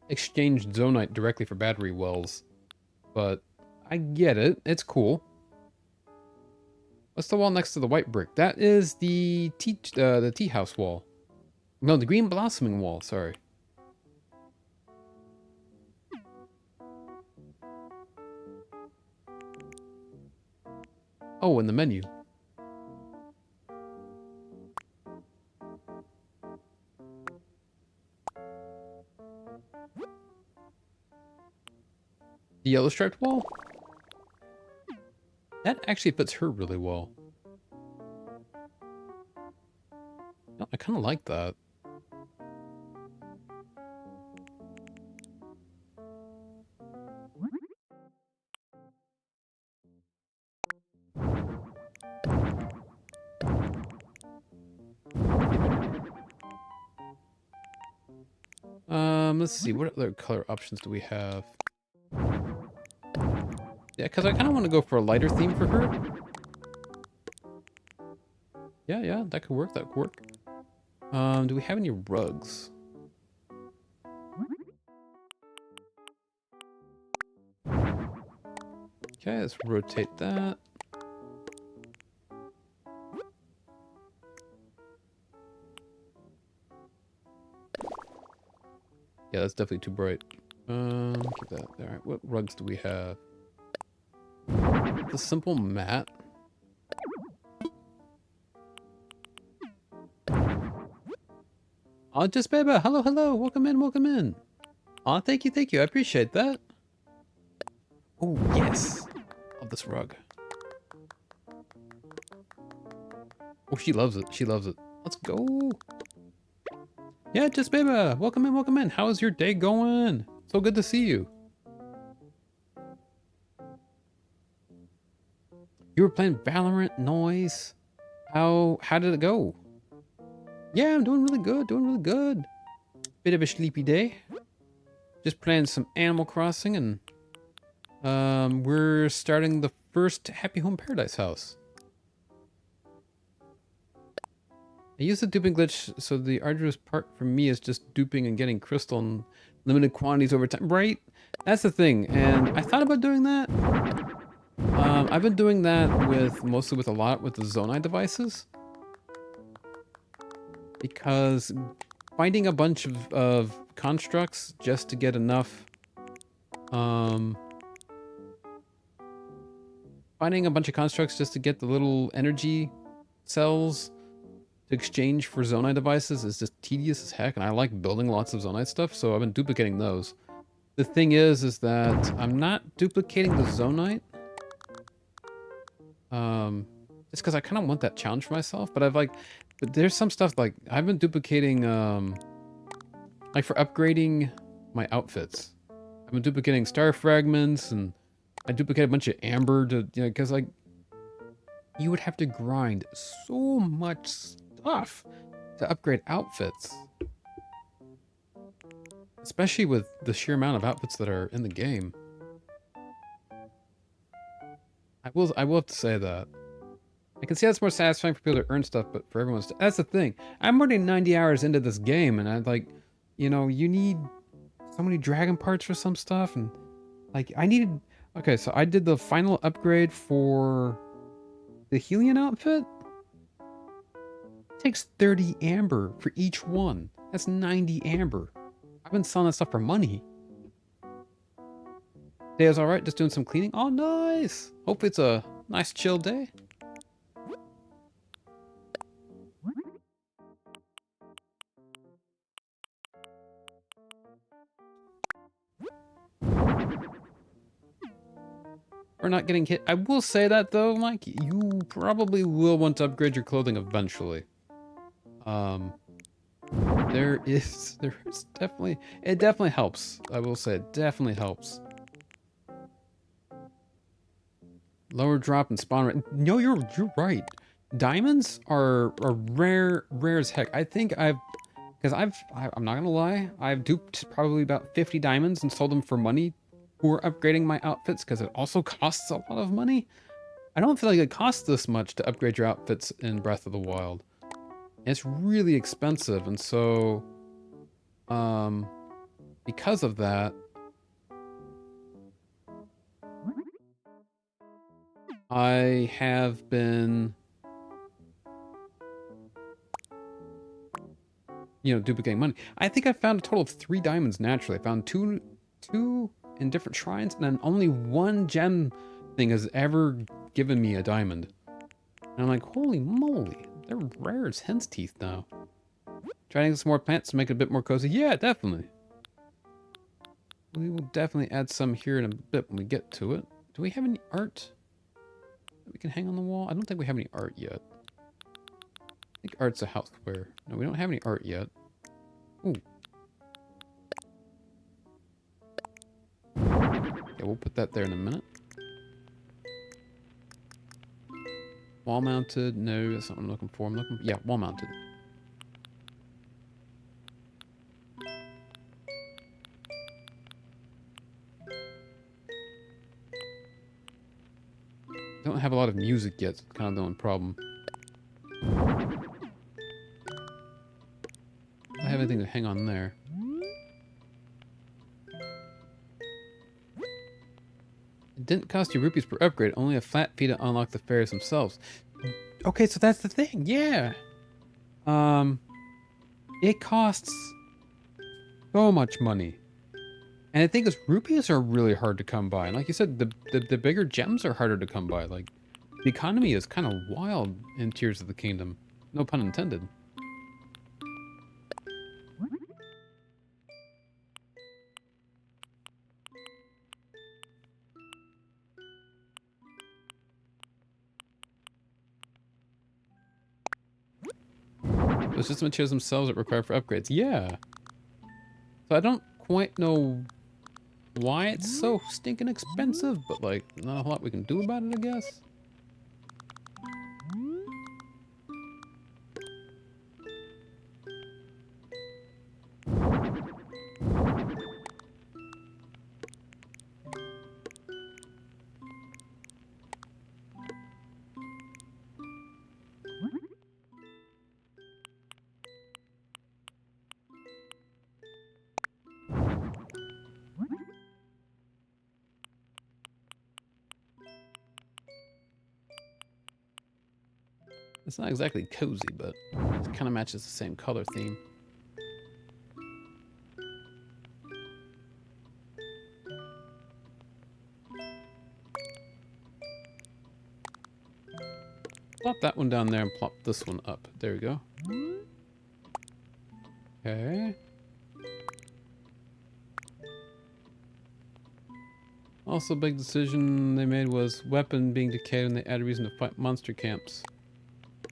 exchanged Zonite directly for battery wells. But I get it. It's cool. What's the wall next to the white brick? That is the tea house wall. No, the green blossoming wall, sorry. Oh, and the menu. The yellow striped wall? That actually fits her really well. No, I kind of like that. Let's see. What other color options do we have? Yeah, because I kind of want to go for a lighter theme for her. Yeah, yeah, that could work. That could work. Do we have any rugs? Okay, let's rotate that. Yeah, that's definitely too bright. Keep that. All right, what rugs do we have? The simple mat. Oh, just baby. Hello, hello. Welcome in, welcome in. Oh, thank you, thank you. I appreciate that. Oh, yes. Love this rug. Oh, she loves it. She loves it. Let's go. Yeah, just baby. Welcome in, welcome in. How's your day going? So good to see you. You were playing Valorant noise. How did it go? Yeah, I'm doing really good, doing really good. Bit of a sleepy day. Just playing some Animal Crossing, and we're starting the first Happy Home Paradise house. I use the duping glitch, so the arduous part for me is just duping and getting crystal in limited quantities over time. Right? That's the thing, and I thought about doing that. I've been doing that mostly with the Zonai devices. Because finding a bunch of constructs just to get enough, finding a bunch of constructs just to get the little energy cells to exchange for Zonite devices is just tedious as heck, and I like building lots of Zonite stuff, so I've been duplicating those. The thing is that I'm not duplicating the Zonite, just because I kind of want that challenge for myself, but but there's some stuff, like, I've been duplicating, like for upgrading my outfits. I've been duplicating star fragments, and I duplicate a bunch of amber to, you know, because, like, you would have to grind so much stuff to upgrade outfits. Especially with the sheer amount of outfits that are in the game. I will have to say that. I can see that's more satisfying for people to earn stuff, but for everyone, that's the thing. I'm already 90 hours into this game, and I'm like, you know, you need so many dragon parts for some stuff, and like I needed. Okay, so I did the final upgrade for the Helion outfit. It takes 30 amber for each one. That's 90 amber. I've been selling that stuff for money. Day is alright, just doing some cleaning. Oh, nice! Hopefully it's a nice chill day. We're not getting hit. I will say that though, Mike, you probably will want to upgrade your clothing eventually. There's definitely, it definitely helps. I will say it definitely helps. Lower drop and spawn rate. No, you're right. Diamonds are rare as heck. I think I'm not gonna lie, I've duped probably about 50 diamonds and sold them for money for upgrading my outfits, because it also costs a lot of money. I don't feel like it costs this much to upgrade your outfits in Breath of the Wild. It's really expensive, and so because of that, I have been, you know, duplicating money. I think I found a total of 3 diamonds naturally. I found two in different shrines, and then only one gem thing has ever given me a diamond. And I'm like, holy moly, they're rare as hen's teeth now. Try to get some more plants to make it a bit more cozy. Yeah, definitely. We will definitely add some here in a bit when we get to it. Do we have any art that we can hang on the wall? I don't think we have any art yet. I think art's a houseware. No, we don't have any art yet. Ooh. Yeah, we'll put that there in a minute. Wall mounted. No, that's not what I'm looking for. Yeah, wall mounted. don't have a lot of music yet. So it's kind of the only problem. I don't have anything to hang on there. It didn't cost you rupees per upgrade, only a flat fee to unlock the fairies themselves. Okay, so that's the thing, yeah. It costs so much money. And the thing is, rupees are really hard to come by. And like you said, the bigger gems are harder to come by. Like, the economy is kind of wild in Tears of the Kingdom. No pun intended. The system materials themselves are required for upgrades. Yeah. So I don't quite know why it's so stinking expensive, but like, not a whole lot we can do about it, I guess. It's not exactly cozy, but it kind of matches the same color theme. Plop that one down there and plop this one up. There we go. Okay. Also, big decision they made was weapon being decayed and they added reason to fight monster camps.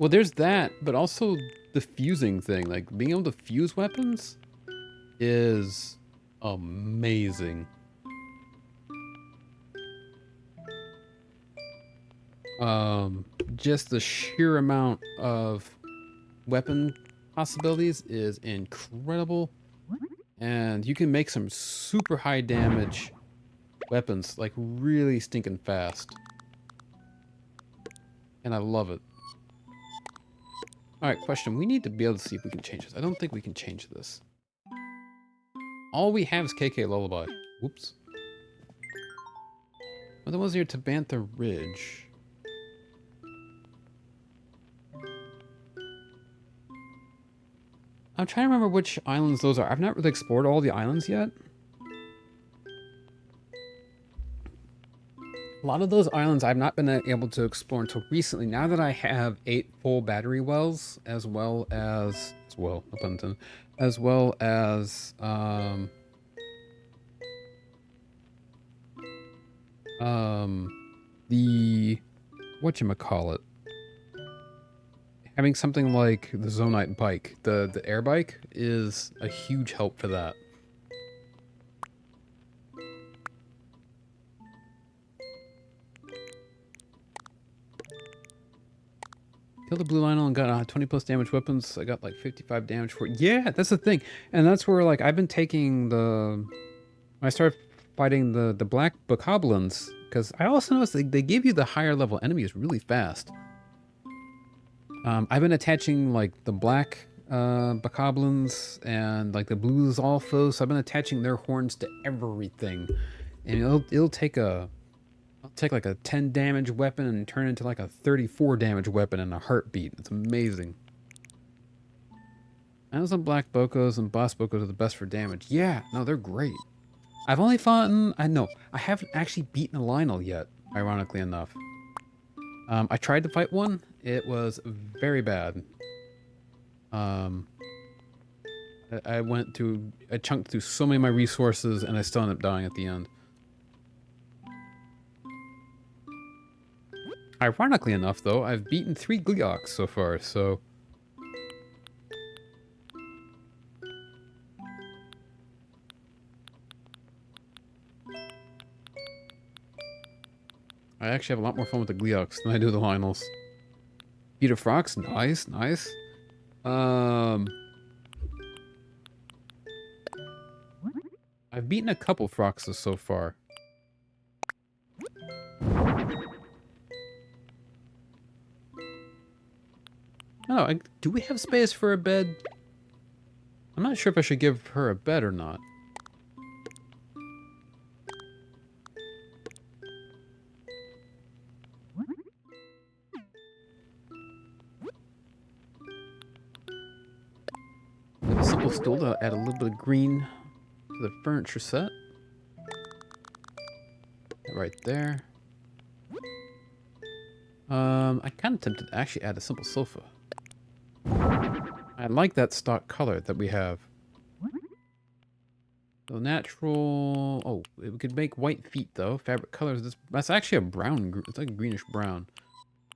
Well, there's that, but also the fusing thing. Like, being able to fuse weapons is amazing. Just the sheer amount of weapon possibilities is incredible. And you can make some super high damage weapons, like, really stinking fast. And I love it. Alright, question. We need to be able to see if we can change this. I don't think we can change this. All we have is KK Lullaby. Whoops. What was here? Tabantha Ridge. I'm trying to remember which islands those are. I've not really explored all the islands yet. A lot of those islands I've not been able to explore until recently. Now that I have 8 full battery wells, as well as no pun intended, as well as the whatchamacallit, having something like the Zonite bike, the air bike, is a huge help for that. Killed the blue Lionel and got 20 plus damage weapons. I got like 55 damage for it. Yeah, that's the thing. And that's where, like, I've been taking when I started fighting the black bokoblins, because I also noticed they give you the higher level enemies really fast. I've been attaching, like, the black bokoblins and, like, the blue Zolfos. So I've been attaching their horns to everything. And it'll take like a 10 damage weapon and turn it into like a 34 damage weapon in a heartbeat. It's amazing. Amazon Black Bokos and Boss Bokos are the best for damage. Yeah, no, they're great. I've only fought I haven't actually beaten a Lionel yet, ironically enough. I tried to fight one. It was very bad. I chunked through so many of my resources and I still ended up dying at the end. Ironically enough, though, I've beaten 3 Gleeoks so far, so... I actually have a lot more fun with the Gleeoks than I do with the Lionels. Beat a Frox? Nice, nice. I've beaten a couple Froxes so far. know. Do we have space for a bed? I'm not sure if I should give her a bed or not. A simple stool to add a little bit of green to the furniture set. Right there. I'm kind of tempted to actually add a simple sofa. I like that stock color that we have. So natural... Oh, we could make white feet though. Fabric colors. That's actually a brown. It's like a greenish brown.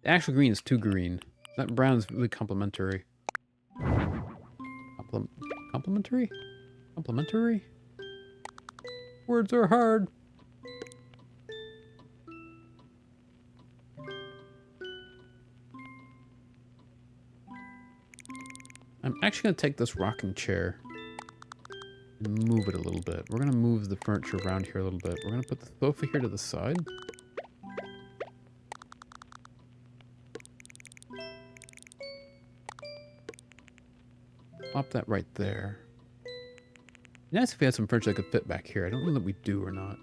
The actual green is too green. That brown is really complementary. Complementary? Complementary? Words are hard. I'm actually going to take this rocking chair and move it a little bit. We're going to move the furniture around here a little bit. We're going to put the sofa here to the side. Pop that right there. Nice if we had some furniture that could fit back here. I don't know that we do or not.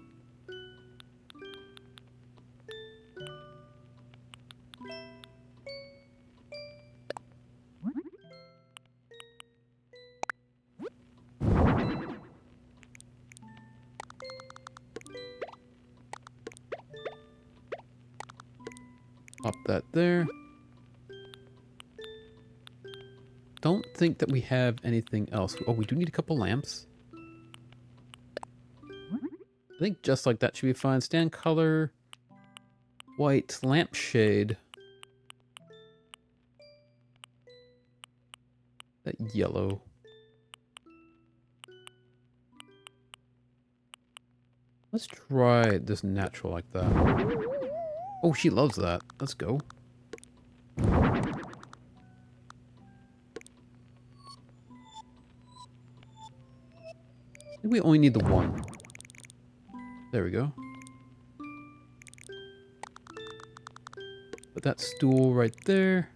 Pop that there. Don't think that we have anything else. Oh, we do need a couple lamps. I think just like that should be fine. Stand color, white, lampshade. That yellow. Let's try this natural like that. Oh, she loves that. Let's go. I think we only need the one. There we go. Put that stool right there.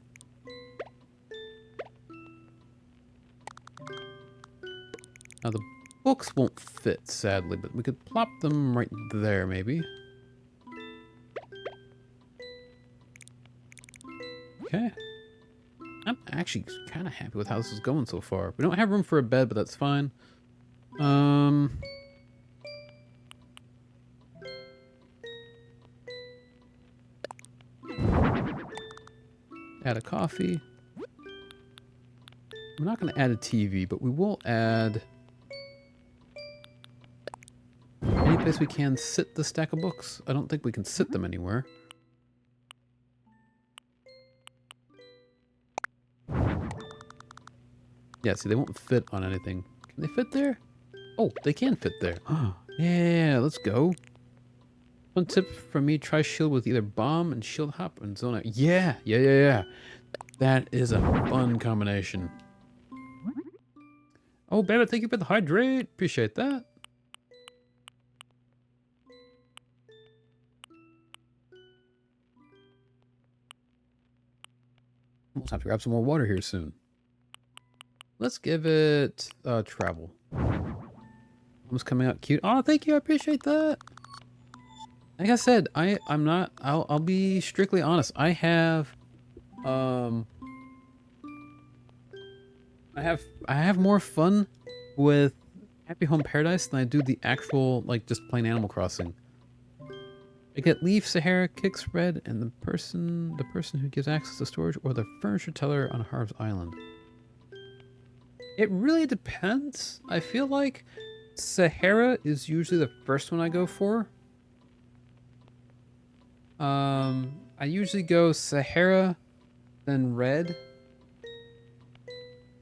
Now the books won't fit, sadly, but we could plop them right there, maybe. Okay. I'm actually kind of happy with how this is going so far. We don't have room for a bed, but that's fine. Add a coffee. We're not going to add a TV, but we will add any place we can sit the stack of books. I don't think we can sit them anywhere. Yeah, see, they won't fit on anything. Can they fit there? Oh, they can fit there. Yeah, let's go. One tip from me, try shield with either bomb and shield hop and zone out. Yeah. That is a fun combination. Oh, Babbitt, thank you for the hydrate. Appreciate that. We'll have to grab some more water here soon. Let's give it travel. Almost coming out cute. Oh, thank you. I appreciate that. Like I said, I'll be strictly honest. I have more fun with Happy Home Paradise than I do the actual, like, just plain Animal Crossing. I get Leaf, Sahara, Kicks, Red, and the person who gives access to storage, or the furniture teller on Harv's Island. It really depends. I feel like Sahara is usually the first one I go for. I usually go Sahara, then Red.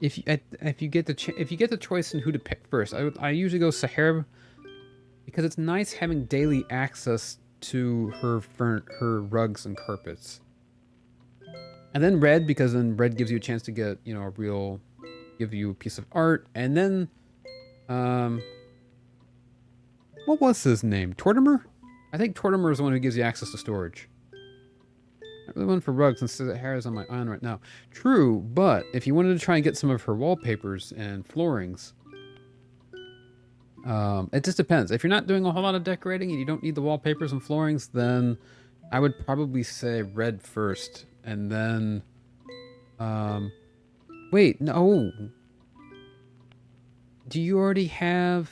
If you get the choice in who to pick first, I usually go Sahara because it's nice having daily access to her rugs and carpets. And then Red, because then Red gives you a chance to get, you know, give you a piece of art. And then what was his name? Tortimer? I think Tortimer is the one who gives you access to storage. I really went for rugs instead of hair is on my island right now. True, but if you wanted to try and get some of her wallpapers and floorings, it just depends. If you're not doing a whole lot of decorating and you don't need the wallpapers and floorings, then I would probably say red first, and then, wait, no. Do you already have,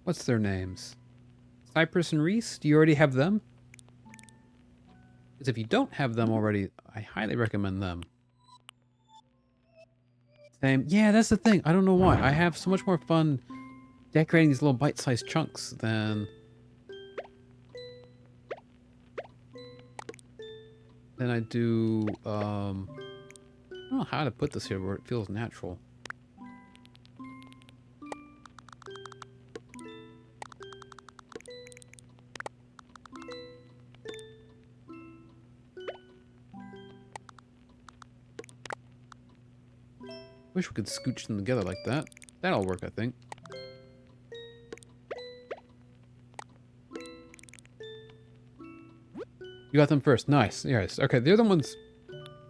what's their names? Cypress and Reese? Do you already have them? Because if you don't have them already, I highly recommend them. Same. Yeah, that's the thing. I don't know why. I have so much more fun decorating these little bite-sized chunks than I do, I don't know how to put this here where it feels natural. Wish we could scooch them together like that. That'll work, I think. You got them first. Nice. Yes. Okay, they're the ones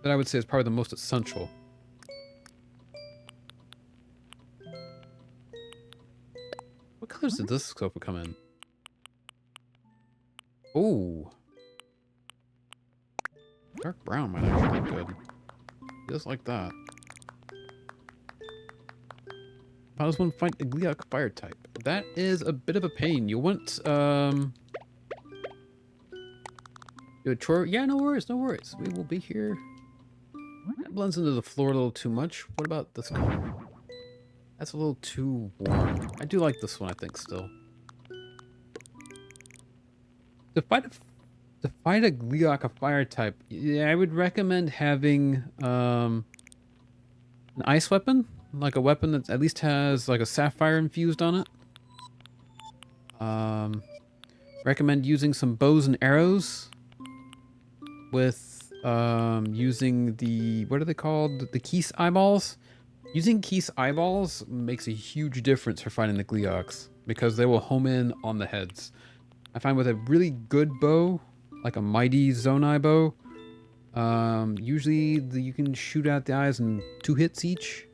that I would say is probably the most essential. What colors did this sofa come in? Oh. Dark brown might actually look good. Just like that. How does one find a Gliok fire type? That is a bit of a pain. You want, do a chore? Yeah, no worries, no worries. We will be here. That blends into the floor a little too much. What about this color? That's a little too warm. I do like this one, I think, still. To fight a Gliok fire type, yeah, I would recommend having an ice weapon. Like a weapon that at least has like a sapphire infused on it. Recommend using some bows and arrows with using the, what are they called? The Keese eyeballs. Using Keese eyeballs makes a huge difference for fighting the Gleoks because they will home in on the heads. I find with a really good bow, like a mighty Zonai bow, usually you can shoot out the eyes in 2 hits each.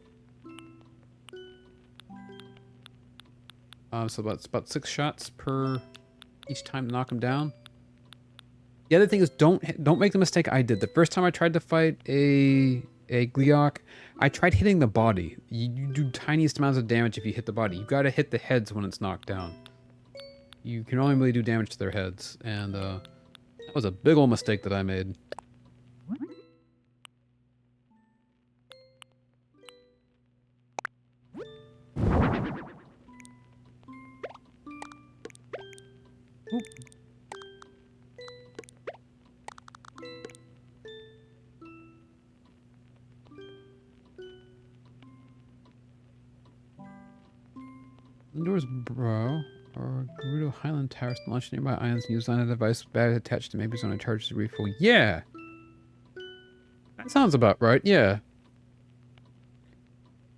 So it's about 6 shots per each time to knock them down. The other thing is don't make the mistake I did. The first time I tried to fight a Gleok, I tried hitting the body. You do tiniest amounts of damage if you hit the body. You gotta hit the heads when it's knocked down. You can only really do damage to their heads, and that was a big old mistake that I made. Oop. Indoors, bro. Or Gerudo Highland Towers to launch nearby islands and use on a device battery attached to maybe zone and charge to refill. Yeah! That sounds about right, yeah.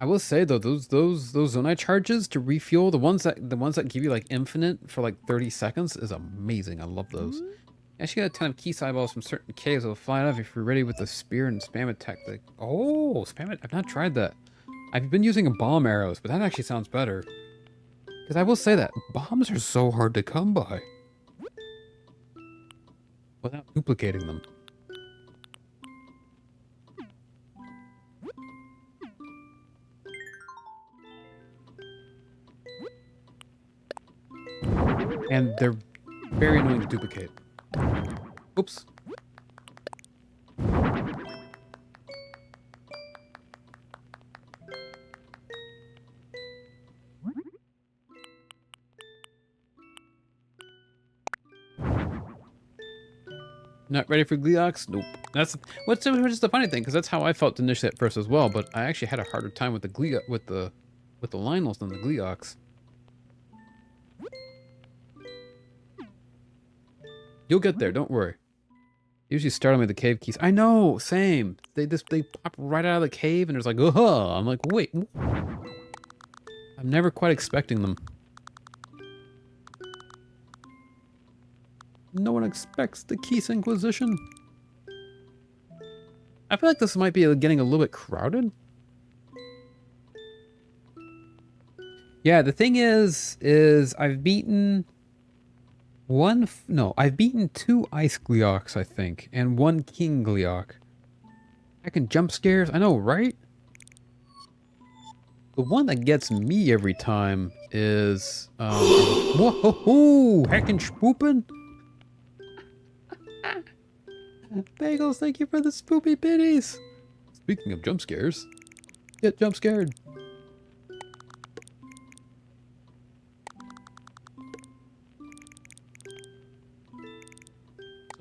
I will say though, those Zonai charges to refuel, the ones that give you like infinite for like 30 seconds is amazing. I love those. You actually get a ton of Keese eyeballs from certain caves that will fly off if you're ready with the spear and spam attack. Like, oh, spam it! I've not tried that. I've been using bomb arrows, but that actually sounds better. Because I will say that bombs are so hard to come by without duplicating them. And they're very annoying to duplicate. Oops. Not ready for Gleoks? Nope. That's which is the funny thing, because that's how I felt initially at first as well. But I actually had a harder time with the Lynels than the Gleoks. You'll get there, don't worry. Usually start on with the cave keys. I know, same. They pop right out of the cave and there's like, oh, I'm like, wait. I'm never quite expecting them. No one expects the Keys Inquisition. I feel like this might be getting a little bit crowded. Yeah, the thing is I've beaten I've beaten 2 Ice Gleoks, I think, and 1 King Gleok. I can jump scares, I know, right? The one that gets me every time is, whoa, heckin' spoopin'. Bagels, thank you for the spoopy biddies. Speaking of jump scares, get jump scared.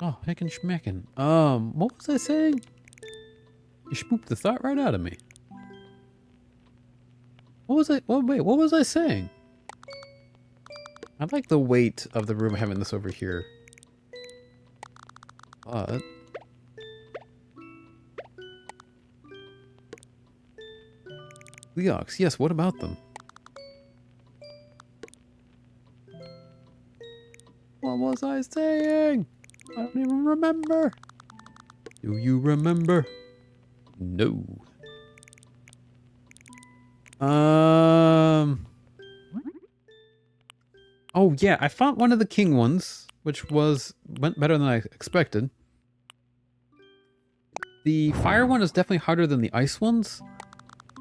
Oh, heckin' schmeckin'. What was I saying? You spooped the thought right out of me. What was I? Oh, wait, what was I saying? I like the weight of the room having this over here. But Leox, yes, what about them? What was I saying? I don't even remember. Do you remember? No. Oh yeah, I found one of the king ones, which went better than I expected. The fire one is definitely harder than the ice ones,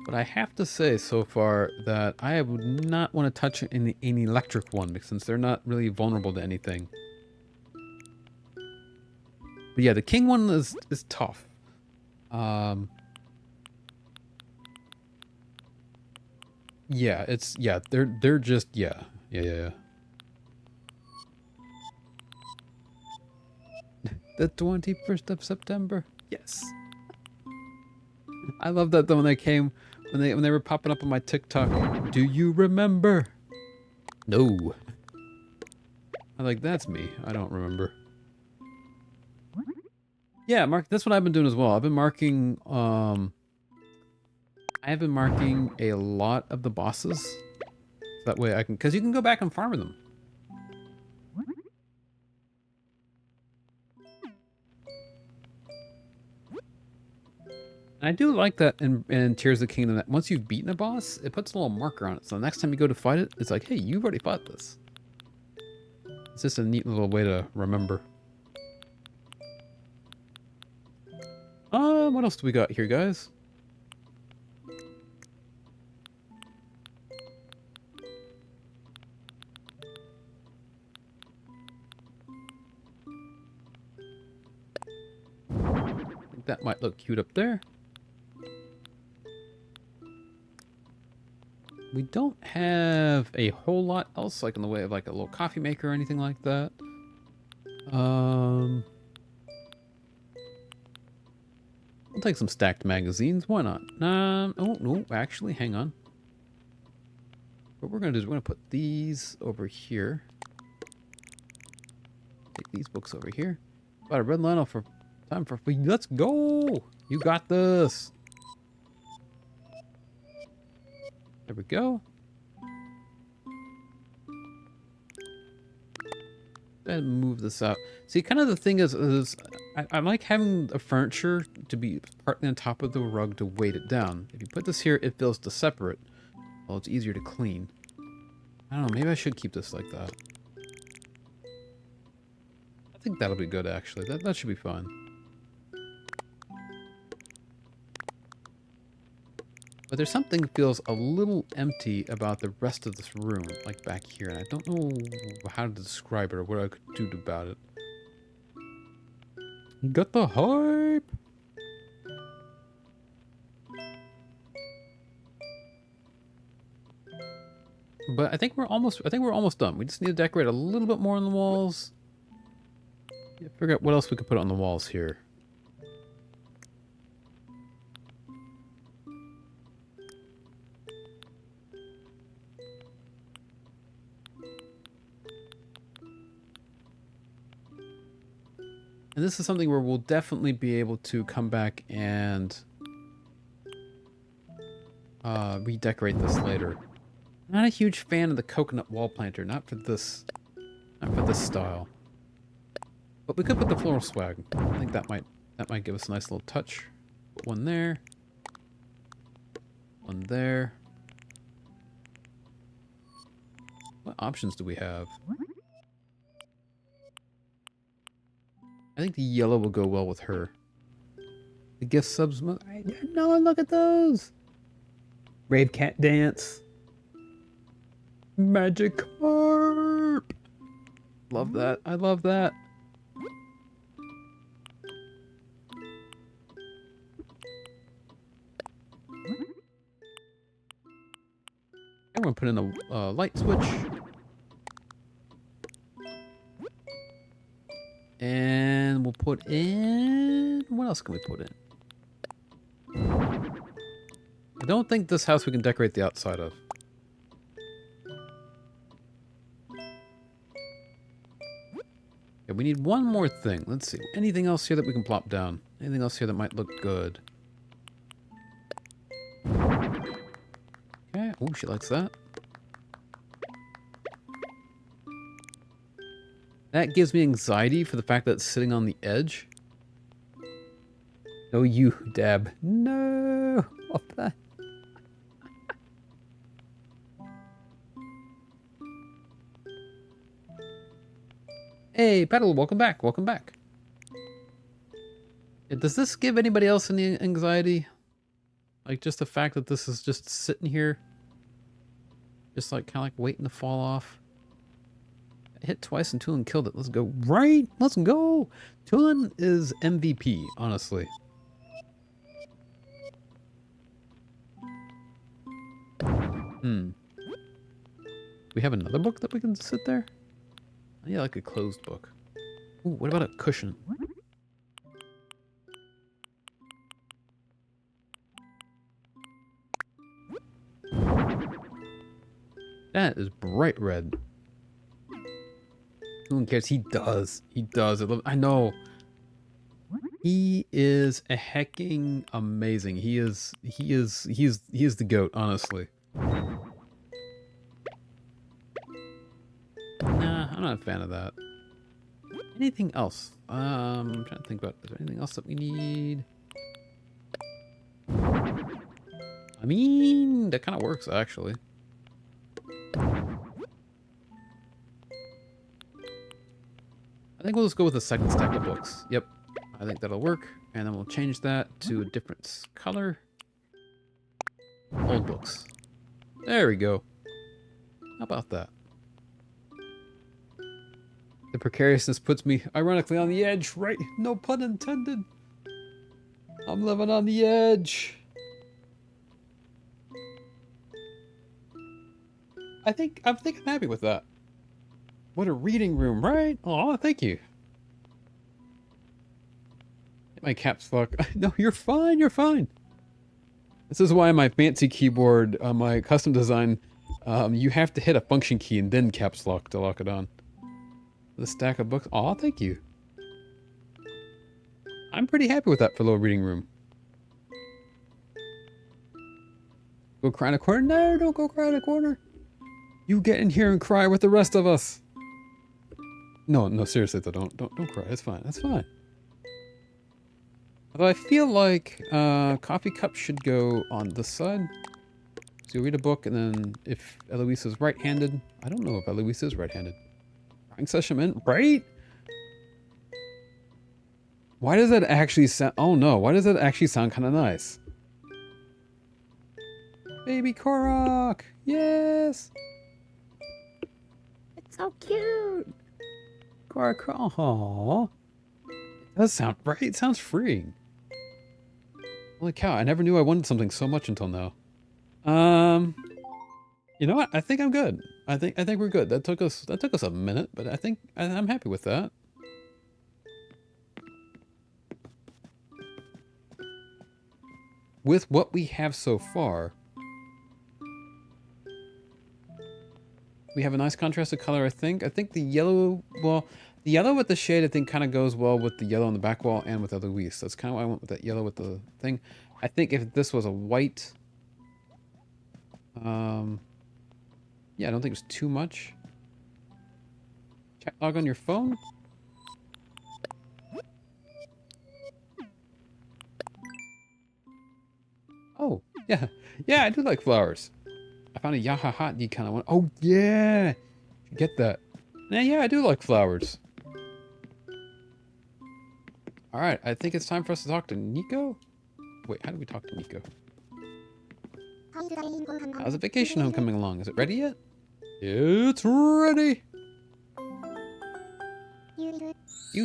but I have to say so far that I would not want to touch an electric one since they're not really vulnerable to anything. But yeah, the king one is tough. Yeah, they're just yeah. The 21st of September. Yes. I love that though when they were popping up on my TikTok. Do you remember? No. I'm like, that's me. I don't remember. Yeah, Mark, that's what I've been doing as well. I've been marking I have been marking a lot of the bosses. So that way I can, because you can go back and farm them. And I do like that in Tears of the Kingdom that once you've beaten a boss, it puts a little marker on it. So the next time you go to fight it, it's like, hey, you've already fought this. It's just a neat little way to remember. What else do we got here, guys? I think that might look cute up there. We don't have a whole lot else, like in the way of like a little coffee maker or anything like that. We'll take some stacked magazines. Why not? Oh, no, actually, hang on. What we're going to do is we're going to put these over here. Take these books over here. Got a red line for time for... Let's go! You got this! There we go. And move this out. See, kind of the thing is I like having the furniture to be partly on top of the rug to weight it down. If you put this here, it feels to separate. Well, it's easier to clean. I don't know, maybe I should keep this like that. I think that'll be good, actually. That should be fun. But there's something that feels a little empty about the rest of this room, like back here. And I don't know how to describe it or what I could do about it. Got the hype! But I think we're almost done. We just need to decorate a little bit more on the walls. Yeah, figure out what else we could put on the walls here. And this is something where we'll definitely be able to come back and redecorate this later. Not a huge fan of the coconut wall planter, not for this style. But we could put the floral swag. I think that might give us a nice little touch. Put one there. One there. What options do we have? I think the yellow will go well with her. The gift subs. No, look at those. Rave cat dance. Magic carp. Love that. I love that. I'm gonna put in a light switch. And we'll put in... What else can we put in? I don't think this house we can decorate the outside of. Yeah, we need one more thing. Let's see. Anything else here that we can plop down? Anything else here that might look good? Okay. Oh, she likes that. That gives me anxiety for the fact that it's sitting on the edge. No, you, Dab. No! Love that. Hey, Petal, welcome back. Welcome back. Yeah, does this give anybody else any anxiety? Like, just the fact that this is just sitting here? Just like, kind of like waiting to fall off? I hit twice and Tulin killed it. Let's go. Right? Let's go! Tulin is MVP, honestly. We have another book that we can sit there? Yeah, like a closed book. Ooh, what about a cushion? That is bright red. No one cares. He does. He does. I know. He is a hecking amazing. He is the GOAT, honestly. Nah, I'm not a fan of that. Anything else? I'm trying to think about, is there anything else that we need? I mean, that kind of works, actually. I think we'll just go with the second stack of books. Yep, I think that'll work. And then we'll change that to a different color. Old books. There we go. How about that? The precariousness puts me ironically on the edge, right? No pun intended. I'm living on the edge. I think I'm happy with that. What a reading room, right? Oh, thank you. Hit my caps lock. No, you're fine. You're fine. This is why my fancy keyboard, my custom design, you have to hit a function key and then caps lock to lock it on. The stack of books. Aw, thank you. I'm pretty happy with that for a little reading room. Go cry in a corner? No, don't go cry in a corner. You get in here and cry with the rest of us. No, seriously though, don't cry. It's fine. It's fine. Although I feel like coffee cup should go on this side. So you read a book, and then if Eloise is right-handed, I don't know if Eloise is right-handed. Session in, right? Why does that actually sound... Oh no, why does that actually sound kind of nice? Baby Korok! Yes! It's so cute! Korok, aww. It does sound right, it sounds freeing. Holy cow, I never knew I wanted something so much until now. You know what? I think I'm good. I think we're good. That took us a minute, but I think I'm happy with that. With what we have so far, we have a nice contrast of color, I think. I think the yellow, well, the yellow with the shade, I think kind of goes well with the yellow on the back wall and with Eloise. That's kind of why I went with that yellow with the thing. I think if this was a white, yeah, I don't think it's too much. Chat log on your phone? Yeah, yeah, I do like flowers. I found a Yahaha you kind of want. Oh yeah, get that. Yeah, I do like flowers. All right, I think it's time for us to talk to Nico. Wait, how do we talk to Nico? How's the vacation home coming along? Is it ready yet? It's ready. You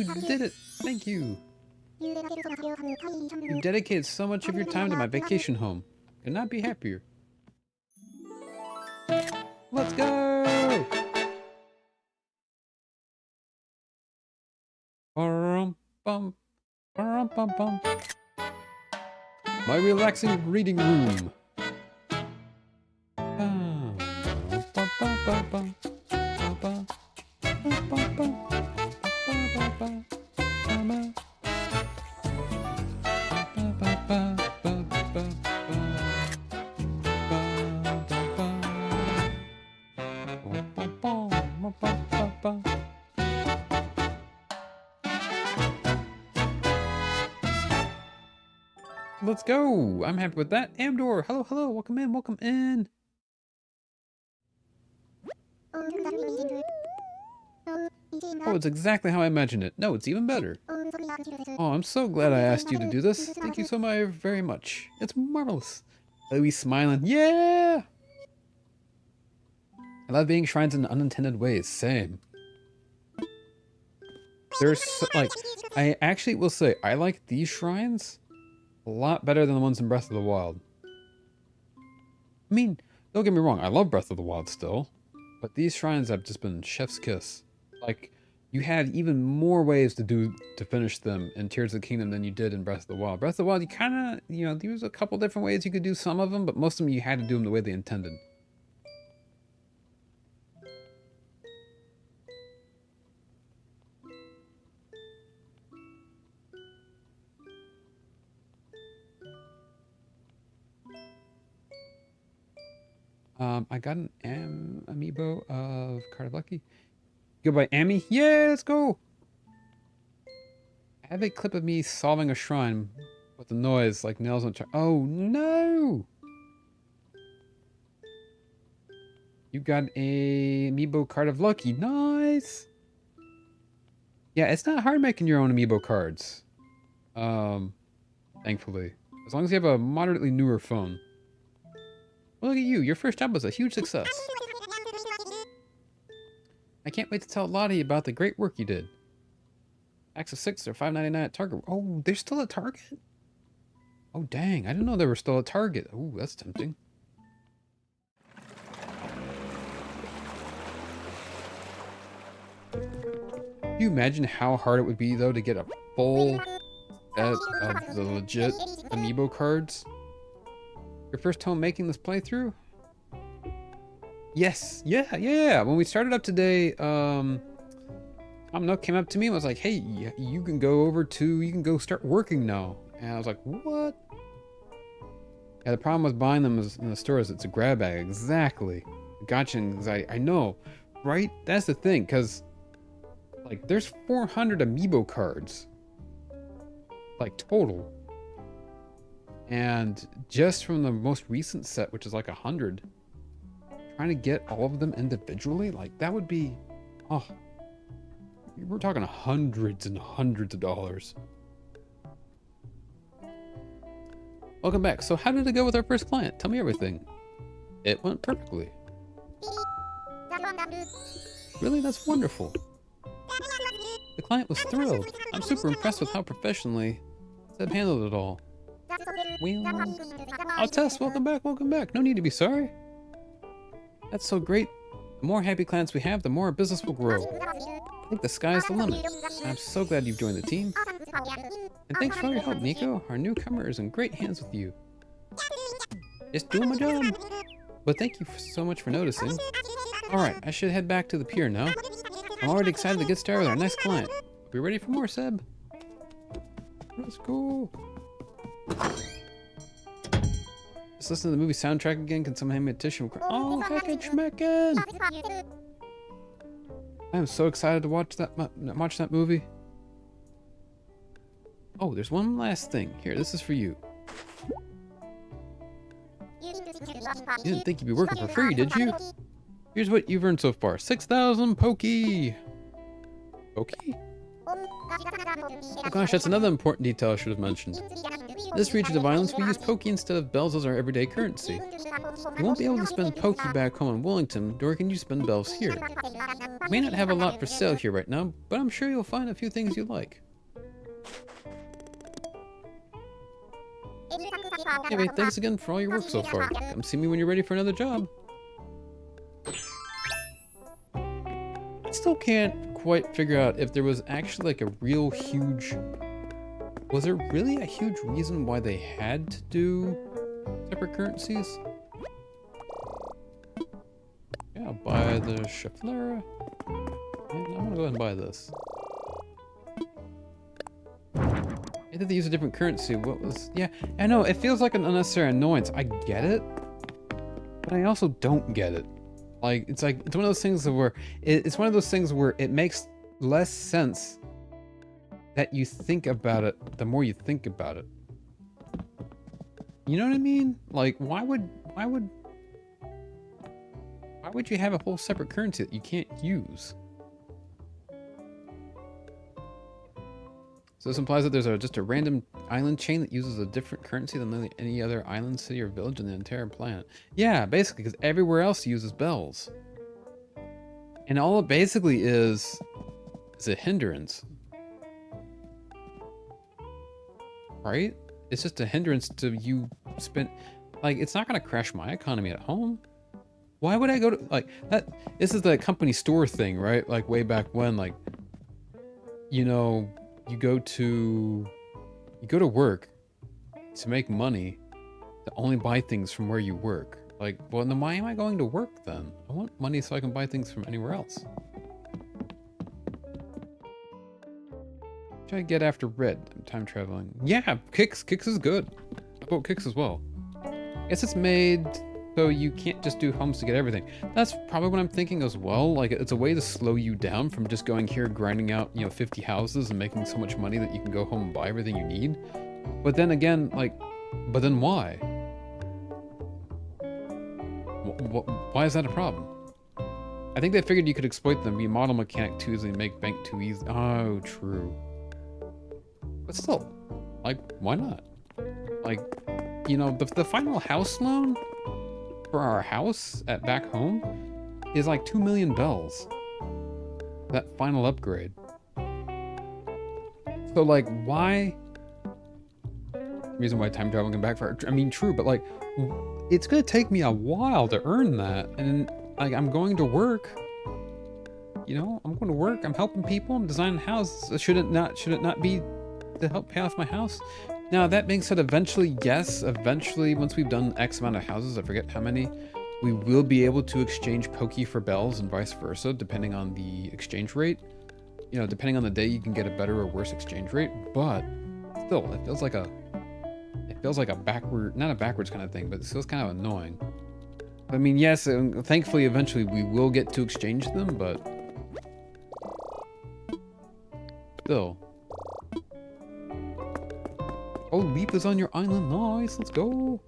did it. Thank you. You dedicated so much of your time to my vacation home. Could not be happier. Let's go! Bum, bum, bum, bum, bum. My relaxing reading room. Bum, bum, bum, bum, bum, bum, bum, bum, bum, bum, bum, bum, bum. Let's go. I'm happy with that. Amdor, hello, hello. Welcome in, welcome in. Oh, it's exactly how I imagined it. No, it's even better. Oh, I'm so glad I asked you to do this. Thank you so much, very much. It's marvelous. Louis smiling. Yeah! I love being shrines in unintended ways. Same. There's so, like, I actually will say, I like these shrines a lot better than the ones in Breath of the Wild. I mean, don't get me wrong, I love Breath of the Wild still, but these shrines have just been chef's kiss. Like, you had even more ways to finish them in Tears of the Kingdom than you did in Breath of the Wild. Breath of the Wild, you kind of, you know, there was a couple different ways you could do some of them, but most of them you had to do them the way they intended. I got an amiibo of Card of Lucky. Go by Amy? Yeah, let's go! I have a clip of me solving a shrine with the noise like nails on a Oh no! You got a amiibo Card of Lucky. Nice! Yeah, it's not hard making your own amiibo cards. Thankfully. As long as you have a moderately newer phone. Well, look at you. Your first job was a huge success. I can't wait to tell Lottie about the great work you did. Packs of 6 are $5.99 at Target. Oh, they're still at Target? Oh, dang. I didn't know they were still at Target. Oh, that's tempting. Can you imagine how hard it would be, though, to get a full set of the legit amiibo cards? Your first time making this playthrough? Yes, yeah. When we started up today, Tom Nook came up to me and was like, hey, you can go start working now. And I was like, what? Yeah, the problem with buying them in the stores, it's a grab bag. Exactly. Gotcha anxiety. I know, right? That's the thing, because, like, there's 400 amiibo cards. Like, total. And just from the most recent set, which is like 100, trying to get all of them individually, like that would be, oh, we're talking hundreds and hundreds of dollars. Welcome back. So how did it go with our first client? Tell me everything. It went perfectly. Really? That's wonderful. The client was thrilled. I'm super impressed with how professionally Seb handled it all. Oh, Tess, welcome back. No need to be sorry. That's so great. The more happy clients we have, the more our business will grow. I think the sky's the limit. I'm so glad you've joined the team. And thanks for all your help, Nico. Our newcomer is in great hands with you. Just doing my job. But thank you so much for noticing. Alright, I should head back to the pier now. I'm already excited to get started with our next client. Be ready for more, Seb. Let's go. Just listen to the movie soundtrack again. Can someone hand me a tissue? Oh, heckin' schmeckin'! I am so excited to watch that movie. Oh, there's one last thing. Here, this is for you. You didn't think you'd be working for free, did you? Here's what you've earned so far. 6,000 Pokey! Pokey? Oh gosh, that's another important detail I should have mentioned. In this region of islands, we use Pokey instead of bells as our everyday currency. You won't be able to spend Pokey back home in Woolington, nor can you spend bells here. We may not have a lot for sale here right now, but I'm sure you'll find a few things you like. Anyway, thanks again for all your work so far. Come see me when you're ready for another job. I still can't quite figure out if there was actually like a real huge... Was there really a huge reason why they had to do separate currencies? Yeah, I'll buy the Chiflera. And I'm gonna go ahead and buy this. I think they use a different currency. What was... Yeah, I know, it feels like an unnecessary annoyance. I get it, but I also don't get it. Like, it's one of those things where... It's one of those things where it makes less sense that you think about it the more you think about it. You know what I mean? Like, why would you have a whole separate currency that you can't use? So this implies that there's just a random island chain that uses a different currency than any other island, city, or village on the entire planet. Yeah, basically, because everywhere else uses bells. And all it basically is a hindrance. Right? It's just a hindrance to you spend... Like, it's not going to crash my economy at home. Why would I go to... Like, that... This is the company store thing, right? Like, way back when, like... You know... You go to work to make money to only buy things from where you work. Like, well, then why am I going to work then? I want money so I can buy things from anywhere else. Should I get after red? I'm time traveling. Yeah, Kicks is good. I bought Kicks as well. Guess it's made so you can't just do homes to get everything. That's probably what I'm thinking as well. Like, it's a way to slow you down from just going here, grinding out, 50 houses and making so much money that you can go home and buy everything you need. But then again, but then why? Why is that a problem? I think they figured you could exploit the remodel mechanic too easily and make bank too easy. Oh, true. But still, why not? The final house loan for our house back home is like 2 million bells. That final upgrade. So why? Reason why time traveling back for... I mean, true, but it's gonna take me a while to earn that, and I'm going to work. I'm going to work. I'm helping people. I'm designing houses. Should it not be to help pay off my house? Now, that being said, eventually, once we've done X amount of houses, I forget how many, we will be able to exchange Pokey for bells and vice versa, depending on the exchange rate. Depending on the day, you can get a better or worse exchange rate, but still, it feels like a not a backwards kind of thing, but it feels kind of annoying. I mean, yes, thankfully, eventually, we will get to exchange them, but still. Oh, Leap is on your island. Nice, let's go.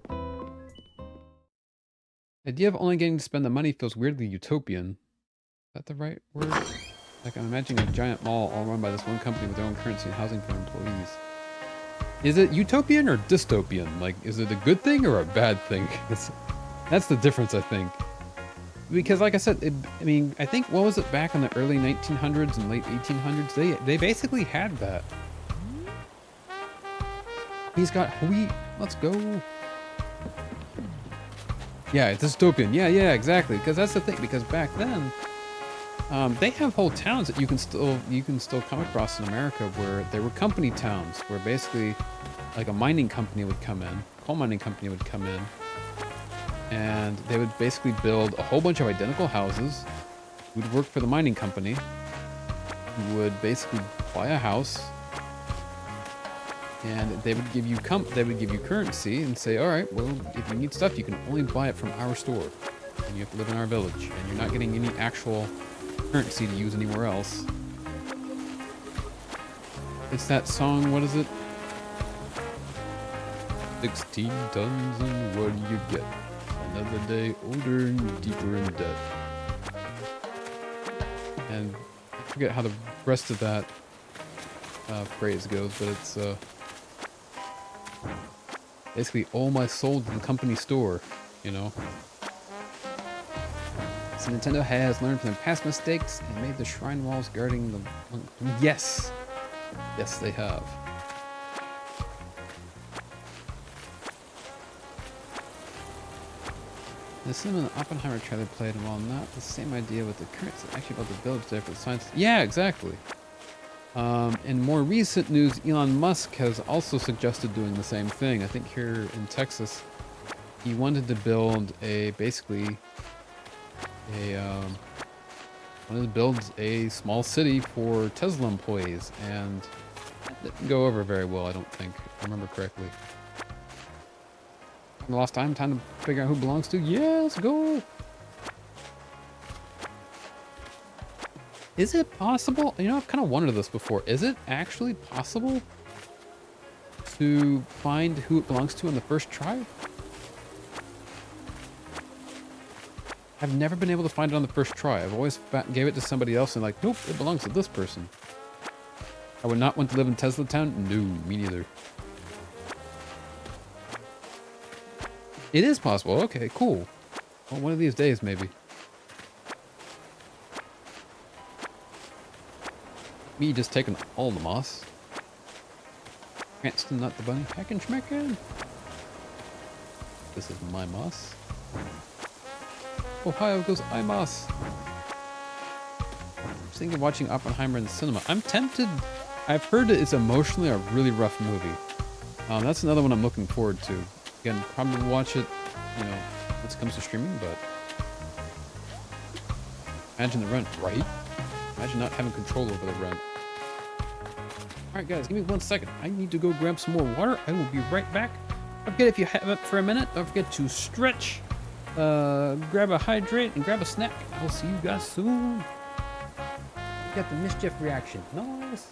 The idea of only getting to spend the money feels weirdly utopian. Is that the right word? I'm imagining a giant mall all run by this one company with their own currency and housing for employees. Is it utopian or dystopian? Is it a good thing or a bad thing? That's the difference, I think. Because like I said, I think, what was it back in the early 1900s and late 1800s? They basically had that. He's got wheat. Let's go. Yeah, it's dystopian. Yeah, exactly. Because that's the thing. Because back then, they have whole towns that you can still come across in America where there were company towns where basically, a mining company would come in, coal mining company would come in, and they would basically build a whole bunch of identical houses. Would work for the mining company. Would basically buy a house. And they would give you currency and say, all right, well, if you need stuff, you can only buy it from our store. And you have to live in our village. And you're not getting any actual currency to use anywhere else. It's that song, what is it? 16 tons and what do you get? Another day older and deeper in debt. And I forget how the rest of that phrase goes, but it's basically owe my soul to the company store, you know? So Nintendo has learned from their past mistakes and made the shrine walls guarding the... Yes! Yes, they have. The cinema and Oppenheimer trailer played, and while not the same idea with the current, it's actually about the village there for the science. Yeah, exactly. In more recent news, Elon Musk has also suggested doing the same thing. I think here in Texas, he wanted to build wanted to build a small city for Tesla employees, and that didn't go over very well, I don't think, if I remember correctly. Lost time to figure out who belongs to. Yeah, let's go. Is it possible? You know, I've kind of wondered this before. Is it actually possible to find who it belongs to in the first try? I've never been able to find it on the first try. I've always gave it to somebody else and like, nope, it belongs to this person. I would not want to live in Tesla Town. No, me neither. It is possible. Okay, cool. Well, one of these days, maybe. Me just taking all the moss. Cranston, not the bunny. Hackin' schmeckin'. This is my moss. Ohio goes IMOS. I'm thinking of watching Oppenheimer in the cinema. I'm tempted. I've heard it's emotionally a really rough movie. That's another one I'm looking forward to. Again, probably watch it, you know, once it comes to streaming, but imagine the rent, right? Imagine not having control over the rent. Alright guys, give me 1 second. I need to go grab some more water. I will be right back. Don't forget, if you have it for a minute, don't forget to stretch, grab a hydrate, and grab a snack. I will see you guys soon. Got the mischief reaction. Nice.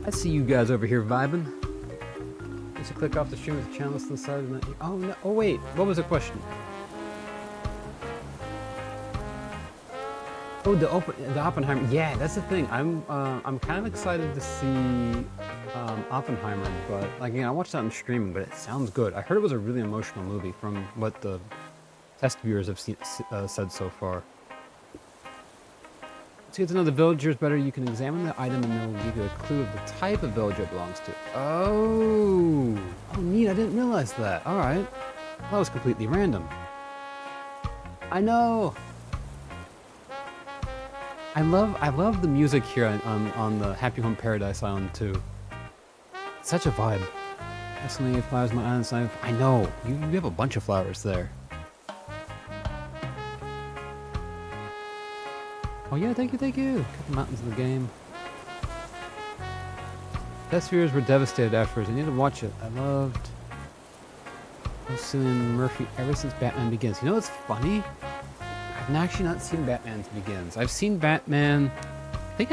I see you guys over here vibing. Just to click off the stream with the channel to the side of the... Oh, no. Oh, wait. What was the question? Oh, the Oppenheimer. Yeah, that's the thing. I'm kind of excited to see Oppenheimer, but like, I watched that on streaming, but it sounds good. I heard it was a really emotional movie from what the test viewers have said so far. To get to know the villagers better, you can examine the item and they'll give you a clue of the type of villager it belongs to. Oh, neat! I didn't realize that. All right, that was completely random. I know. I love the music here on the Happy Home Paradise Island too. It's such a vibe. Personally, flowers my island side. I know you have a bunch of flowers there. Oh yeah, thank you. Cut the mountains of the game. Test viewers were devastated afterwards. I need to watch it. I loved Cillian Murphy ever since Batman Begins. You know what's funny? I've actually not seen Batman Begins. I've seen Batman. I think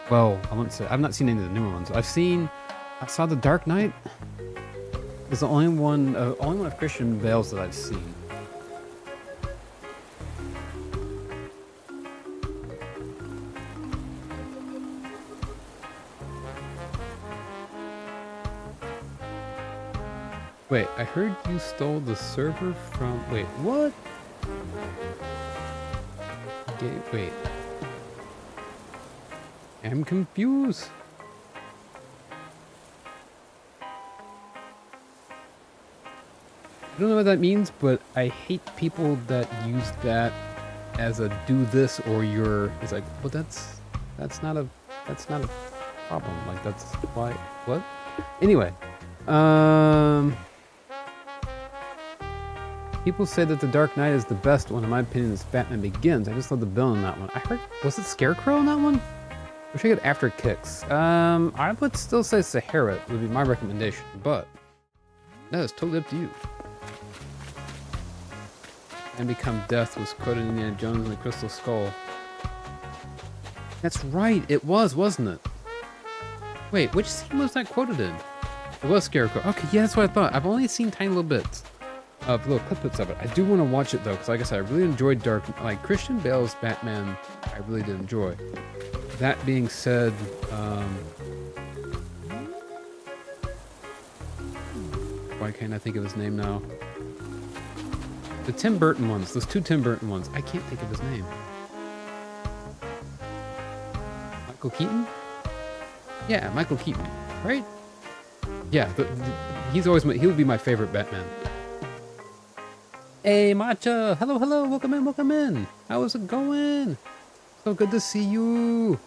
well, I wouldn't say I've not seen any of the newer ones. I saw The Dark Knight. It's the only one of Christian Bale's that I've seen. Wait, I heard you stole the server from... Wait, what? Wait. I'm confused. I don't know what that means, but I hate people that use that as a do this or you're... It's like, well, that's not a problem. Like, that's why... What? Anyway. People say that The Dark Knight is the best one. In my opinion, it's Batman Begins. I just love the villain in that one. I heard... Was it Scarecrow in that one? Wish I could after kicks. I would still say Sahara would be my recommendation, but that is totally up to you. And Become Death was quoted in Indiana Jones and the Crystal Skull. That's right, it was, wasn't it? Wait, which scene was that quoted in? It was Scarecrow. Okay, yeah, that's what I thought. I've only seen tiny little bits of little clips of it. I do want to watch it though, because like I said, I really enjoyed Christian Bale's Batman. I really did enjoy. That being said, why can't I think of his name now? The Tim Burton ones, those two Tim Burton ones. I can't think of his name. Michael Keaton? Yeah, Michael Keaton, right? Yeah, he'll be my favorite Batman. Hey, Matcha! Hello, welcome in! How's it going? So good to see you!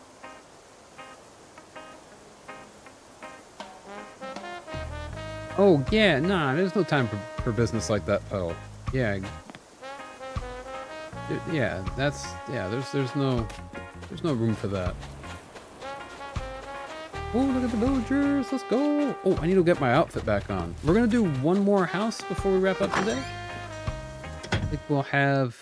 Oh, yeah, nah, there's no time for business like that, pal. Yeah. Yeah, there's no room for that. Oh, look at the villagers, let's go! Oh, I need to get my outfit back on. We're gonna do one more house before we wrap up today. I think we'll have...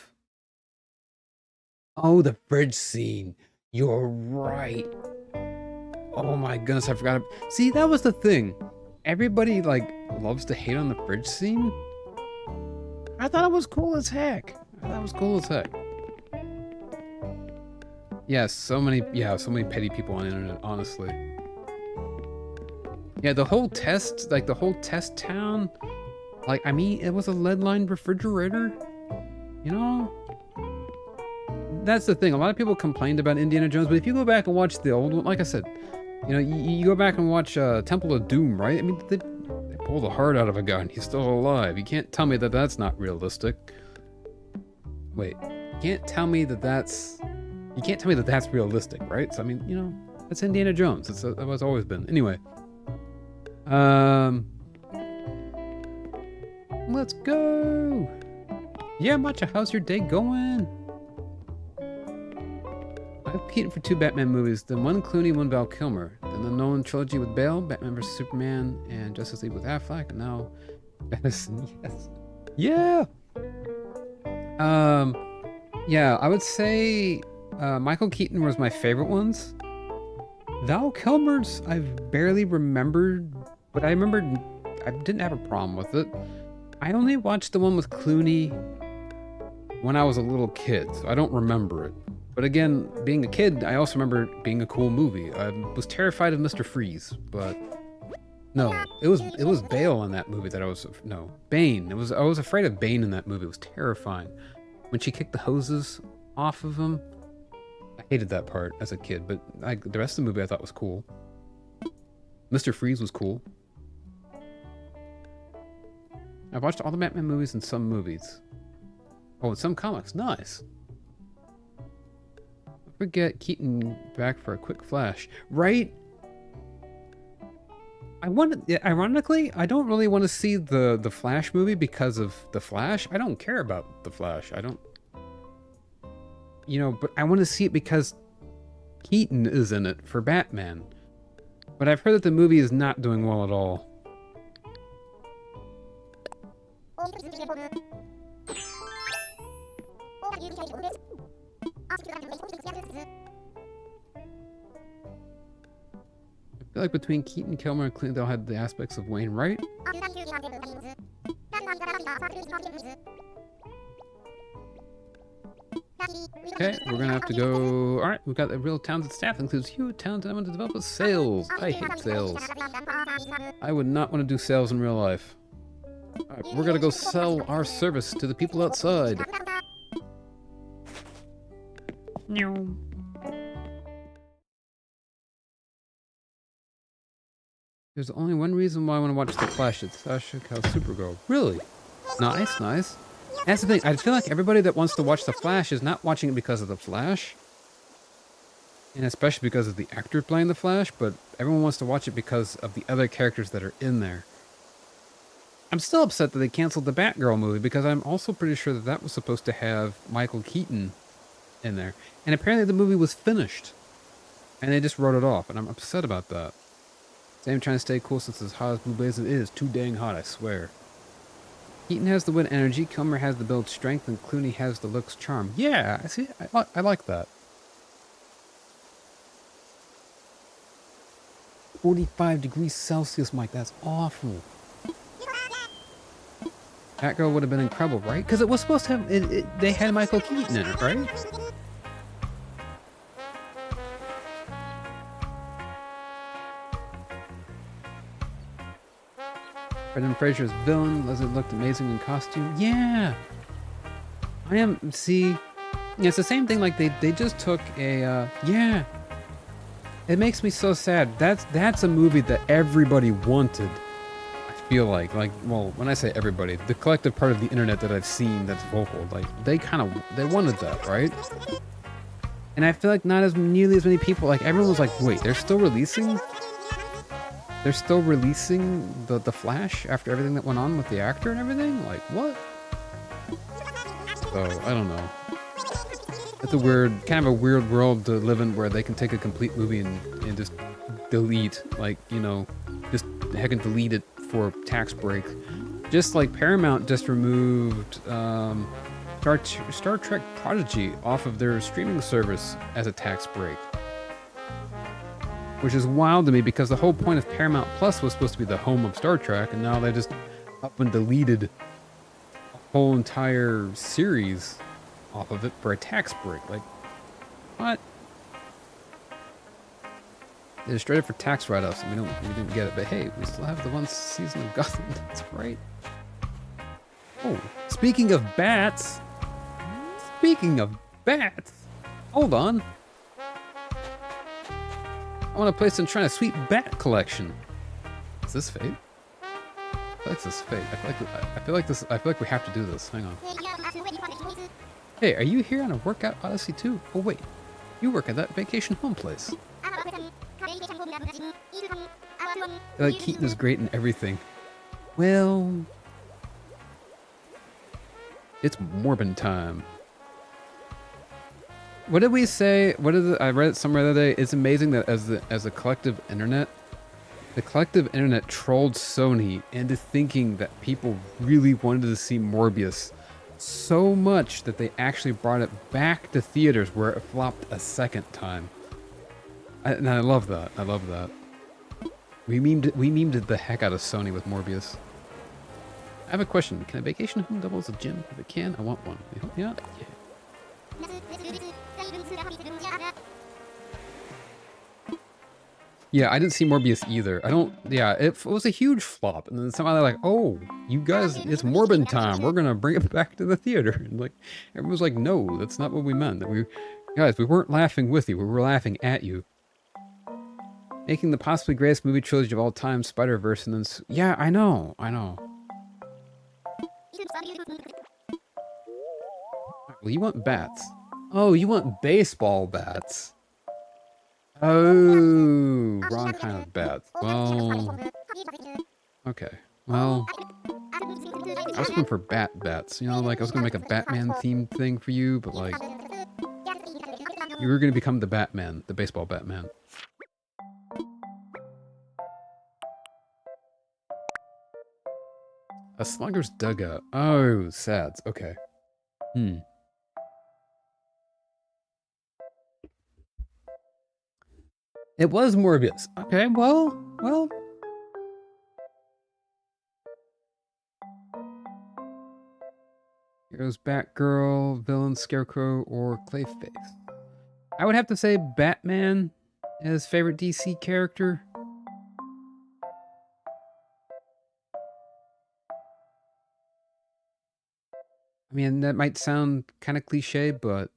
Oh, the bridge scene. You're right. Oh my goodness, I forgot. See, that was the thing. Everybody, loves to hate on the bridge scene. I thought it was cool as heck. Yeah, so many petty people on the internet, honestly. Yeah, the whole test town, it was a lead-lined refrigerator, you know? That's the thing. A lot of people complained about Indiana Jones, but if you go back and watch the old one, like I said, you go back and watch Temple of Doom, right? I mean, they pull the heart out of a guy and he's still alive. You can't tell me that that's not realistic. Wait, you can't tell me that that's realistic, right? So, I mean, that's Indiana Jones. It's always been. Anyway. Let's go! Yeah, Matcha, how's your day going? I've Keaton for 2 Batman movies, then 1 Clooney, 1 Val Kilmer, then the Nolan trilogy with Bale, Batman vs Superman, and Justice League with Affleck, and now Edison. Yes. Yeah. Yeah, I would say Michael Keaton was my favorite ones. Val Kilmer's I've barely remembered, but I remembered I didn't have a problem with it. I only watched the one with Clooney when I was a little kid, so I don't remember it. But again, being a kid, I also remember it being a cool movie. I was terrified of Mr. Freeze, but no, it was Bale in that movie that I was no Bane. I was afraid of Bane in that movie. It was terrifying when she kicked the hoses off of him. I hated that part as a kid, but the rest of the movie I thought was cool. Mr. Freeze was cool. I've watched all the Batman movies and some movies. Oh, and some comics. Nice. Don't forget Keaton back for a quick flash. Right? Ironically, I don't really want to see the Flash movie because of the Flash. I don't care about the Flash. I don't... You know, but I want to see it because Keaton is in it for Batman. But I've heard that the movie is not doing well at all. I feel like between Keaton, Kilmer, and Clinton, they'll have the aspects of Wayne, right? Okay, we're gonna have to go. Alright, we've got a real talented staff, includes you, talented. I want to develop sales. I hate sales. I would not want to do sales in real life. Alright, we're gonna go sell our service to the people outside. No. There's only one reason why I want to watch The Flash. It's Sasha Cal Supergirl. Really? Nice, nice. That's the thing. I feel like everybody that wants to watch The Flash is not watching it because of The Flash. And especially because of the actor playing The Flash, but everyone wants to watch it because of the other characters that are in there. I'm still upset that they canceled the Batgirl movie because I'm also pretty sure that that was supposed to have Michael Keaton in there. And apparently the movie was finished. And they just wrote it off, and I'm upset about that. Sam trying to stay cool since as hot as Blue Blazer is. Too dang hot, I swear. Keaton has the win energy, Kilmer has the build strength, and Clooney has the looks charm. Yeah, I see. I like that. 45 degrees Celsius, Mike. That's awful. Batgirl would have been incredible, right? Because it was supposed to have... they had Michael Keaton in it, right? Brendan Fraser's villain. Leslie looked amazing in costume. Yeah! I am... See... It's the same thing, like, they just took a... yeah! It makes me so sad. That's a movie that everybody wanted. I feel like, well, when I say everybody, the collective part of the internet that I've seen that's vocal, like, they wanted that, right? And I feel like not as nearly as many people, like, everyone was like, wait, they're still releasing... They're still releasing the Flash after everything that went on with the actor and everything? Like, what? So, I don't know. It's a kind of a weird world to live in where they can take a complete movie and just delete, like, you know, just heckin' delete it for tax break. Just like Paramount just removed Star Trek Prodigy off of their streaming service as a tax break. Which is wild to me because the whole point of Paramount Plus was supposed to be the home of Star Trek, and now they just up and deleted a whole entire series off of it for a tax break. Like, what? They destroyed it for tax write-offs, and we didn't get it. But hey, we still have the one season of Gotham. That's right. Oh, speaking of bats. Hold on. I want to place and try a sweet bat collection. Is this fate? I feel like this is fate. I feel like we have to do this. Hang on. Hey, are you here on a workout odyssey too? Oh wait, you work at that vacation home place. Like Keaton is great in everything. Well, it's Morbin time. What did we say? I read it somewhere the other day. It's amazing that as a collective internet, the collective internet trolled Sony into thinking that people really wanted to see Morbius so much that they actually brought it back to theaters where it flopped a second time. And I love that. I love that. We memed the heck out of Sony with Morbius. I have a question. Can a vacation home double as a gym? If it can, I want one. Can you help me out? Yeah. Yeah, I didn't see Morbius either. I don't. Yeah, it was a huge flop, and then somehow they're like, "Oh, you guys, it's Morbin time. We're gonna bring it back to the theater." And like, everyone was like, "No, that's not what we meant. That we weren't laughing with you. We were laughing at you." Making the possibly greatest movie trilogy of all time, Spider-Verse, and then yeah, I know. Well, you want bats. Oh, you want baseball bats. Oh, wrong kind of bats. Well, okay. Well, I was going for bats. You know, like I was gonna make a Batman themed thing for you, but like you were gonna become the Batman, the baseball Batman. A slugger's dugout. Oh, sads. Okay. It was Morbius. Okay, well. Heroes Batgirl, villain Scarecrow, or Clayface. I would have to say Batman as favorite DC character. I mean, that might sound kind of cliche, but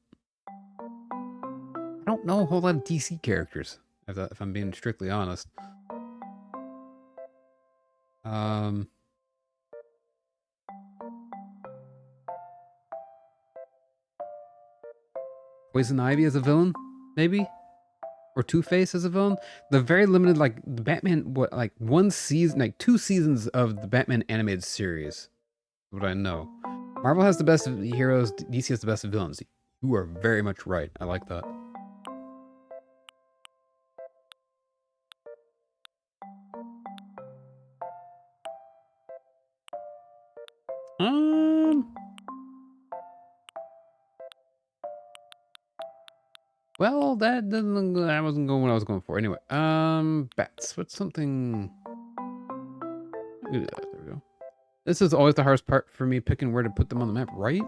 I don't know a whole lot of DC characters, if I'm being strictly honest. Poison Ivy as a villain, maybe? Or Two-Face as a villain? The very limited, like, the Batman, like, 2 seasons of the Batman animated series. What I know. Marvel has the best heroes, DC has the best villains. You are very much right. I like that. Well, that wasn't going what I was going for. Anyway, bats. What's something? There we go. This is always the hardest part for me, picking where to put them on the map, right?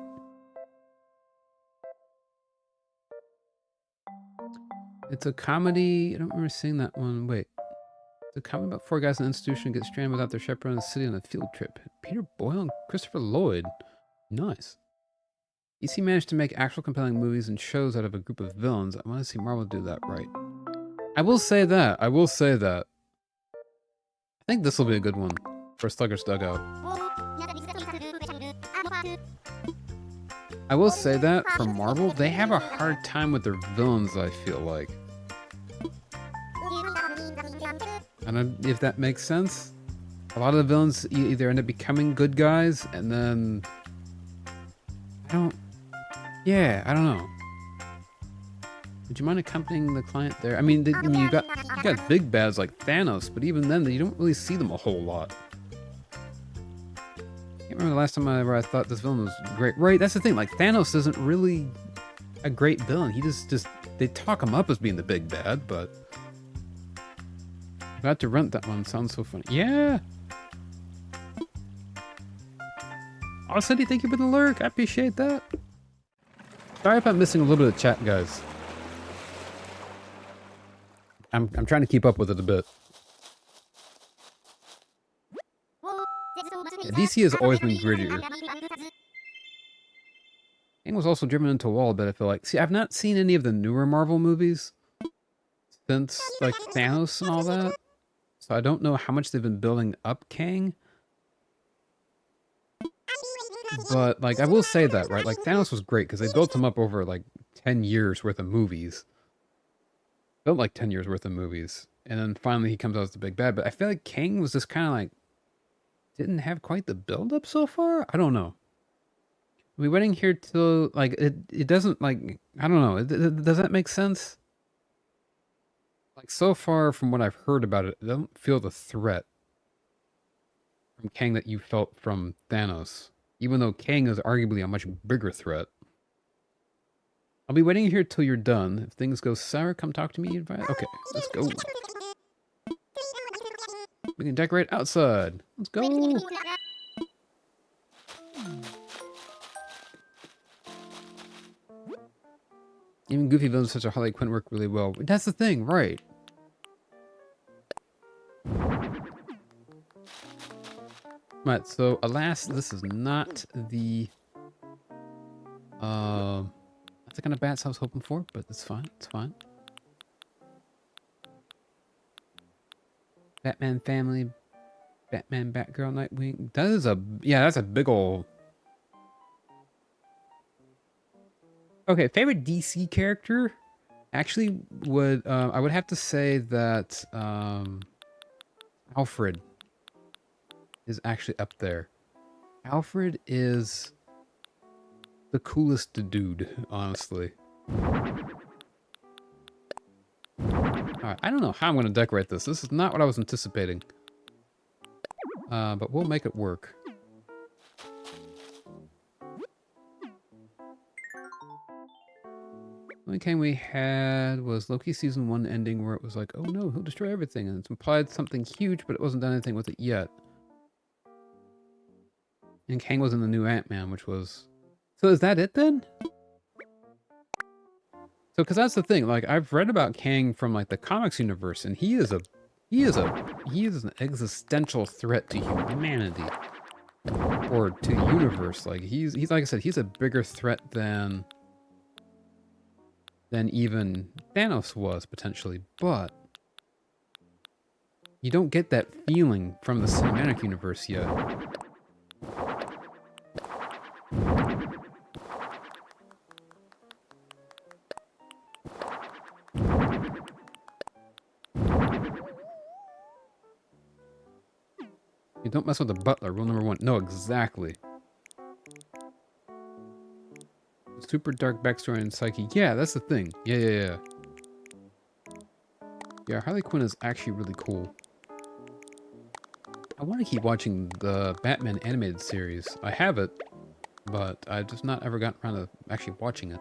It's a comedy. I don't remember seeing that one. Wait. It's a comedy about 4 guys in an institution get stranded without their chaperone in the city on a field trip. Peter Boyle and Christopher Lloyd. Nice. DC managed to make actual compelling movies and shows out of a group of villains. I want to see Marvel do that right. I will say that. I think this will be a good one for Slugger's Dugout. I will say that for Marvel, they have a hard time with their villains, I feel like. I don't know if that makes sense. A lot of the villains either end up becoming good guys, and then I don't know. Would you mind accompanying the client there? I mean, you got big bads like Thanos, but even then, you don't really see them a whole lot. I can't remember the last time I thought this villain was great. Right, that's the thing. Like Thanos isn't really a great villain. He just they talk him up as being the big bad, but I had to rent that one. Sounds so funny. Yeah. Oh, Cindy, thank you for the lurk. I appreciate that. Sorry if I'm missing a little bit of chat, guys. I'm trying to keep up with it a bit. Yeah, DC has always been grittier. King was also driven into a wall a bit, I feel like. See, I've not seen any of the newer Marvel movies since, like, Thanos and all that. So I don't know how much they've been building up Kang. But, like, I will say that, right? Like, Thanos was great because they built him up over, like, 10 years worth of movies. Built, like, 10 years worth of movies. And then finally he comes out as the big bad. But I feel like Kang was just kind of, like, didn't have quite the build-up so far? I don't know. Are we waiting here till, like, it doesn't, like, I don't know. Does that make sense? Like, so far from what I've heard about it, I don't feel the threat from Kang that you felt from Thanos. Even though Kang is arguably a much bigger threat. I'll be waiting here till you're done. If things go sour, come talk to me. Okay, let's go. We can decorate outside. Let's go. Even goofy villains such as Harley Quinn work really well. That's the thing, right? Right, so alas, this is not the that's the kind of bats I was hoping for, but it's fine, it's fine. Batman family, Batman, Batgirl, Nightwing. That is a, yeah, that's a big ol'. Okay, favorite DC character? Actually would, I would have to say that, Alfred is actually up there. Alfred is the coolest dude, honestly. Alright, I don't know how I'm going to decorate this. This is not what I was anticipating. But we'll make it work. The only game we had was Loki Season 1 ending where it was like, oh no, he'll destroy everything. And it's implied something huge, but it wasn't done anything with it yet. And Kang was in the new Ant-Man, which was... So is that it then? So, because that's the thing, like, I've read about Kang from, like, the comics universe, and he is an existential threat to humanity. Or to the universe. Like, he's like I said, he's a bigger threat than even Thanos was, potentially. But you don't get that feeling from the cinematic universe yet. You don't mess with the butler, rule number 1. No, exactly. Super dark backstory and psyche. Yeah, that's the thing. Yeah. Yeah, Harley Quinn is actually really cool. I want to keep watching the Batman animated series. I have it, but I've just not ever gotten around to actually watching it.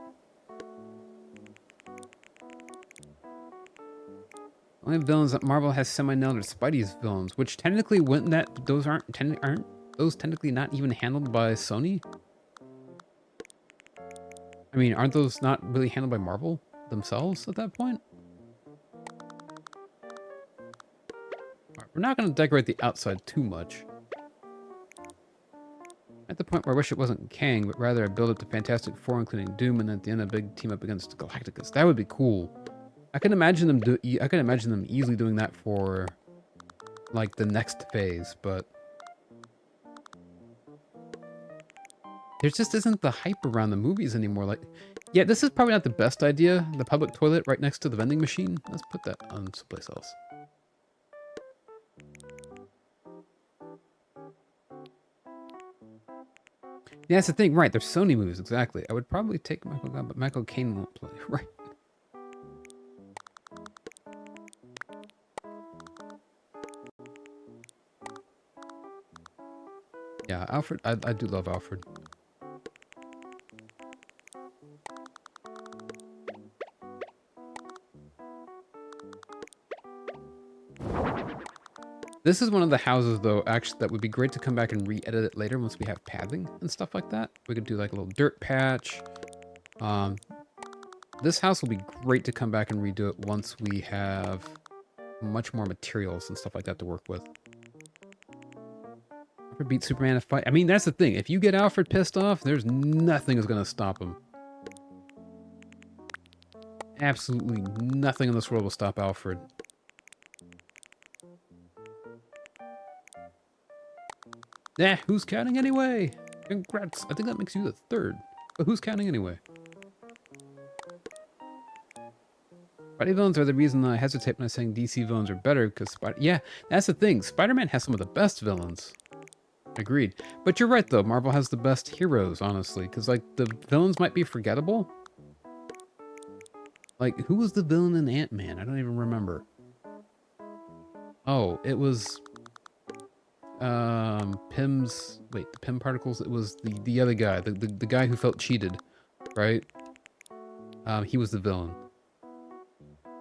Only villains that Marvel has semi-nailed are Spidey's villains, which technically wouldn't that those aren't those technically not even handled by Sony? I mean, aren't those not really handled by Marvel themselves at that point? Right, we're not going to decorate the outside too much. At the point where I wish it wasn't Kang, but rather I build up the Fantastic Four, including Doom, and at the end a big team up against Galacticus. That would be cool. I can imagine them easily doing that for like the next phase, but there just isn't the hype around the movies anymore. Like, yeah, this is probably not the best idea. The public toilet right next to the vending machine. Let's put that on someplace else. Yeah, that's the thing, right? They're Sony movies, exactly. I would probably take Michael Gunn, but Michael Caine won't play, right? Yeah, Alfred, I do love Alfred. This is one of the houses, though, actually, that would be great to come back and re-edit it later once we have pathing and stuff like that. We could do like a little dirt patch. This house will be great to come back and redo it once we have much more materials and stuff like that to work with. Alfred beat Superman in a fight. I mean, that's the thing. If you get Alfred pissed off, there's nothing is going to stop him. Absolutely nothing in this world will stop Alfred. Yeah, who's counting anyway? Congrats. I think that makes you the third. But who's counting anyway? Spidey villains are the reason I hesitate when I'm saying DC villains are better, because yeah, that's the thing. Spider-Man has some of the best villains. Agreed. But you're right, though. Marvel has the best heroes, honestly, because, like, the villains might be forgettable. Like, who was the villain in Ant-Man? I don't even remember. Oh, it was... Pym's... Wait, the Pym particles? It was the other guy. The guy who felt cheated, right? He was the villain.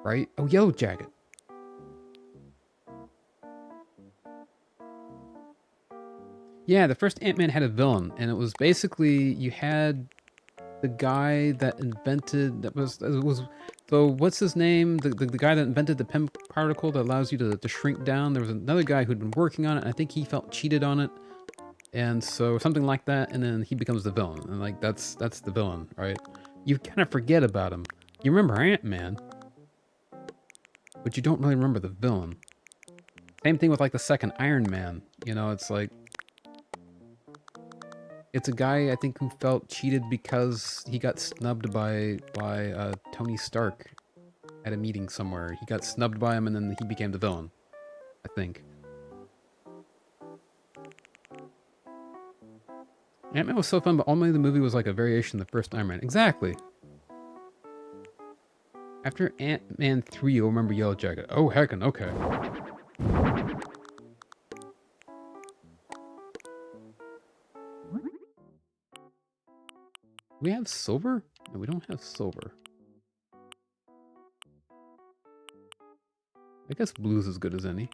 Right? Oh, Yellow Jacket. Yeah, the first Ant-Man had a villain, and it was basically you had the guy that invented that was so what's his name? The guy that invented the PEM particle that allows you to shrink down. There was another guy who'd been working on it, and I think he felt cheated on it. And so something like that, and then he becomes the villain. And like that's the villain, right? You kind of forget about him. You remember Ant-Man, but you don't really remember the villain. Same thing with like the second Iron Man. You know, it's like it's a guy I think who felt cheated because he got snubbed by Tony Stark at a meeting somewhere. He got snubbed by him, and then he became the villain, I think. Ant-Man was so fun, but ultimately the movie was like a variation of the first Iron Man. Exactly. After Ant-Man 3, you'll remember Yellow Jacket. Oh, heckin', okay. We have silver? No, we don't have silver. I guess blue's as good as any.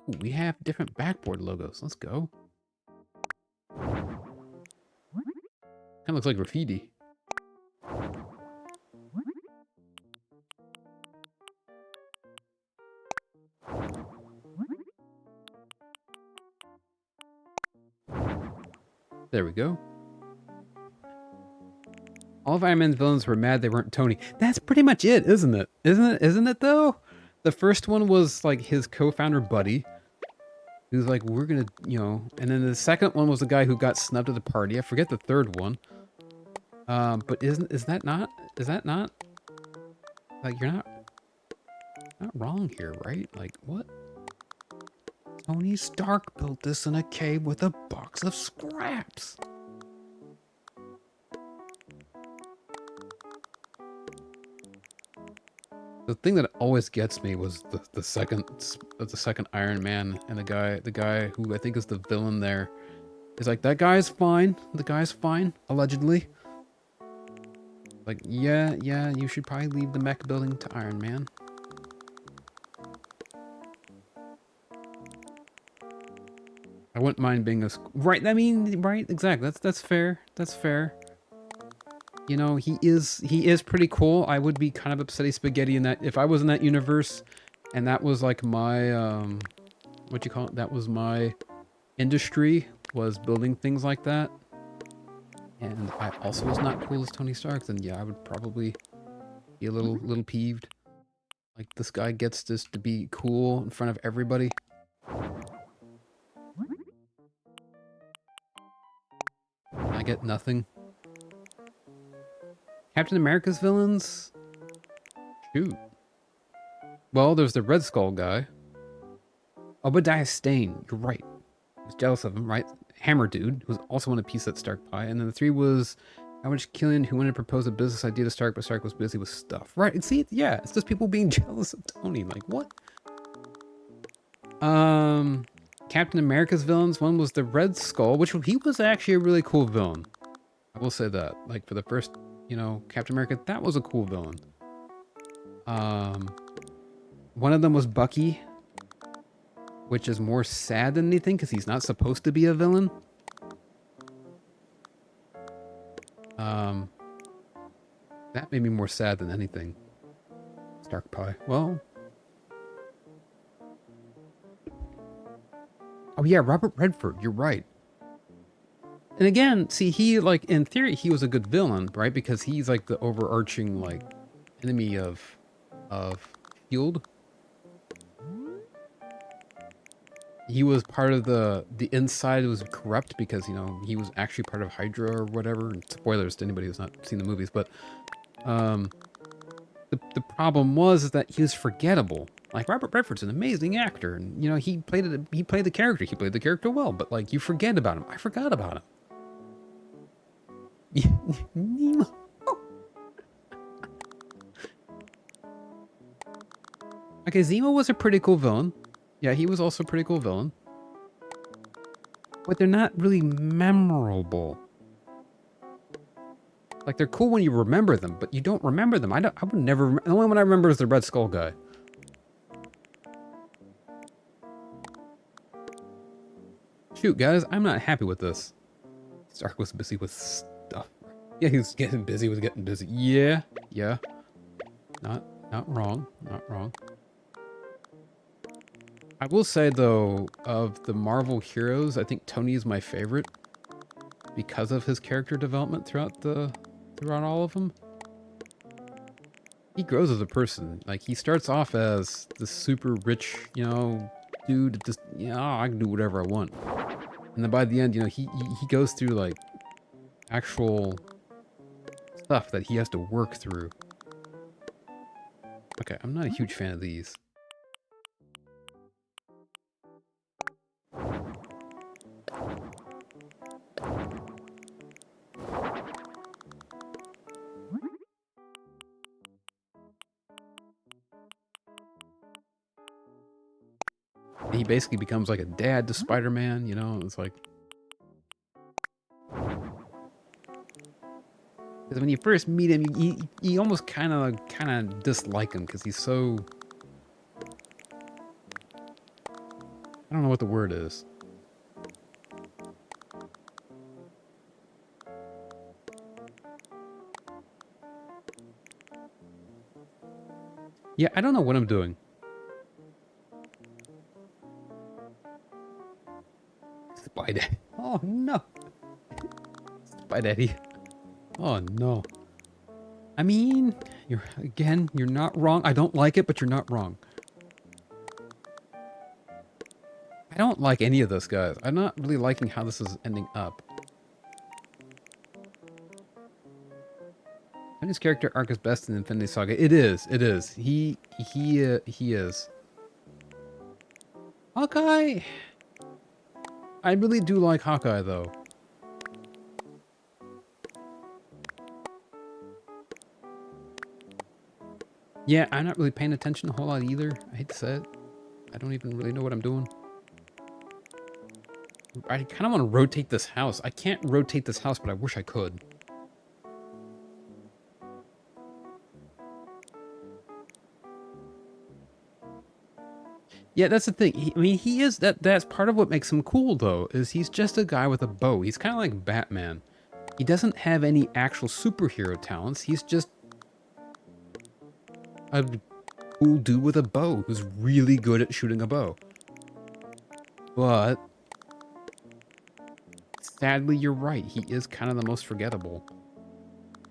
Ooh, we have different backboard logos. Let's go. Kind of looks like graffiti. There we go. All of Iron Man's villains were mad they weren't Tony. That's pretty much it, isn't it? Isn't it though? The first one was like his co-founder buddy. He was like, we're gonna, you know, and then the second one was the guy who got snubbed at the party. I forget the third one. But is that not like you're not wrong here, right? Like what? Tony Stark built this in a cave with a box of scraps. The thing that always gets me was the second Iron Man, and the guy who I think is the villain there is like, that guy's fine. The guy's fine, allegedly. Like, yeah, you should probably leave the mech building to Iron Man. I wouldn't mind being a right. I mean, right? Exactly. That's fair. That's fair. You know, he is pretty cool. I would be kind of upsetty spaghetti in that if I was in that universe, and that was like my what you call it? That was my industry, was building things like that. And I also was not cool as Tony Stark. Then yeah, I would probably be a little peeved. Like this guy gets this to be cool in front of everybody. I get nothing. Captain America's villains? Shoot. Well, there's the Red Skull guy. Obadiah Stane, you're right. I was jealous of him, right? Hammer Dude, who was also on a piece that Stark pie. And then the three was Howard Killian, who wanted to propose a business idea to Stark, but Stark was busy with stuff. Right, and see, yeah, it's just people being jealous of Tony. Like, what? Captain America's villains, one was the Red Skull, which he was actually a really cool villain. I will say that. Like, for the first, you know, Captain America, that was a cool villain. One of them was Bucky, which is more sad than anything because he's not supposed to be a villain. That made me more sad than anything. Stark Pie. Well. Oh yeah, Robert Redford, you're right. And again, see, he, like, in theory, he was a good villain, right? Because he's, like, the overarching, like, enemy of S.H.I.E.L.D. He was part of the inside was corrupt because, you know, he was actually part of Hydra or whatever. And spoilers to anybody who's not seen the movies, but the problem was that he was forgettable. Like, Robert Redford's an amazing actor, and you know, he played the character well, but like, you forget about him. I forgot about him. Nemo. Okay, Zemo was a pretty cool villain. Yeah, he was also a pretty cool villain. But they're not really memorable. Like, they're cool when you remember them, but you don't remember them. I would never... The only one I remember is the Red Skull guy. Shoot, guys, I'm not happy with this. Stark was busy with stuff. Yeah, he was getting busy with getting busy. Yeah. Not wrong. Not wrong. I will say, though, of the Marvel heroes, I think Tony is my favorite because of his character development throughout all of them. He grows as a person. Like, he starts off as the super rich, you know, dude that just, you know, I can do whatever I want. And then by the end, you know, he goes through, like, actual stuff that he has to work through. Okay, I'm not a huge fan of these. He basically becomes like a dad to Spider-Man, you know? It's like... Because when you first meet him, you almost kind of dislike him because he's so... I don't know what the word is. Yeah, I don't know what I'm doing. Spy Daddy. Oh, no. Spy Daddy. Oh, no. I mean, you're not wrong. I don't like it, but you're not wrong. I don't like any of this, guys. I'm not really liking how this is ending up. Tony's character arc is best in Infinity Saga. It is. It is. He is. Hawkeye. I really do like Hawkeye, though. Yeah, I'm not really paying attention a whole lot either. I hate to say it. I don't even really know what I'm doing. I kind of want to rotate this house. I can't rotate this house, but I wish I could. Yeah, that's the thing. I mean, he is that's part of what makes him cool, though, is he's just a guy with a bow. He's kind of like Batman. He doesn't have any actual superhero talents. He's just a cool dude with a bow who's really good at shooting a bow. But sadly, you're right. He is kind of the most forgettable.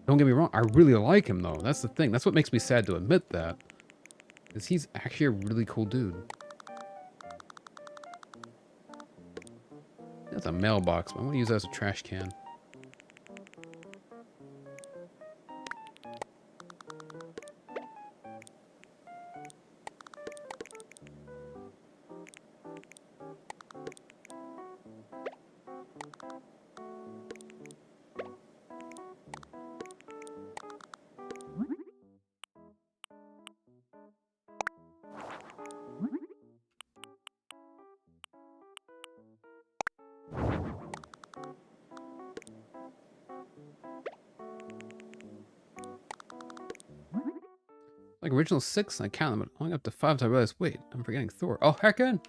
Don't get me wrong. I really like him, though. That's the thing. That's what makes me sad to admit that. Because he's actually a really cool dude. That's a mailbox, but I'm going to use that as a trash can. Like original 6, I count them, but only up to 5 I realized, wait, I'm forgetting Thor. Oh, heck in!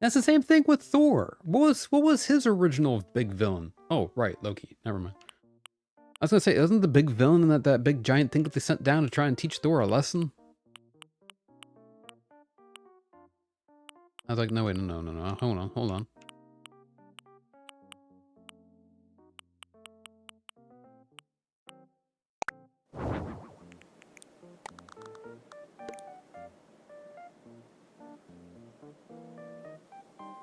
That's the same thing with Thor. What was his original big villain? Oh, right, Loki. Never mind. I was gonna say, isn't the big villain in that big giant thing that they sent down to try and teach Thor a lesson? I was like, no, wait, no. Hold on.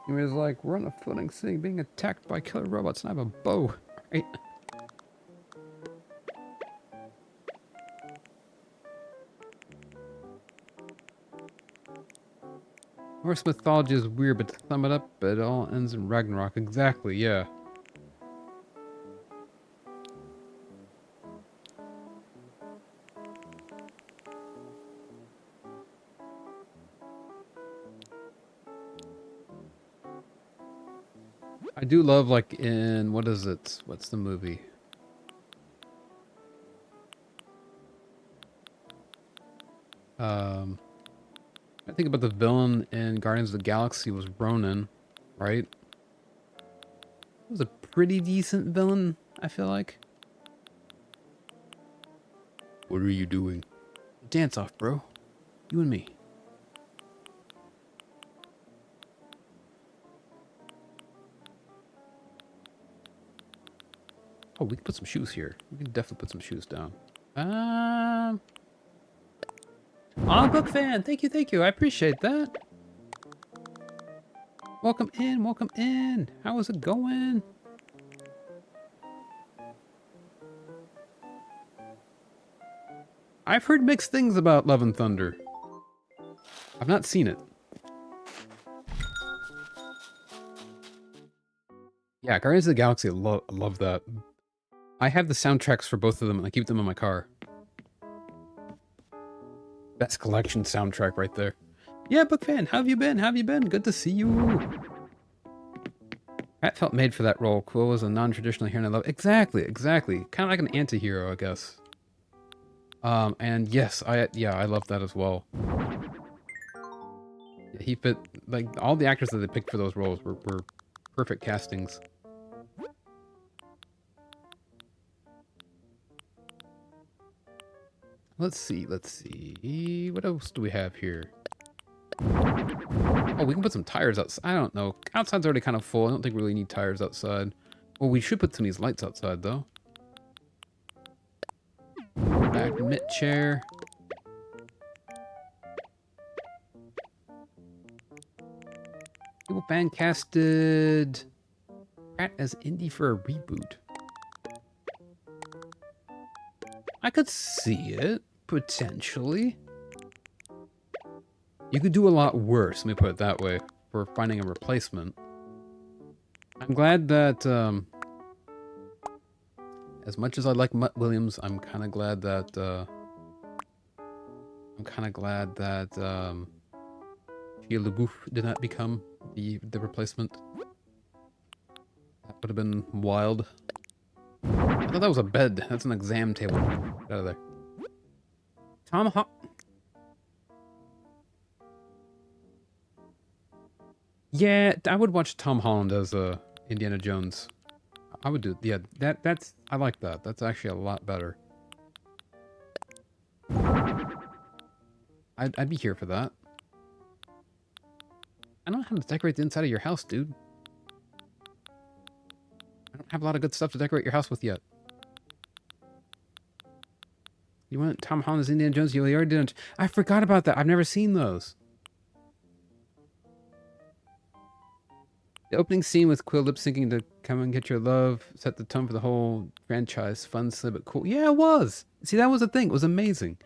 He was like, we're on a footing seeing being attacked by killer robots and I have a bow, right? Norse mythology is weird, but to sum it up, it all ends in Ragnarok. Exactly, yeah. I do love like in what is it? What's the movie? I think about the villain in Guardians of the Galaxy was Ronan, right? It was a pretty decent villain, I feel like. What are you doing? Dance off, bro. You and me. Oh, we can put some shoes here. We can definitely put some shoes down. Oh, book fan. Thank you, thank you. I appreciate that. Welcome in, welcome in. How is it going? I've heard mixed things about Love and Thunder. I've not seen it. Yeah, Guardians of the Galaxy, I love that. I have the soundtracks for both of them, and I keep them in my car. Best collection soundtrack right there. Yeah, book fan, how have you been? How have you been? Good to see you. Pat felt made for that role. Quill was a non-traditional hero, and I love. Exactly, exactly. Kind of like an anti-hero, I guess. And yes, I love that as well. Yeah, he fit, like, all the actors that they picked for those roles were perfect castings. Let's see. What else do we have here? Oh, we can put some tires outside. I don't know. Outside's already kind of full. I don't think we really need tires outside. Well, we should put some of these lights outside, though. Back mid chair. People fan casted Pratt as Indy for a reboot. I could see it, potentially. You could do a lot worse, let me put it that way, for finding a replacement. I'm glad that, as much as I like Mutt Williams, I'm kind of glad that, Shia LaBeouf did not become the replacement. That would have been wild. I thought that was a bed. That's an exam table. Get out of there. Tom Ho- Yeah, I would watch Tom Holland as Indiana Jones. I would do. Yeah, I like that. That's actually a lot better. I'd be here for that. I don't know how to decorate the inside of your house, dude. I don't have a lot of good stuff to decorate your house with yet. You want Tom Holland as Indiana Jones? You already did. I forgot about that. I've never seen those. The opening scene with Quill lip syncing to "Come and Get Your Love" set the tone for the whole franchise. Fun, silly, but cool. Yeah, it was. See, that was the thing. It was amazing.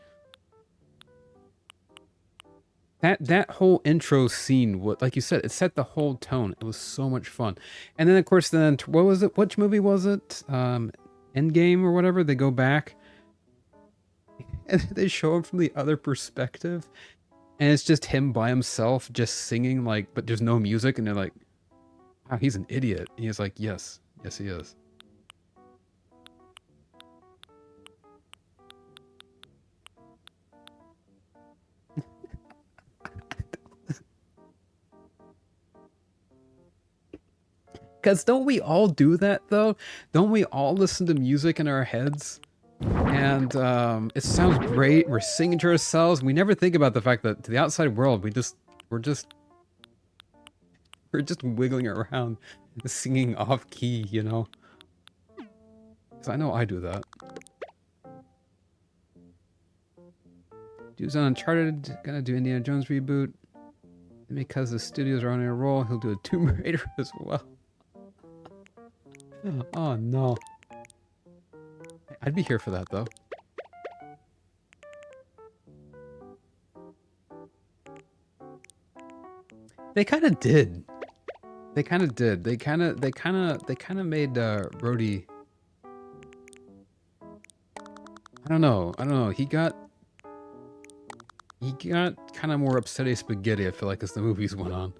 That whole intro scene, like you said, it set the whole tone. It was so much fun. And then, of course, what was it? Which movie was it? Endgame or whatever. They go back and they show him from the other perspective, and it's just him by himself, just singing, like, but there's no music, and they're like, "Wow, he's an idiot." And he's like, "Yes, yes, he is." Because don't we all do that, though? Don't we all listen to music in our heads? And it sounds great. We're singing to ourselves. We never think about the fact that to the outside world, we're just wiggling around, singing off key, you know? Because I know I do that. Dude's on Uncharted, gonna do Indiana Jones reboot. And because the studios are on a roll, he'll do a Tomb Raider as well. Oh no. I'd be here for that though. They kind of did. They kind of did. They kind of made Rhodey. I don't know. He got kind of more upsetty spaghetti, I feel like, as the movies went on.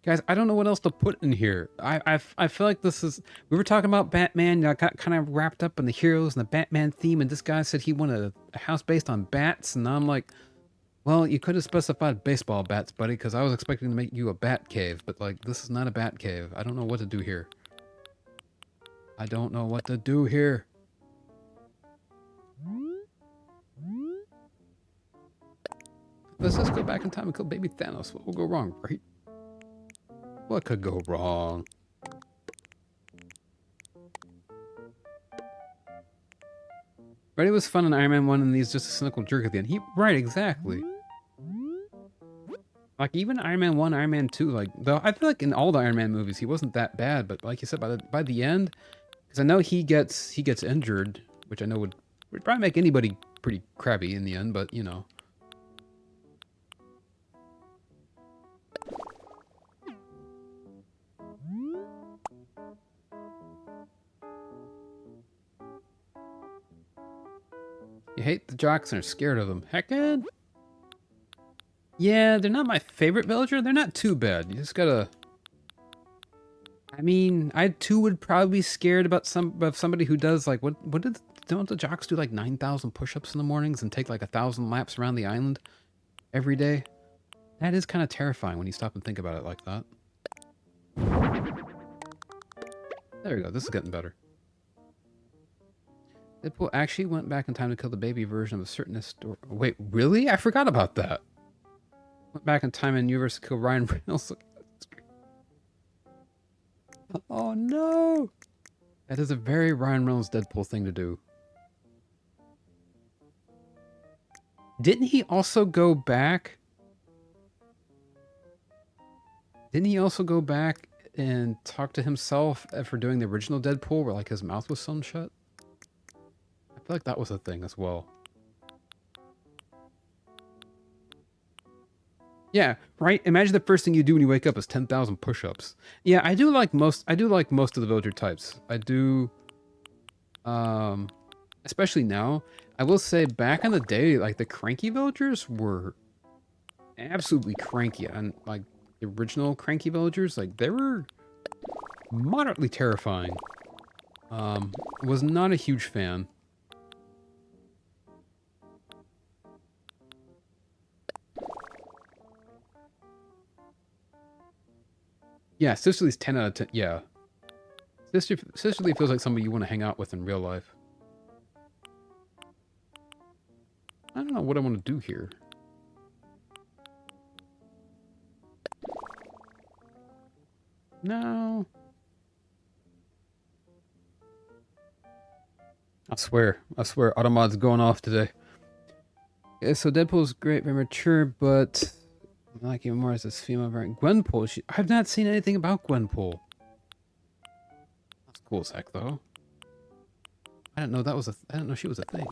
Guys, I don't know what else to put in here. I feel like this is... We were talking about Batman. I got kind of wrapped up in the heroes and the Batman theme, and this guy said he wanted a house based on bats, and I'm like, well, you could have specified baseball bats, buddy, because I was expecting to make you a bat cave, but, like, this is not a bat cave. I don't know what to do here. I don't know what to do here. Let's just go back in time and kill baby Thanos. What will go wrong, right? What could go wrong? Right, it was fun in Iron Man 1 and he's just a cynical jerk at the end. Right, exactly. Like, even Iron Man 1, Iron Man 2, like, though I feel like in all the Iron Man movies, he wasn't that bad, but like you said, by the end, because I know he gets injured, which I know would probably make anybody pretty crabby in the end, but, you know. You hate the jocks and are scared of them. Heckin'. Yeah, they're not my favorite villager. They're not too bad. You just gotta... I mean, I too would probably be scared about somebody who does, like, don't the jocks do like 9,000 push-ups in the mornings and take like 1,000 laps around the island every day? That is kind of terrifying when you stop and think about it like that. There we go. This is getting better. Deadpool actually went back in time to kill the baby version of a certain story. Wait, really? I forgot about that. Went back in time in universe to kill Ryan Reynolds. Oh no! That is a very Ryan Reynolds Deadpool thing to do. Didn't he also go back? Didn't he also go back and talk to himself for doing the original Deadpool where like his mouth was sewn shut? I feel like that was a thing as well. Yeah, right? Imagine the first thing you do when you wake up is 10,000 push-ups. Yeah, I do like most of the villager types. I do, especially now. I will say back in the day, like the cranky villagers were absolutely cranky. And like the original cranky villagers, like they were moderately terrifying. Was not a huge fan. Yeah, Sisterly's 10 out of 10. Yeah. Sisterly feels like somebody you want to hang out with in real life. I don't know what I want to do here. No. I swear, Automod's going off today. Yeah, so Deadpool's great, very mature, but I like even more as this female variant. Gwenpool, I've not seen anything about Gwenpool. That's cool as heck, though. I didn't know she was a thing.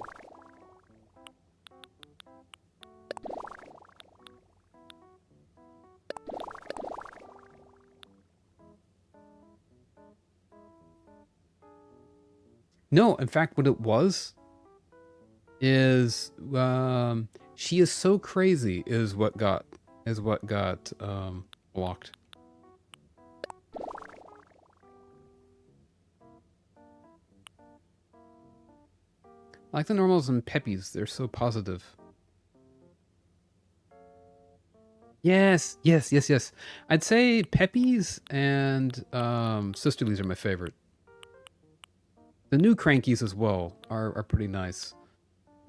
No, in fact, what it was is she is so crazy is what got blocked. I like the normals and peppies, they're so positive. Yes. I'd say peppies and sisterlies are my favorite. The new crankies as well are pretty nice.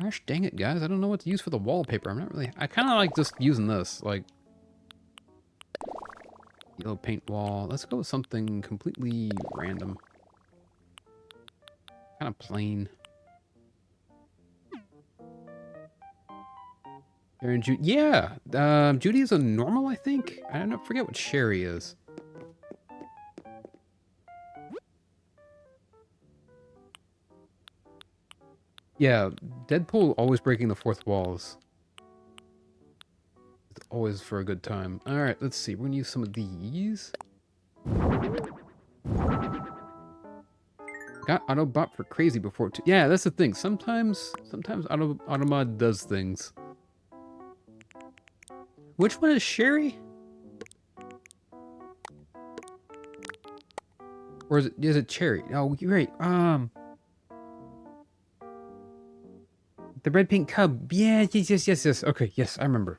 Gosh dang it, guys. I don't know what to use for the wallpaper. I kind of like just using this. Like, yellow paint wall. Let's go with something completely random. Kind of plain. And Judy. Yeah. Judy is a normal, I think. I don't know. Forget what Sherry is. Yeah, Deadpool always breaking the fourth walls. It's always for a good time. Alright, let's see. We're gonna use some of these. Got Autobot for crazy before too. Yeah, that's the thing. Sometimes Automod does things. Which one is Sherry? Or is it cherry? Oh, you're right. The red pink cub. Yeah, yes. Okay, yes, I remember.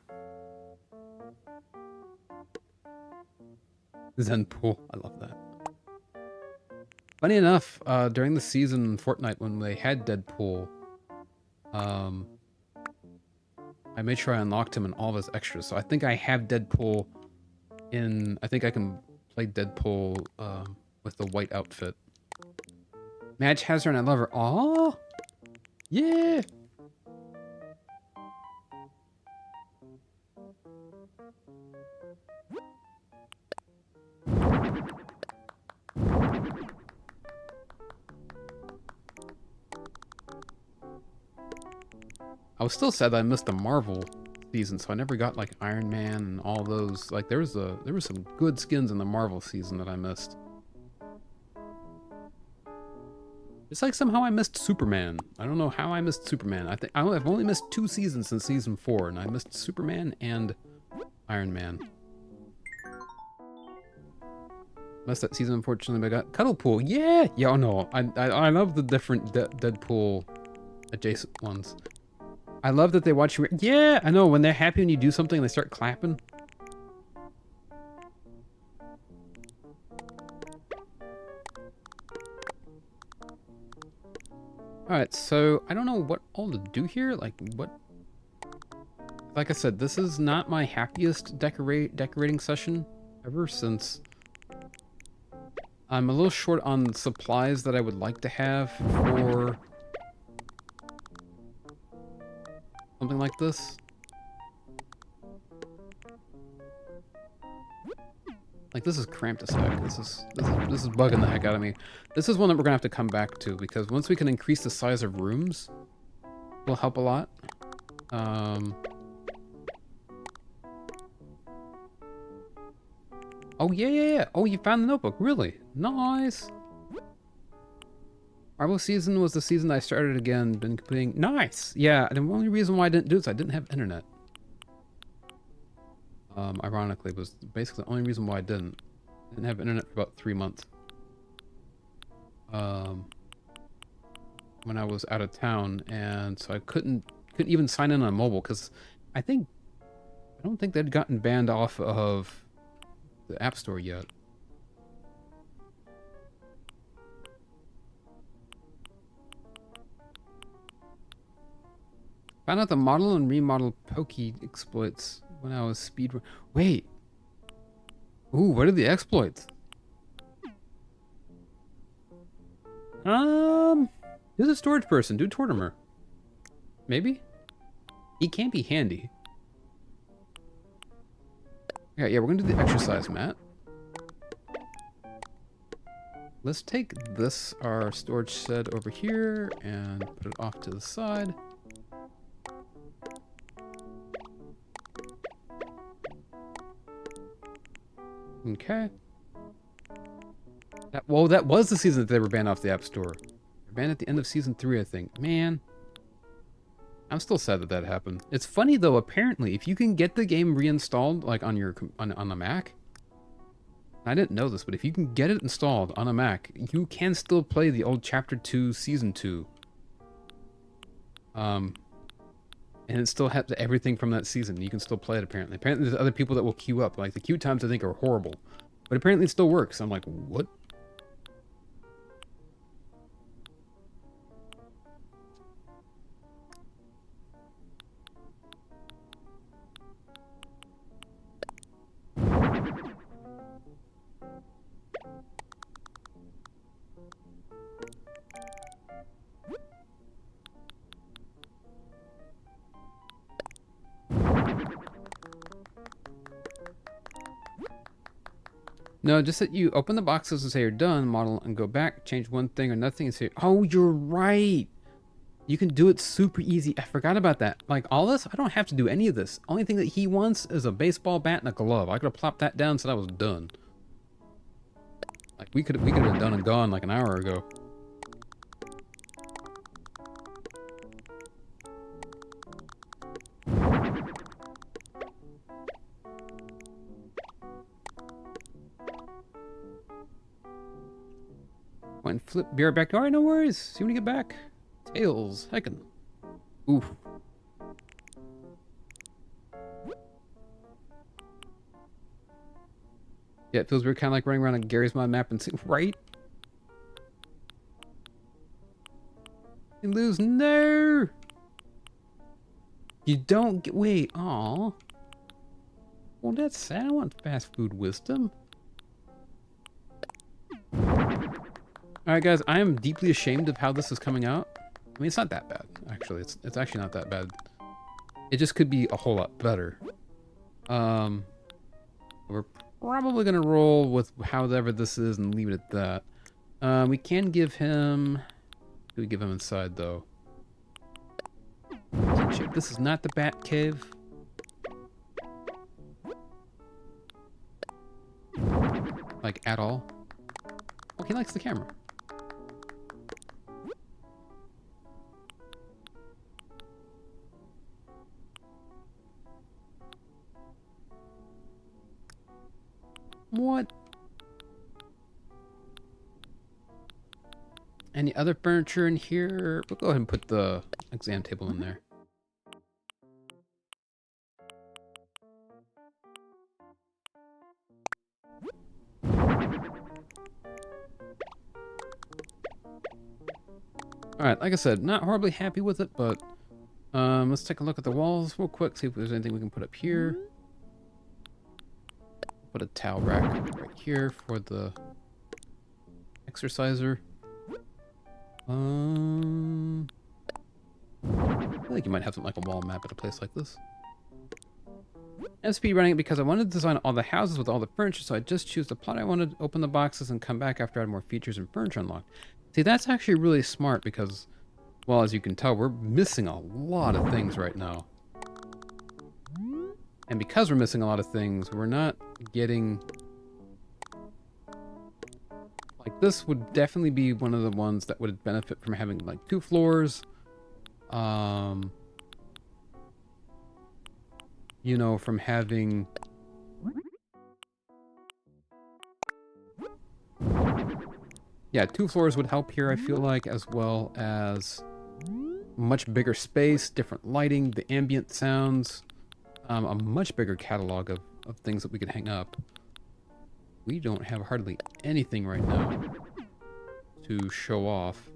Zen pool. I love that. Funny enough, during the season in Fortnite when they had Deadpool, I made sure I unlocked him and all of his extras. So I think I have Deadpool in... I think I can play Deadpool with the white outfit. Madge has her and I love her. Aww! Yeah! I was still sad that I missed the Marvel season, so I never got like Iron Man and all those. Like there was some good skins in the Marvel season that I missed. It's like somehow I missed Superman. I don't know how I missed Superman. I've only missed 2 seasons since season 4, and I missed Superman and Iron Man. Missed that season, unfortunately, but I got Cuddlepool. Yeah! Yeah, oh no. I love the different Deadpool adjacent ones. I love that they watch you. Yeah, I know. When they're happy when you do something, they start clapping. Alright, so I don't know what all to do here. Like I said, this is not my happiest decorating session ever, since I'm a little short on supplies that I would like to have for something like this. Like, this is cramped as heck. This is bugging the heck out of me. This is one that we're gonna have to come back to, because once we can increase the size of rooms, it'll help a lot. Oh, yeah. Oh, you found the notebook. Really? Nice. Marvel season was the season that I started again. Been completing. Nice. Yeah, the only reason why I didn't do it is I didn't have internet. Ironically, was basically the only reason why I didn't have internet for about 3 months. When I was out of town, and so I couldn't even sign in on mobile, because I don't think they'd gotten banned off of the App Store yet. Found out the model and remodel pokey exploits when I was speedrun. Wait. Ooh, what are the exploits? Who's a storage person? Do Tortimer. Maybe? He can't be handy. Yeah, we're gonna do the exercise mat. Let's take this, our storage shed over here, and put it off to the side. Okay. That was the season that they were banned off the App Store. They were banned at the end of season 3, I think. Man. I'm still sad that happened. It's funny though, apparently, if you can get the game reinstalled, like on your on a Mac, I didn't know this, but if you can get it installed on a Mac, you can still play the old Chapter 2 Season 2. And it still has everything from that season. You can still play it, apparently. Apparently there's other people that will queue up. Like, the queue times, I think, are horrible. But apparently it still works. I'm like, what? No, just that you open the boxes and say you're done, model, and go back, change one thing or nothing, and say, oh, you're right. You can do it super easy. I forgot about that. Like, all this, I don't have to do any of this. Only thing that he wants is a baseball bat and a glove. I could have plopped that down so that was done. Like, we could have been done and gone like an hour ago. flip. Be right back. All right, no worries. See you when you get back. Tails. Heckin'. Oof. Yeah, it feels weird, kind of like running around on Gary's Mod map and seeing, right? You lose. No! You don't get. Wait, aw. Well, that's sad. I want fast food wisdom. Alright, guys, I am deeply ashamed of how this is coming out. I mean, it's not that bad, actually. It's actually not that bad. It just could be a whole lot better. We're probably gonna roll with however this is and leave it at that. We can give him... Do we give him inside, though? Check. This is not the Bat Cave. Like, at all. Oh, he likes the camera. What? Any other furniture in here? We'll go ahead and put the exam table in there. Alright, like I said, not horribly happy with it, but let's take a look at the walls real quick, see if there's anything we can put up here. Put a towel rack right here for the exerciser. I feel like you might have something like a wall map at a place like this. I'm speed running it because I wanted to design all the houses with all the furniture, so I just choose the plot I wanted, open the boxes, and come back after I had more features and furniture unlocked. See, that's actually really smart because, well, as you can tell, we're missing a lot of things right now. And because we're missing a lot of things, we're not getting... Like, this would definitely be one of the ones that would benefit from having, like, 2 floors. You know, from having... Yeah, 2 floors would help here, I feel like, as well as much bigger space, different lighting, the ambient sounds, a much bigger catalog of things that we could hang up. We don't have hardly anything right now to show off.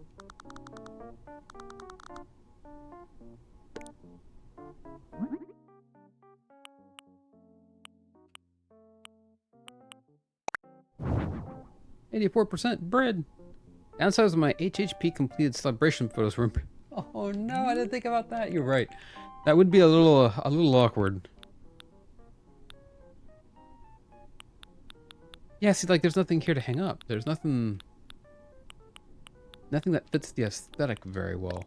$84% bread. Downsides of my HHP completed celebration photos were... Oh no, I didn't think about that. You're right. That would be a little awkward. Yeah, see, like, there's nothing here to hang up. There's nothing that fits the aesthetic very well.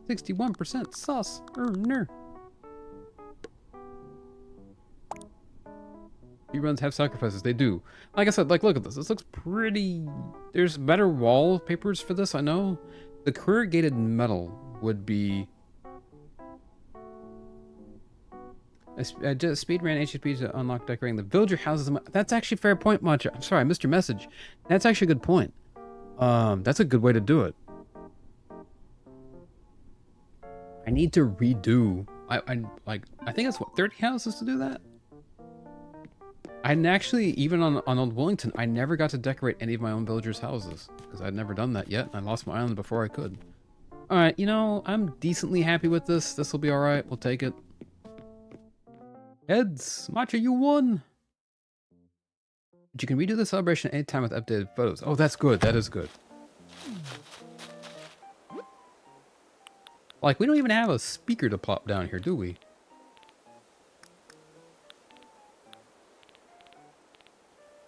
61% sus. Ner. Reruns have sacrifices. They do. Like I said, like, look at this. This looks pretty... There's better wallpapers for this, I know. The corrugated metal would be... I just speedran HHP to unlock decorating the villager houses. That's actually a fair point, Matcha. I'm sorry, I missed your message. That's actually a good point. That's a good way to do it. I need to redo... I think it's, what, 30 houses to do that? And actually, even on Old Woolington, I never got to decorate any of my own villagers' houses. Because I'd never done that yet, and I lost my island before I could. Alright, you know, I'm decently happy with this. This will be alright. We'll take it. Heads! Matcha, you won! But you can redo the celebration anytime with updated photos. Oh, that's good. That is good. Like, we don't even have a speaker to plop down here, do we?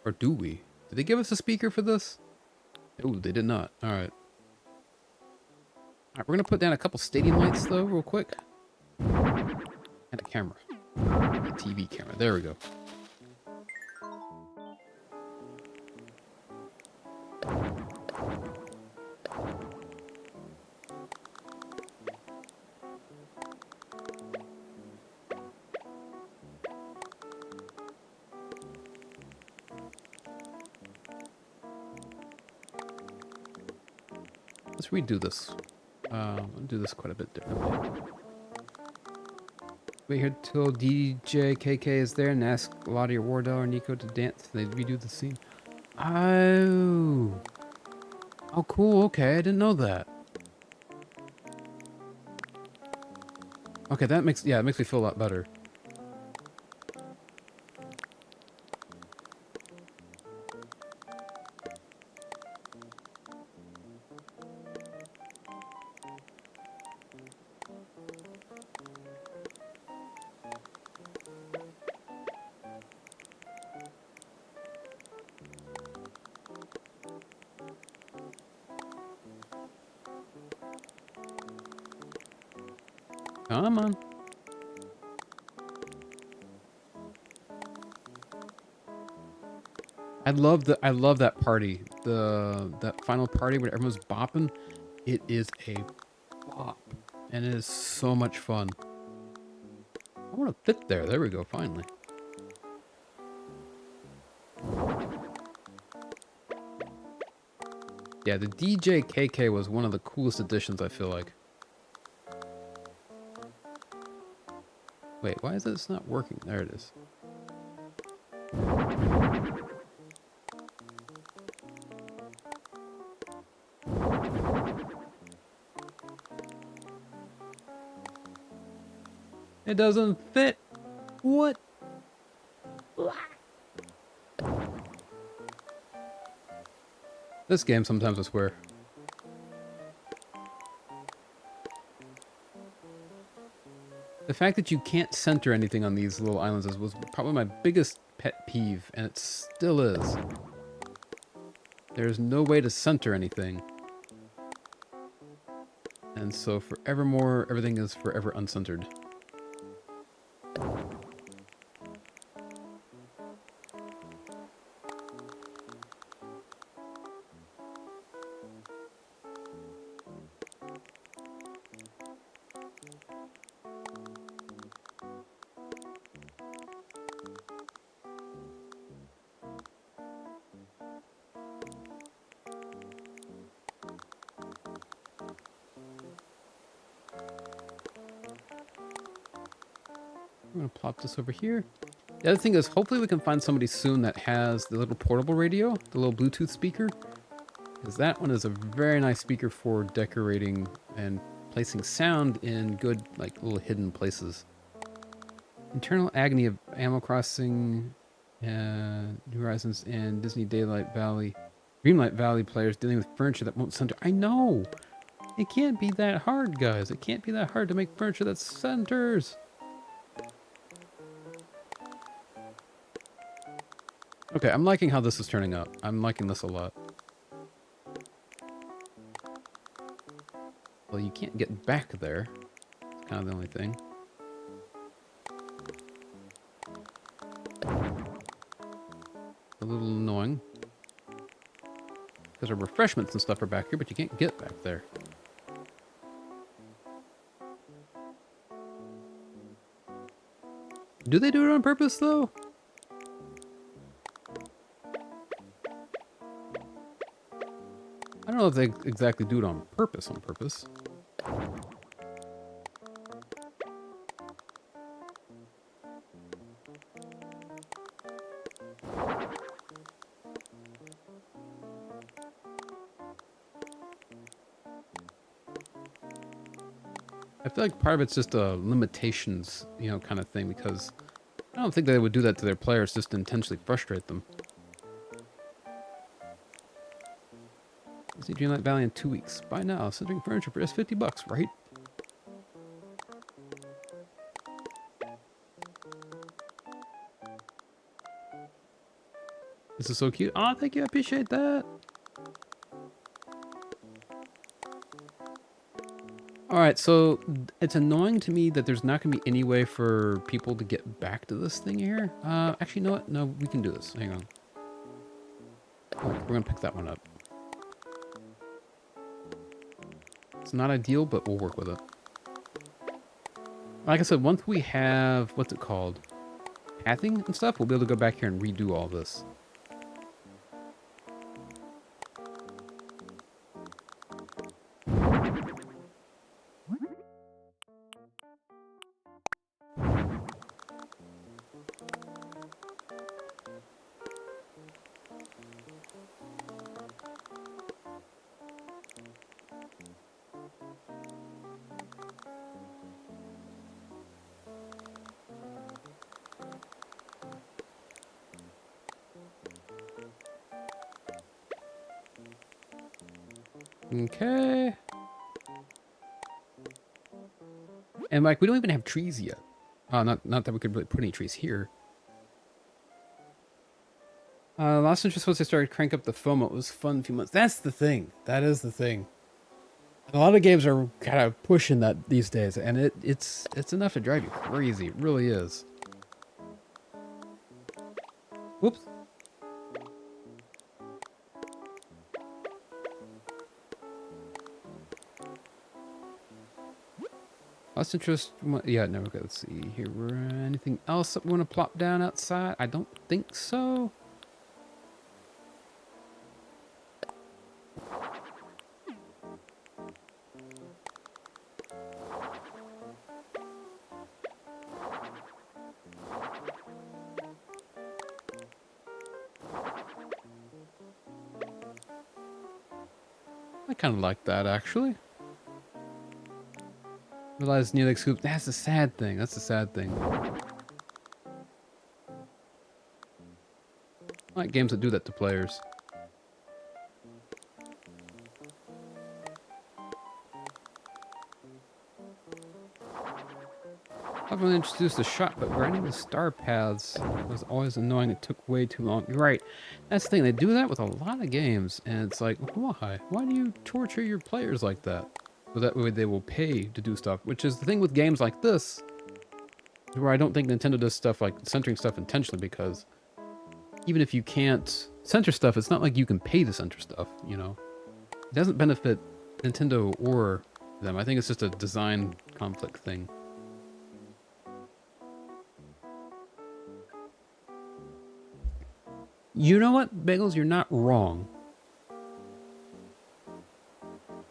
Or do we? Did they give us a speaker for this? Oh, they did not. Alright. Alright, we're gonna put down a couple stadium lights, though, real quick. And a camera. A TV camera. There we go. let's redo this. I'll do this quite a bit differently. Wait here till DJ KK is there and ask Lottie or Wardell or Nico to dance. They redo the scene. Oh. Oh, cool. Okay, I didn't know that. Okay, that makes, yeah, it makes me feel a lot better. Come on. I love that party. That final party where everyone's bopping. It is a bop. And it is so much fun. I want to fit there. There we go, finally. Yeah, the DJ KK was one of the coolest additions, I feel like. Wait, why is this not working? There it is. It doesn't fit. What? This game sometimes, I swear. The fact that you can't center anything on these little islands was probably my biggest pet peeve, and it still is. There's no way to center anything. And so forevermore, everything is forever uncentered. I'm gonna plop this over here. The other thing is, hopefully we can find somebody soon that has the little portable radio, the little Bluetooth speaker. Because that one is a very nice speaker for decorating and placing sound in good, like, little hidden places. Internal agony of Animal Crossing, New Horizons, and Disney Daylight Valley, Dreamlight Valley players dealing with furniture that won't center. I know! It can't be that hard, guys. It can't be that hard to make furniture that centers. Okay, I'm liking how this is turning out. I'm liking this a lot. Well, you can't get back there. It's kind of the only thing. A little annoying. Because our refreshments and stuff are back here, but you can't get back there. Do they do it on purpose, though? I don't know if they exactly do it on purpose. I feel like part of it's just a limitations, you know, kind of thing, because I don't think they would do that to their players just to intentionally frustrate them. See Dreamlight Valley in 2 weeks. Buy now. Centering furniture for just $50, right? This is so cute. Oh, thank you. I appreciate that. Alright, so it's annoying to me that there's not going to be any way for people to get back to this thing here. Actually, you know what? No, we can do this. Hang on. We're going to pick that one up. It's not ideal, but we'll work with it. Like I said, once we have, what's it called? Pathing and stuff, we'll be able to go back here and redo all this. Okay. And like, we don't even have trees yet. Not that we could really put any trees here. Last time just once I started crank up the FOMO, it was fun a few months. That's the thing. That is the thing. A lot of games are kind of pushing that these days, and it's enough to drive you crazy. It really is. Whoops. Lost interest. Yeah, no. Okay, let's see here. Anything else that we want to plop down outside? I don't think so. I kind of like that, actually. Realize New Lake Scoop. That's the sad thing. That's the sad thing. I like games that do that to players. I've been introduced to shot, but grinding the star paths was always annoying. It took way too long. You're right. That's the thing. They do that with a lot of games, and it's like, why? Why do you torture your players like that? So that way they will pay to do stuff, which is the thing with games like this, where I don't think Nintendo does stuff like centering stuff intentionally, because even if you can't center stuff, it's not like you can pay to center stuff, you know? It doesn't benefit Nintendo or them. I think it's just a design conflict thing. You know what, Bagels? You're not wrong.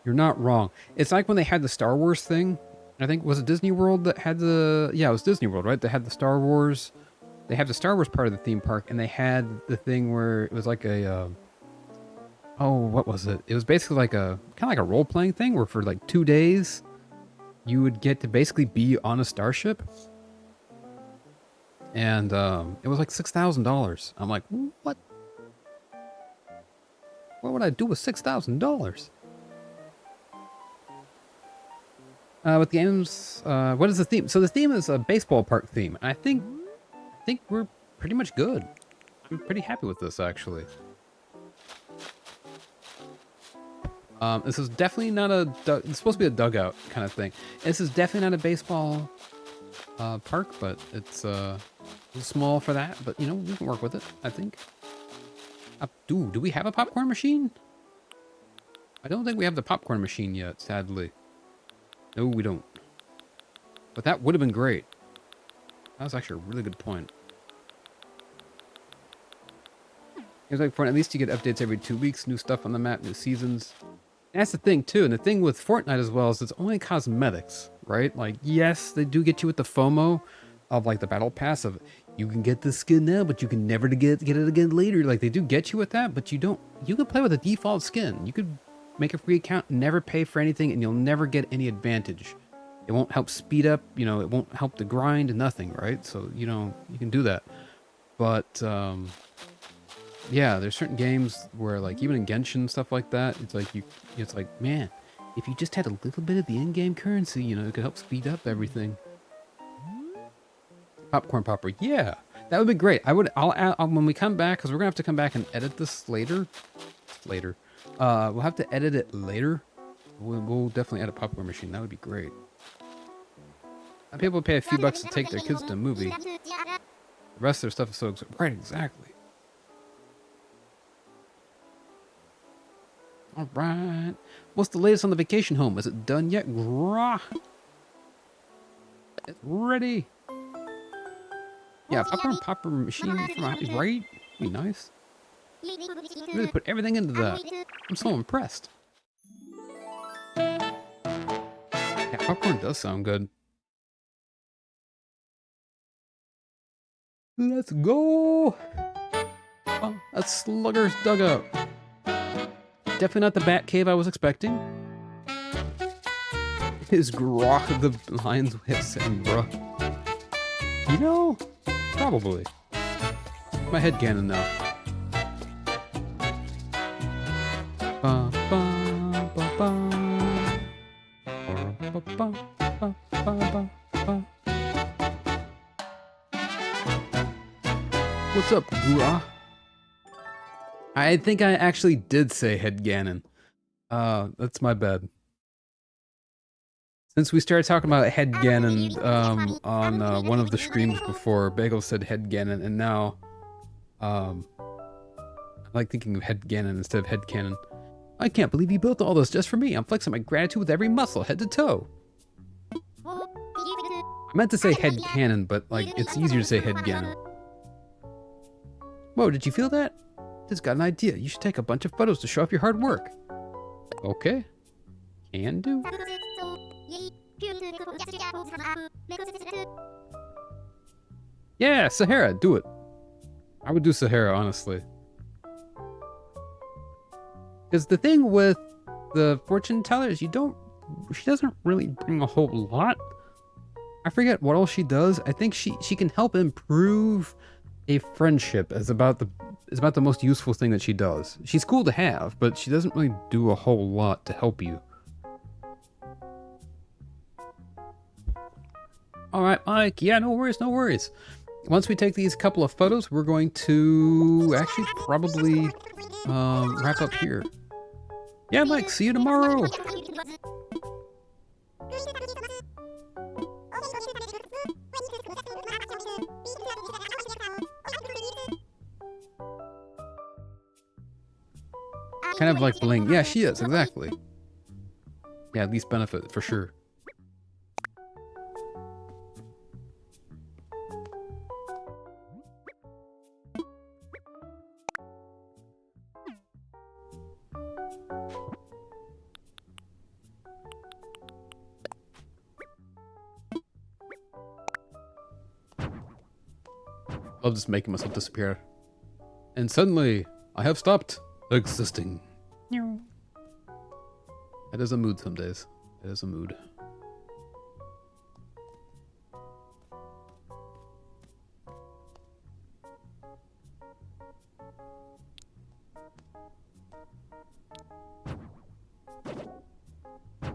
You're not wrong. It's like when they had the Star Wars thing. I think, was it Disney World that had the... Yeah, it was Disney World, right? They had the Star Wars... They had the Star Wars part of the theme park, and they had the thing where it was like a... oh, what was it? It was basically like a... Kind of like a role-playing thing, where for like 2 days, you would get to basically be on a starship. And it was like $6,000. I'm like, what? What would I do with $6,000? With games, what is the theme? So the theme is a baseball park theme. I think we're pretty much good. I'm pretty happy with this, actually. This is definitely not a... It's supposed to be a dugout kind of thing. This is definitely not a baseball park, but it's a little small for that. But, you know, we can work with it, I think. Do we have a popcorn machine? I don't think we have the popcorn machine yet, sadly. No, we don't. But that would have been great. That was actually a really good point. It's like Fortnite, at least you get updates every 2 weeks, new stuff on the map, new seasons. And that's the thing too, and the thing with Fortnite as well is it's only cosmetics, right? Like, yes, they do get you with the FOMO of like the battle pass of you can get this skin now, but you can never get it again later. Like, they do get you with that, but you can play with a default skin. You could make a free account, never pay for anything, and you'll never get any advantage. It won't help speed up, you know, it won't help the grind, nothing, right? So, you know, you can do that. But, yeah, there's certain games where, like, even in Genshin and stuff like that, it's like, man, if you just had a little bit of the in-game currency, you know, it could help speed up everything. Popcorn popper, yeah, that would be great. I'll add, when we come back, because we're gonna have to come back and edit this later. We'll have to edit it later. We'll definitely add a popcorn machine. That would be great. People pay a few bucks to take their kids to a movie. The rest of their stuff is so right, exactly. All right. What's the latest on the vacation home? Is it done yet? Grah. It's ready. Yeah, popcorn popper machine, right? Be nice. Really put everything into that. I'm so impressed. Yeah, popcorn does sound good. Let's go. Oh, that's Slugger's dugout. Definitely not the bat cave I was expecting. Is Grok the lion's way of saying bruh? You know, probably. My head canon now. Ba, ba, ba, What's up, Gura? I think I actually did say head Ganon. That's my bad. Since we started talking about head Ganon on one of the streams before, Bagel said head Ganon, and now I like thinking of head Ganon instead of head cannon. I can't believe you built all this just for me. I'm flexing my gratitude with every muscle, head to toe. I meant to say head cannon, but like it's easier to say head Ganon. Whoa, did you feel that? Just got an idea. You should take a bunch of photos to show off your hard work. Okay. Can do. Yeah, Sahara, do it. I would do Sahara, honestly. Because the thing with the fortune teller is she doesn't really bring a whole lot. I forget what all she does. I think she can help improve a friendship is about the most useful thing that she does. She's cool to have, but she doesn't really do a whole lot to help you. Alright, Mike. Yeah, no worries, no worries. Once we take these couple of photos, we're going to actually probably wrap up here. Yeah, Mike, see you tomorrow. Kind of like Bling. Yeah, she is, exactly. Yeah, least benefit, for sure. Love just making myself disappear. And suddenly, I have stopped existing. It is a mood some days. It is a mood. I'm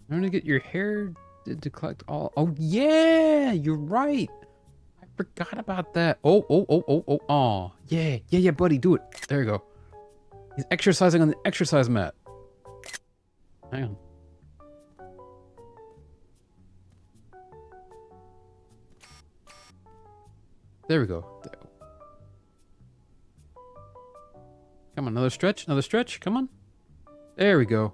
gonna get your hair to collect all. Oh yeah, you're right. I forgot about that. Oh. Yeah, buddy, do it. There you go. He's exercising on the exercise mat. Hang on. There we go. Come on, another stretch, another stretch. Come on. There we go.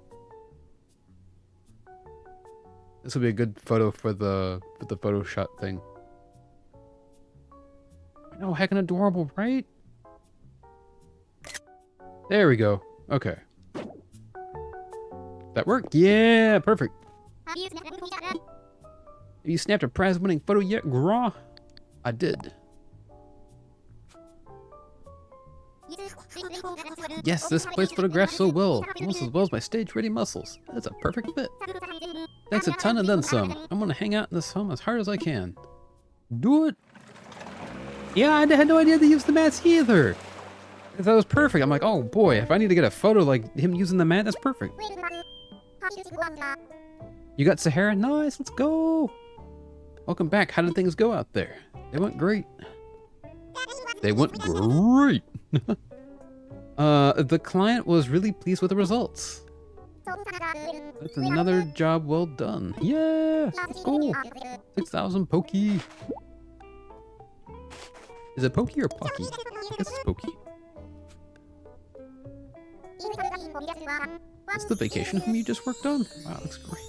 This will be a good photo for the photo shot thing. I know, heckin' adorable, right? There we go. Okay. That worked? Yeah, perfect. Have you snapped a prize-winning photo yet, Graw? I did. Yes, this place photographs so well. Almost as well as my stage-ready muscles. That's a perfect fit. Thanks a ton and then some. I'm gonna hang out in this home as hard as I can. Do it. Yeah, I had no idea to use the mats either. That was perfect. I'm like, oh boy, if I need to get a photo like him using the mat, that's perfect. You got Sahara? Nice, let's go. Welcome back. How did things go out there? They went great. They went great. The client was really pleased with the results. That's another job well done. Yeah, cool. 6,000 pokey. Is it pokey or pocky? I guess it's pokey. That's the vacation home you just worked on? Wow, looks great.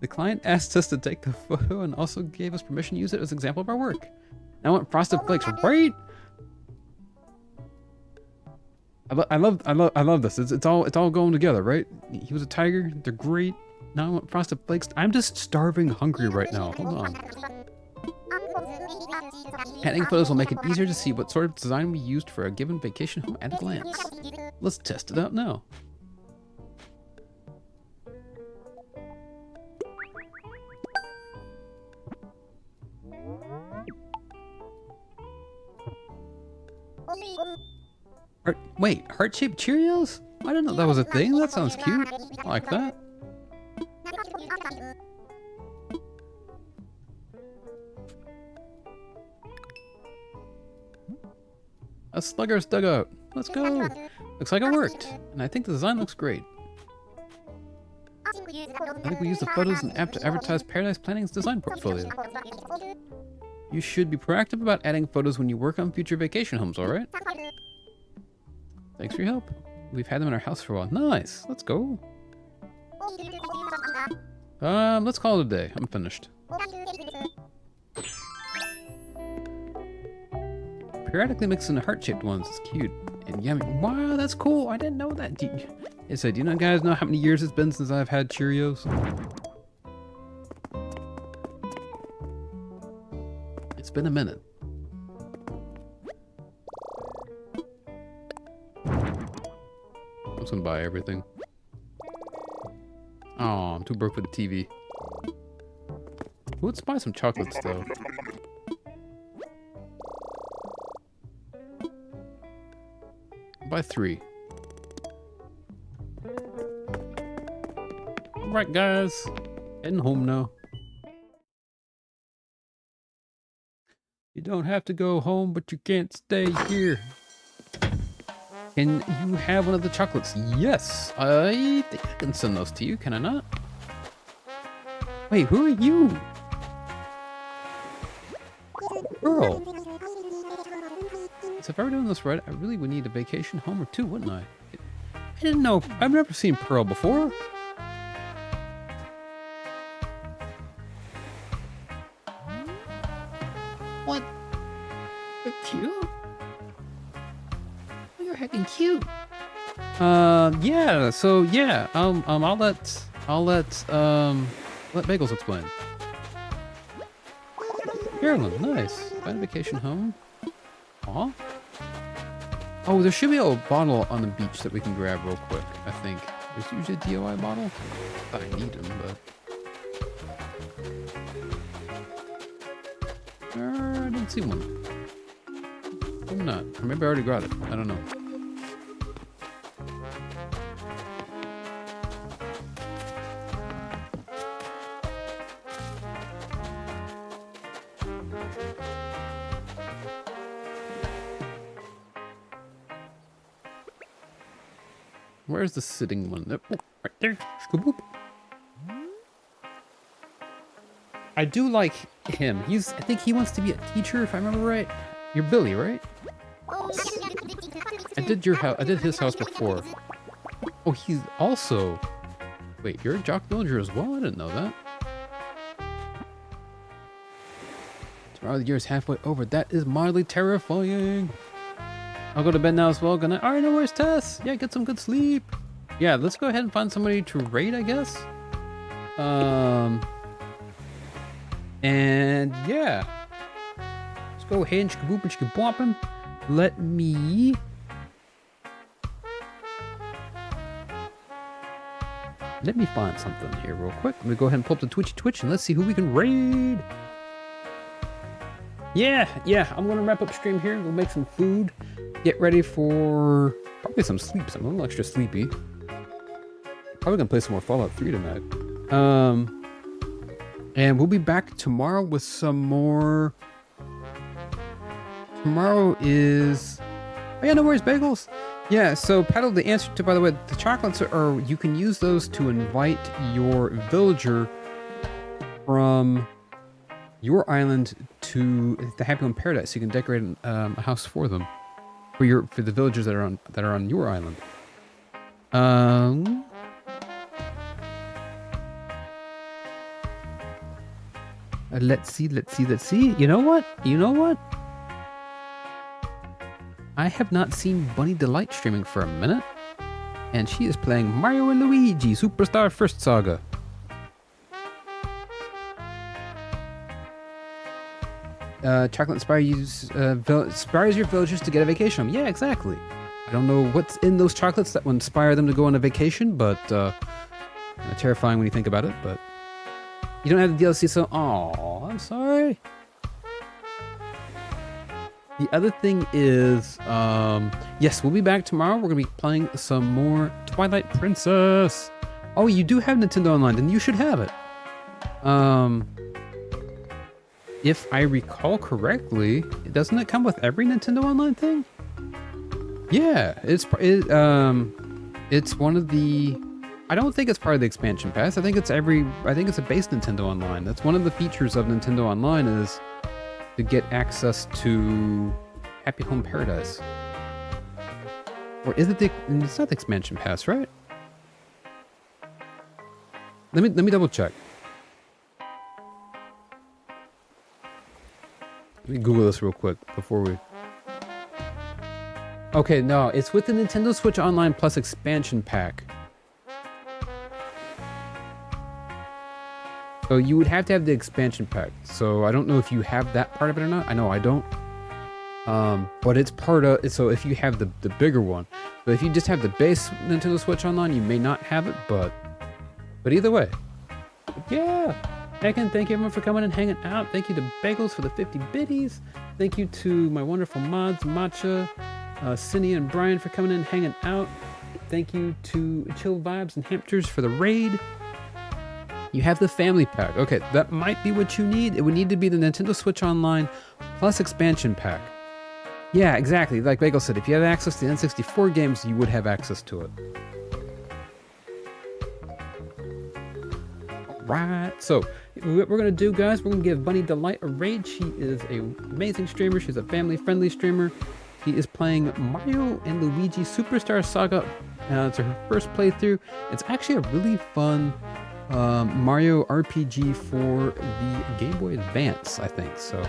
The client asked us to take the photo and also gave us permission to use it as an example of our work. Now I want frosted flakes, right? I love this. It's all going together, right? He was a tiger. They're great. Now I want frosted flakes. I'm just starving hungry right now. Hold on. Adding photos will make it easier to see what sort of design we used for a given vacation home at a glance. Let's test it out now. Wait, heart-shaped Cheerios? I didn't know that was a thing. That sounds cute. I like that. A slugger's dugout. Let's go. Looks like it worked. And I think the design looks great. I think we use the photos and app to advertise Paradise Planning's design portfolio. You should be proactive about adding photos when you work on future vacation homes, alright? Thanks for your help. We've had them in our house for a while. Nice. Let's go. Let's call it a day. I'm finished. Periodically mixing the heart-shaped ones. It's cute. And yummy. Wow, that's cool. I didn't know that. Do you know, guys know how many years it's been since I've had Cheerios? It's been a minute. I'm just gonna buy everything. Oh, I'm too broke for the TV. Let's buy some chocolates though. Buy 3. Alright guys, heading home now. You don't have to go home, but you can't stay here. Can you have one of the chocolates? Yes, I think I can send those to you, can I not? Wait, who are you? Girl. So if I were doing this right, I really would need a vacation home or 2, wouldn't I? I didn't know. I've never seen Pearl before. What? You're cute? Oh, you're heckin' cute. Yeah. So yeah. I'll let Bagels explain. Carolyn, nice. Find a vacation home. Aw. Oh, there should be a bottle on the beach that we can grab real quick, I think. There's usually a DOI bottle. I need them, but... I didn't see one. Maybe not. Or maybe I already got it. I don't know. Where's the sitting one? Oh, right there. Shkaboop. I do like him. I think he wants to be a teacher, if I remember right. You're Billy, right? I did your house. I did his house before. Oh, he's also... Wait, you're a jock villager as well? I didn't know that. Tomorrow the year is halfway over. That is mildly terrifying. I'll go to bed now as well. Good night. All right, no worries, Tess. Yeah, get some good sleep. Yeah, let's go ahead and find somebody to raid, I guess. And yeah. Let's go ahead and shkaboop and shkaboppin'. Let me... find something here real quick. Let me go ahead and pull up the Twitch and let's see who we can raid. Yeah, I'm gonna wrap up stream here. We'll make some food. Get ready for probably some sleep. I'm a little extra sleepy. Probably gonna play some more Fallout 3 tonight. And we'll be back tomorrow with some more. Tomorrow is... Oh yeah, no worries, Bagels. Yeah, so Paddle, the answer to, by the way, the chocolates are, you can use those to invite your villager from your island to the Happy Home Paradise. You can decorate a house for them, for the villagers that are on your island. Let's see. You know what? I have not seen Bunny Delight streaming for a minute, and she is playing Mario and Luigi Superstar First Saga. Chocolate inspires your villagers to get a vacation. Yeah, exactly. I don't know what's in those chocolates that will inspire them to go on a vacation, but terrifying when you think about it. But you don't have the DLC, so I'm sorry. The other thing is, yes, we'll be back tomorrow. We're gonna be playing some more Twilight Princess. Oh, you do have Nintendo Online, then you should have it. If I recall correctly, doesn't it come with every Nintendo Online thing? Yeah, it's one of the. I don't think it's part of the expansion pass. I think it's a base Nintendo Online. That's one of the features of Nintendo Online is to get access to Happy Home Paradise. Or is it it's not the expansion pass, right? Let me double check. Let me Google this real quick before we. Okay, no, it's with the Nintendo Switch Online Plus expansion pack. So you would have to have the expansion pack. So I don't know if you have that part of it or not. I know I don't. But it's part of. So if you have the bigger one, but if you just have the base Nintendo Switch Online, you may not have it. But either way, yeah. Again, thank you everyone for coming and hanging out. Thank you to Bagels for the 50 biddies. Thank you to my wonderful mods, Matcha, Cindy and Brian for coming in and hanging out. Thank you to Chill Vibes and Hamsters for the raid. You have the family pack. Okay, that might be what you need. It would need to be the Nintendo Switch Online plus expansion pack. Yeah, exactly. Like Bagel said, if you have access to the N64 games, you would have access to it. Right. So what we're gonna do, guys, we're gonna give Bunny Delight a raid. She is an amazing streamer. She's a family-friendly streamer. She is playing Mario and Luigi Superstar Saga. It's her first playthrough. It's actually a really fun Mario RPG for the Game Boy Advance, I think. So,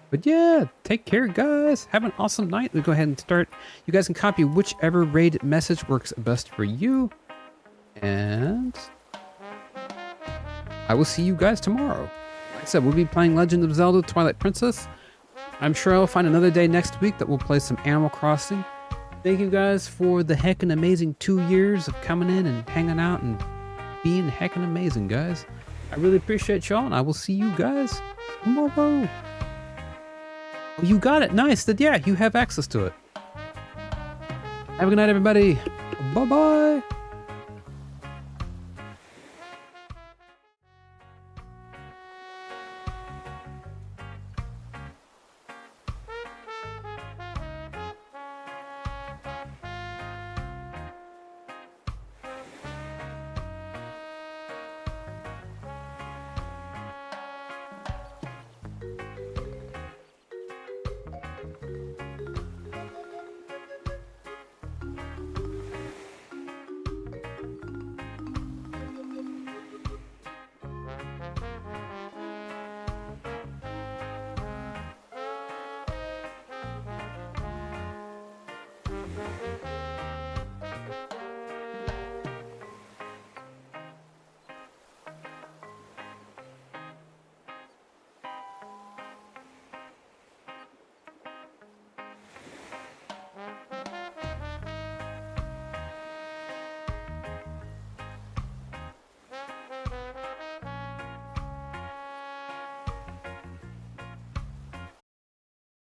but yeah, take care, guys. Have an awesome night. We'll go ahead and start. You guys can copy whichever raid message works best for you, and I will see you guys tomorrow. Like I said, we'll be playing Legend of Zelda Twilight Princess. I'm sure I'll find another day next week that we'll play some Animal Crossing. Thank you guys for the heckin' amazing 2 years of coming in and hanging out and being heckin' amazing, guys. I really appreciate y'all, and I will see you guys tomorrow. Oh, you got it. Nice. Yeah, you have access to it. Have a good night, everybody. Bye-bye.